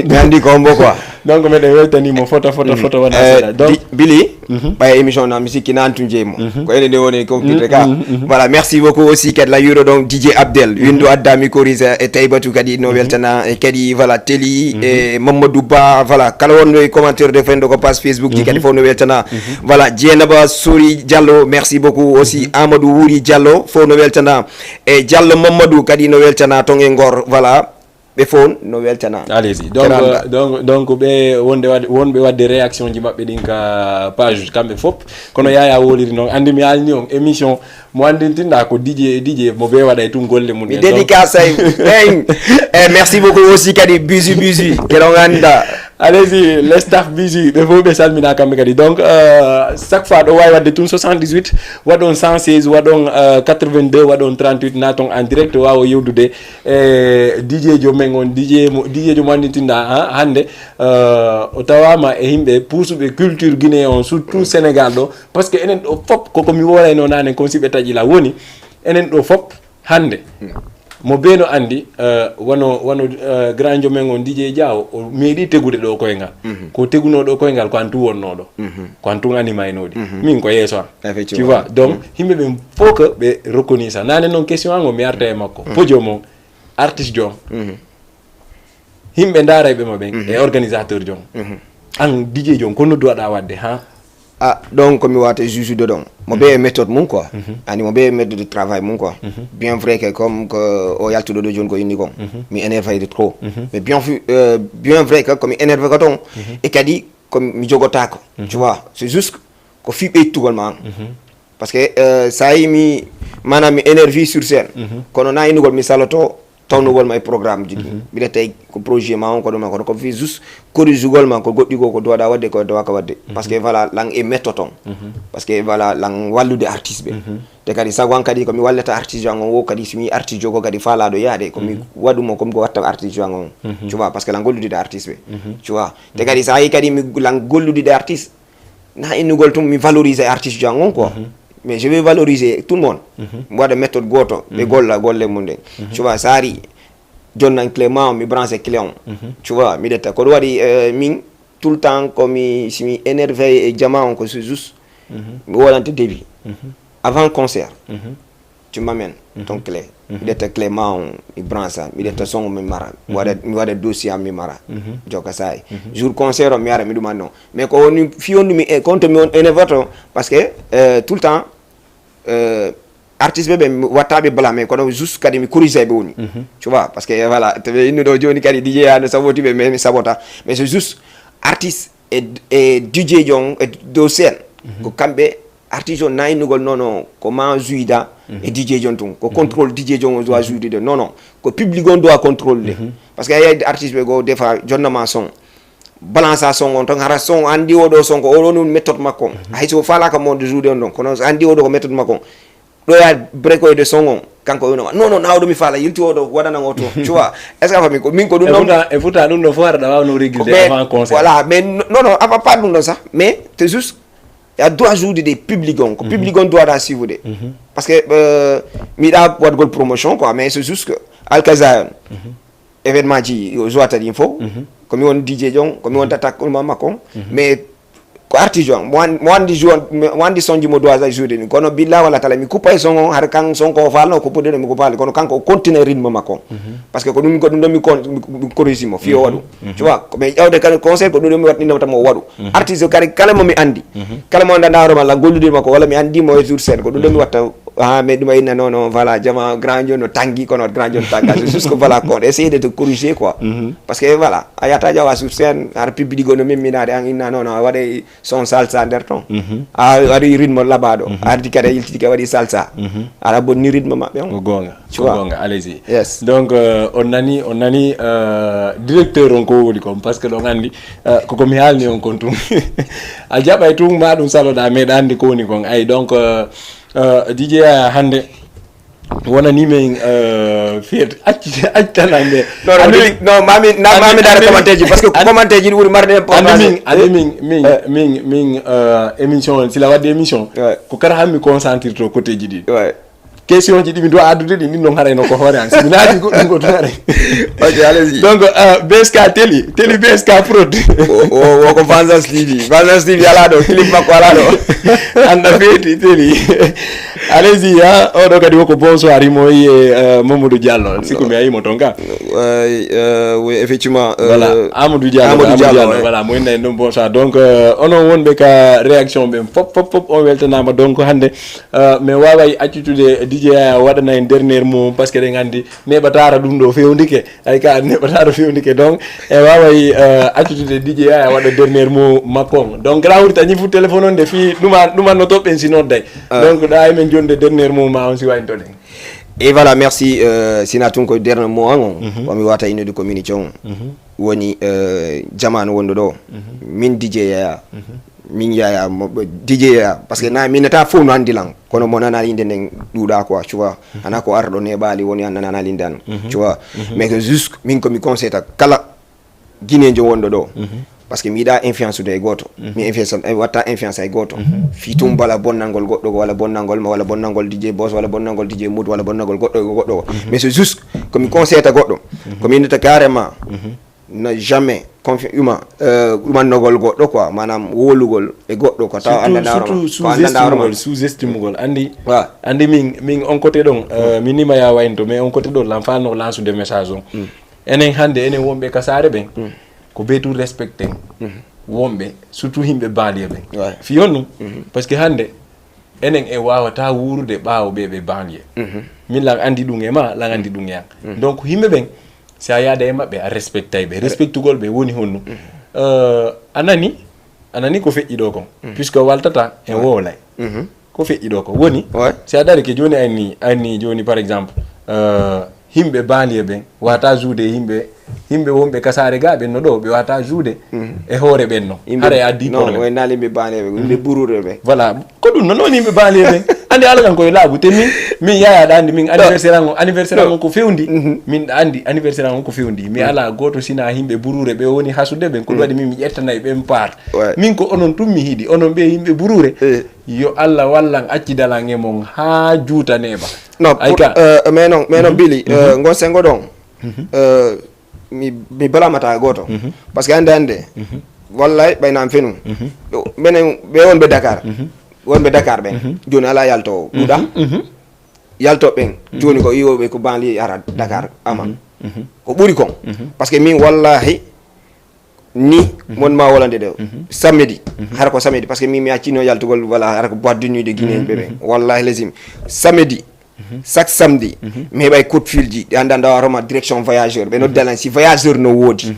nandi combo quoi donc me de weltani mo photo wana donc Billy bay émission na musique na antunje mo ko ene de woni ko titre ka voilà merci beaucoup aussi kadi la yuro donc DJ Abdel windo addami korisa e taybatu kadi no weltana e kadi voilà Teli e Mamadou Ba voilà kala won no commentaire de friend ko page Facebook di kadi fo no weltana voilà Dienaba Souri Diallo merci beaucoup aussi Amadou Wouri Diallo fo no weltana e Diallo Mamadou kadi no weltana to Ngor voilà be phone no weltana allez-y donc be wonbe wadde réaction ji mabbe din ka page kambe fop kono Yaya woliri non andi mi alni on émission mo andintinda ko DJ mo be wada tum golle mun dédicace merci beaucoup aussi kadi Buzi kero ganda allez-y les staff busy be fo be salmina kambe kadi donc chaque fois do way wadde tum 78 wadon 116 wadon 82 wadon 38 naton en direct wawo yewdude DJ jo mengon DJ jo manditinda hande o tawama e himbe puusube culture guinéen surtout Sénégal do parce que enen do fop ko mi wolay no nane konsibe taji la woni enen do fop hande mo beno andi wono grand jo mengon DJ Diaw o meedi tegude do koyngal ko teguno do koyngal ko antu wonno do ko antu ngani maynodi min ko yeso tu vois donc himbe be faut que be reconnaître ça nane non question ngo mi arta e makko podio mo artiste jo himbe ndaray be maben e organisateur jo an DJ jo ko no do da wadde ha donc mi wata juge de don mo be méthode mum quoi ani mo be méthode de travail mum quoi bien vrai que comme que o yaltudo do jon ko indi kon mi énervé de trop mais bien vrai que comme énervé ko ton et kadi comme mi jogota ko tu vois c'est juste ko fi be tugol man parce que ça yi mi manam mi énervé sur scène kono na indugol mi saloto tawnugol may programme ji bi tay ko projet ma on ko do ma ko fi juste corrigugol ma ko goddi ko doda wadde ko do ka wadde parce que voilà lang e méthode parce que voilà lang wallude artiste be te kadi sagwan kadi ko mi wallata artiste jango wo kadi simi artiste jogo kadi fala do yaade ko mi wadumo comme ko watta artiste jango tu vois parce que lang gollude artiste be tu vois te kadi sa yi kadi mi lang gollude artiste na inugol tum mi valoriser artiste jango quoi mais je vais valoriser tout le monde moi méthode goto be golle munde tu vois sari John Clément mi branché Cléon tu vois mi detta ko wadi min tout le temps comme si mi énervé et jama on ko juste mi wolante début avant le concert tu m'amènes ton clé mi detta Clément mi brança mi detta son mi mara mi wada dossier mi mara joka say jour concert mi ara mi duma non mais ko woni fioni mi compte mi on énervato parce que tout le temps artiste be wattabe blâmer ko juste kadi mi corriger be woni tu vois parce que voilà ino do joni kadi DJ ya no saboti be mais sabota mais c'est juste artiste et DJ jong et do scène ko kambe artiste on naynugol non comment juida et DJ jong ton ko contrôle DJ jong doit jouer de non ko public on doit contrôler parce que y a artiste be go des fois jonnama son balance son on ton hara son andi odo son ko odo méthode makko hay so fala ka monde jouer on kono andi odo ko méthode makko do ya break de son on kanko non nawdo mi fala yilti odo wadana ngoto tu vois est ce que fami ko min ko dum non et pourtant dum no foire da wawno réguler avant concert voilà mais non avant pas dum ça mais c'est juste il doit jouer des publics ko public on doit suivre de parce que mi da wat gol promotion quoi mais c'est juste que Alcazar événement ji joata info comme on DJ jong comme on attaque on makon mais ko artisan mo andi sonji mo doit jouer ni kono billa wala tala mi coupa son har kan son ko falno ko podde mi ko pali kono kanko continuer rythme makon parce que ko dum mi corrige mo fi wadu tu vois mais yawde kan conseil ko dum mi watni no tam wadu artisan kala mo mi andi kala mo ndanda ro mala gollude mako wala mi andi mo jour scène ko dum mi watta mais duma ina non voilà jama grand jono tangi kono grand jono tanga jusqu'au voilà quoi essayer de te corriger quoi parce que voilà ayata jawa sur scène har public gono memmi naade an inna non wade son salsa der ton wadi rythme labado ardi kade yilti ka wadi salsa ala bonni rythme mabbe on gonga allez-y yes donc on nani directeur on ko woli kom parce que do ngandi ko mi halni on kontum a jabay tum ma dum salo da me dandi ko woni kon ay donc DJ hande wonani men fiat accanande non mami dara commentaire parce que commentaire ji wuri marde min émission si la wadde émission ko kara hammi concentré to côté ji di question ji dimi do addude di non harayno ko hore an sinaati go dum go tare ok allez-y donc BSK télé BSK prod o ko Vanzas TV ala do clip makko ala do anda feti télé allez-y o do kadi ko bonsoir moy Mamadou Diallo siko mi ayimo tonka oui effectivement voilà Amadou Diallo voilà moy nay non bonsoir donc onon wonbe ka réaction be fop on weltanama donc hande mais waway attitude DJ wadana en dernier mot parce que de ngandi nebatara dum do fewndike ay ka nebatara fewndike donc e waway attitude DJ wada dernier mot makon donc rawri tani fu téléphone on de fi duma no toppen sinodday donc da ay men jonde dernier mot ma on si way to den. Et voilà, merci Sinatung ko dernier mot on mi wata ino de communication woni jaman wondo do min DJ ya min yaya DJ ya parce que na min ta fo no andilan kono mo nana inde nden duda quoi tu vois ana ko ardo ne bali woni nana lindan tu vois mais que juste min ko mi conseille kala guiné jo wondo do parce que mi da influence de goto mi influence watta influence ay goto fi tum bala bonnangol goddo wala bonnangol DJ boss wala bonnangol DJ mood wala bonnangol goddo mais c'est juste comme conseil ta goddo comme il carrément n'a jamais confiance humain nogol goddo quoi manam wolugol e goddo ko taw anda surtout sous-estime gol andi min on côté don minima ya waynto mais on côté don l'enfant no lance de message on enen hande enen wombe kasare ben ko betu respecté wonɓe surtout himɓe banlieue ɓe Ouais. fiyon ɗum par ce que hannde enen e wawata wuurde ɓaawo ɓe banlieue min lan andi ɗum e ma lan andi ɗum e an donc yimɓe ɓen si a yaada e maɓɓe a respectay ɓe respectugol ɓe woni honno anani ko feƴƴi ɗo kon puisque waltata en wowlay ko feƴƴi ɗo ko woni si a dari ke joni anni joni par exemple himɓe banlieue ɓen wata juude himɓe wonɓe kasare ga ɓen no ɗo ɓe wata juude e hoore ɓen no haɗa e addi non naali yimɓe banlieue ɓe yimɓe burure ɓe voilà ko ɗum non woni yimɓe banlieue ɓen andi ala kan koye laaɓu te min yayaɗa andi min anniversaire on ko fewndi min andi anniversaire on ko fewndi mi ala goto sina himɓe burure ɓe woni hasude ɓen ko ɗum waɗi min mi ƴettanayi ɓen part min ko onon tum mi hiiɗi onon ɓe yimɓe burure yo Allah wallan accidalan e mon ha juutaneɓa non mais non Billy ngon sengo ɗon mi balamata goto par ce que hande wallay ɓaynam fenum ɓenen ɓe wonɓe Dakar wonɓe Dakar ɓen joni ala yaltowo ɗuuɗa yaltoɓe ɓen joni ko iwoɓe ko banlieue ara Dakar ama ko ɓuuri kon par ce que min wallahi ni wonma wolande ɗo samedi hara ko samedi par ce que min mi accino yaltugol voilà hara ko boîte de nuit de Guinéen ɓe ɓen wallahi lazim samedi chaque samedi mi heɓay coup de fil ji ɗi anda ndawaroma direction voyageur ɓe noddalan si voyageur no woodi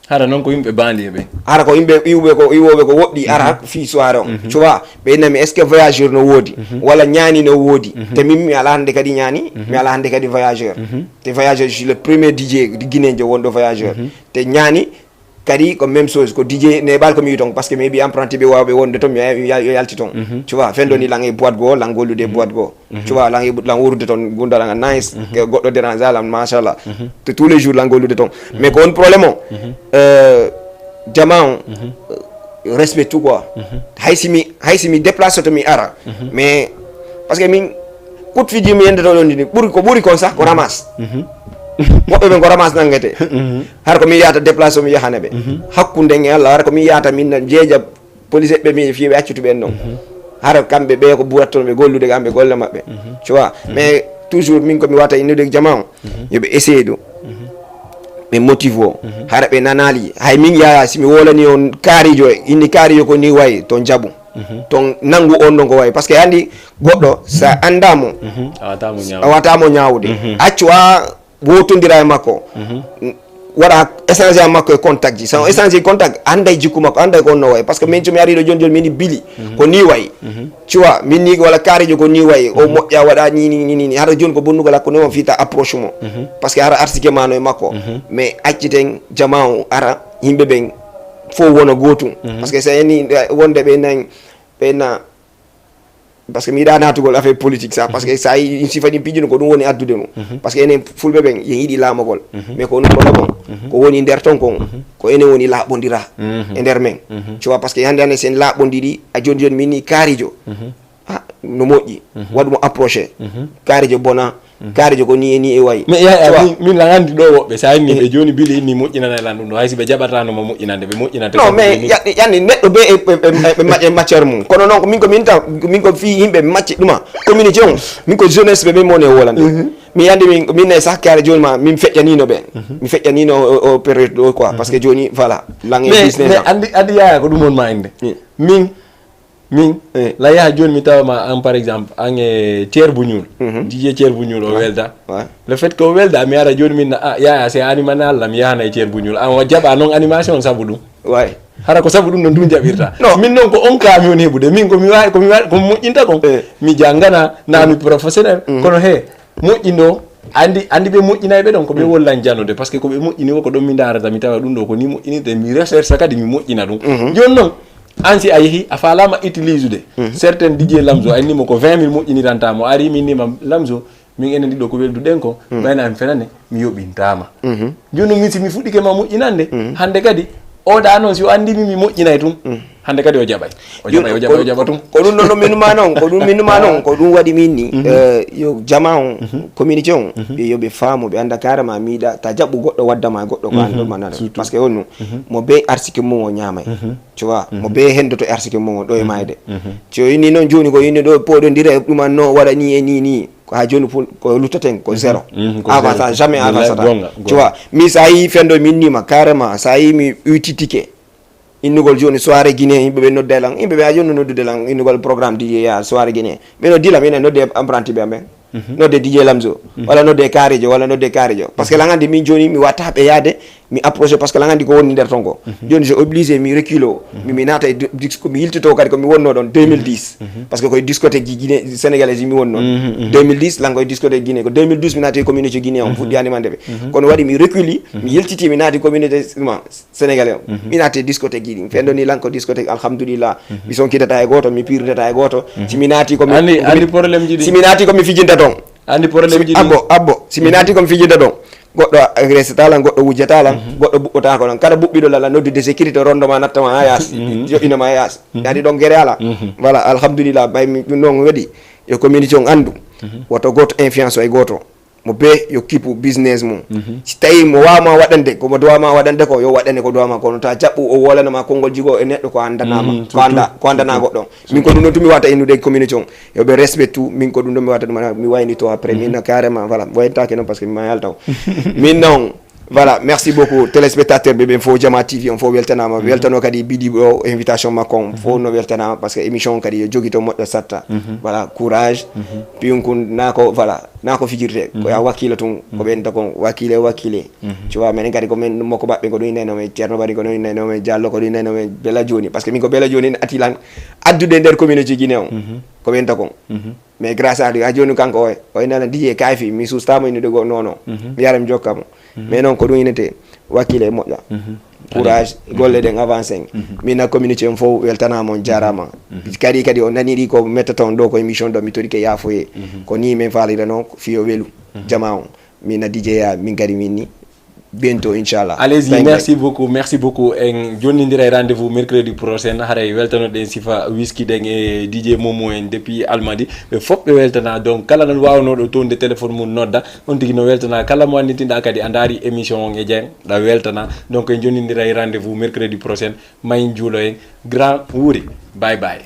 hara noon ko yimɓe banlieue ɓe hara ko yimɓe iwoɓe ko woɗɗi ara fi soirée on tu vois ɓe innami est ce que voyageur no woodi walla ñaani no woodi te min mi ala hannde kadi ñaani mi ala hannde kadi voyageur te voyageur je suis le premier DJ guinéen wonɗo voyageur te ñaani kadi ko même chose ko DJ neɓal komi wi ton par ce que mi heeɓi apprenti ɓe wawɓe wonde toon mi yo yalti toon tu vois fendoni lan e boîte goo lan gollude boîte goo tu vois lan wurude toon gundalaga nice goɗɗo dérange alam machallah te tous les jours lan gollude toon mais ko won probléme o jama o respect tout quoi haysi mi déplace to mi ara mais par ce que min kut fiji mi yende to ɗon ni ko ɓuuri kon sah ko ramasse woɓɓe ɓen ko ramasse nangete har ko mi yahata déplace o mi yahane ɓe hakkude e Allah har ko mi yahata min jeeja police ɓe mi fiɓe accutuɓen noon har kamɓe ɓe ko ɓurattoon ɓe gollude kamɓe golle maɓɓe tu vois mais toujours min komi wata innude jama o yoɓe essaye ɗum ɓe motive o hara ɓe nanali hay min yaya simi wolani on kaarijo inni kaarijo ko ni wayi ton jaaɓu ton nangu on ɗon ko wayi par ce que andi goɗɗo sa andamo a watamo ñawde accu a wotodira e makko waɗa échange a makko e contact ji sa échange contact anday jikku makko anday ko onno wayi par ce que min somi ari ɗo joni joni min Billy ko ni wayi tu vois min ni walla kaarijo ko ni wayi o moƴƴa waɗa ni hara joni ko bonnugal hakkude on fiita approche mo par ce que hara artike mano e makko mais acciten jama o ara yimɓe ɓen fof wona gootum par ce que sa yani wonde ɓe na par ce que mi yiɗa natugol affaire politique ça parce que sa yi sifa ɗin pijjuno ko ɗum woni addude mum par ce que enen fulɓe ɓen yen yiiɗi laamogol mais ko ɗum kono kon ko woni nder ton kon ko enen woni laaɓodira e nder men tu vois par ce que hande sen laaɓodiri a joni joni min ni kaarijo no moƴƴi waɗumo approché kaarijo bona kaarijo ko ni e wayi mais yaya min la andi ɗo woɓɓe sa inni ɓe joni Billy inni moƴƴinana lan ɗum ɗo haysi ɓe jaɓatanoma moƴƴinande ɓe moƴƴinante non mais yanni neɗɗo be e matiére mum kono noon min ko fi yimɓe macci ɗuma communauté on min ko jeunesse ɓe ɓe mone wolande mi andi min e sahkare joni ma min feƴƴanino ɓen mi feƴƴanino o période ɗo quoi par ce que joni voilà lan e business mais andi yaya ko ɗum on ma inde min la yaha joni mi tawama an par exemple an e Thier bu ñuul DJ Thier bu ñuul o welda le fait que o welda mi ara joni min yaya c'est animane Allah mi yahana e Thier bu ñuul an o jaɓa noon animation sabu ɗum way hara ko sabu ɗum no ɗum jaɓirta min noon ko on ka mi woni heɓude min komi wawi komi moƴƴinta kon mi janggana nami professionnel kono he moƴƴino andi ɓe moƴƴinayɓe ɗon ko ɓe wollan jannude par ce que ko ɓe moƴƴini o ko ɗon mi darata mi tawa ɗum ɗo ko ni moƴƴinirte mi recherche kadi mi moƴƴina ɗum joni noon an si a yeehi a falama utilise ude certaine DJ Lamzo annimo ko 20 000 moƴƴinirantamo ari min nima Lamzo min enen ɗiɗo ko welduɗen ko ɓayna mi fenane mi yoɓintama joni min si mi fuɗɗike ma moƴƴinande hande kadi oɗa noon si o andimi mi moƴƴinay tum hande kadi o jaɓay o jaɓa tum ko ɗum ɗon minuma noon ko ɗum waɗi min ni yo jama on communauté on ɓe yoɓe faamu ɓe anda carrément miiɗa ta jaɓɓu goɗɗo waddama goɗɗo ko an ɗon manana par ce que on nu mo be arsike mum o ñaamay tu vois mo be hendoto arsike mum o ɗo e mayde so inni noon joni ko inni ɗo poɗodira ɗuman no waɗa ni e ni ha joni ko luttaten ko zéro avance jamais avance ta tu vois mi sa yi fendo min nima carrément sa yi mi uti ticket innugol joni soirée guinéen yimɓe ɓe nodde lan yimɓe ɓe a joni noddude lan innugol programme DJ ya soirée guinéen mino dilam ine nodde apprenti ɓe amen nodde DJ Lamzo walla nodde Karejo walla nodde Karejo par ce que langandi min joni mi watta ɓe yaade mi approché par ce que langandi ko woni nder ton ko joni je obligé mi recule o mi naata e mi yiltito kadi komi wonno ɗon 2010 par ce que koye discothèque ji Guiné sénégalais mi woni noon 2010 lan koye discothèque Guiné ko 2012 mi naati communauté Guinéen on fuɗɗi animande ɓe kono waɗi mi reculi mi yiltiti mi naati communauté sénégalais o mi naati discothèque ji ɗi fendoni lan ko discothèque alhamdoulillah mi sonkidata e goto mi pirdata e goto simi naati komi andi probléme ji ɗi simi naati komi fijinta ton andi probléme ji abbo simi naati komi fijinta ton goɗɗo agressata lan goɗɗo wujjata lan goɗɗo ɓuɓɓota ko non kala ɓuɓɓiɗo lala noddude sécurité rondoma nattama ha yaas joƴinoma ha yaas yaadi ɗon guere ala voilà alhamdoulillah ɓaymi ɗum noon waɗi yo communauté on andu woto goto influence o e goto mo be yo kippu business mum si tawi mo wawma waɗande komo dowama waɗande ko yo waɗane ko dowama kono ta jaɓɓu o wolanama konngol jigo e neɗɗo ko andanama ko andana goɗɗo min ko ɗum ɗon tumi wata innude communauté on yoɓe respect tout min ko ɗum ɗon mi wata ɗum mi wayni to après min carrément voilà wayntake noon par ce que mi yaltaw min noon voilà merci beaucoup téléspectateur ɓe ɓen fo Jama TV on fo weltanama weltano kadi biɗi o invitation makko on fo no weltanama par ce que émission kadi yo jogui to moƴƴo satta voilà courage piyon nako voilà nako fijirte ko ya wakkila tun ko ɓen kon wakkile tu vois minen kadi komin makko maɓɓe ko ɗum innanome ceerno bari ko ɗum innanome diallo ko ɗum innanome bella joni par ce que min ko bella joni atilan addude nder communauté Guinée on ko ɓen kon mais grâce à lui a joni kanko o innana diye kayfi mi sustamo innude go nono mi yara mi jokkamo mais noon ko ɗum innete wakkile moƴƴa courage golle ɗen avancé mina communauté on fof weltanama on jarama kadi o naniri ko metta on ɗo ko émission ɗo mi torike yafoye ko ni min falira noon fiyo weelu jama on mina DJ min kadi min ni bientôt inchallah allez-y merci beaucoup en jonnidira rendez-vous mercredi prochain haray weltanoɗen sifa Wizkid en e DJ Momo en depuis Almadi ɓe fof ɓe weltana donc kala non wawnoɗo tonde téléphone mum nodda on tigui no weltana kala mo annitinɗa kadi a daari émission on e Dieng ɗa weltana donc en jonnidira rendez-vous mercredi prochain mayin juulo en grand wuuri bye bye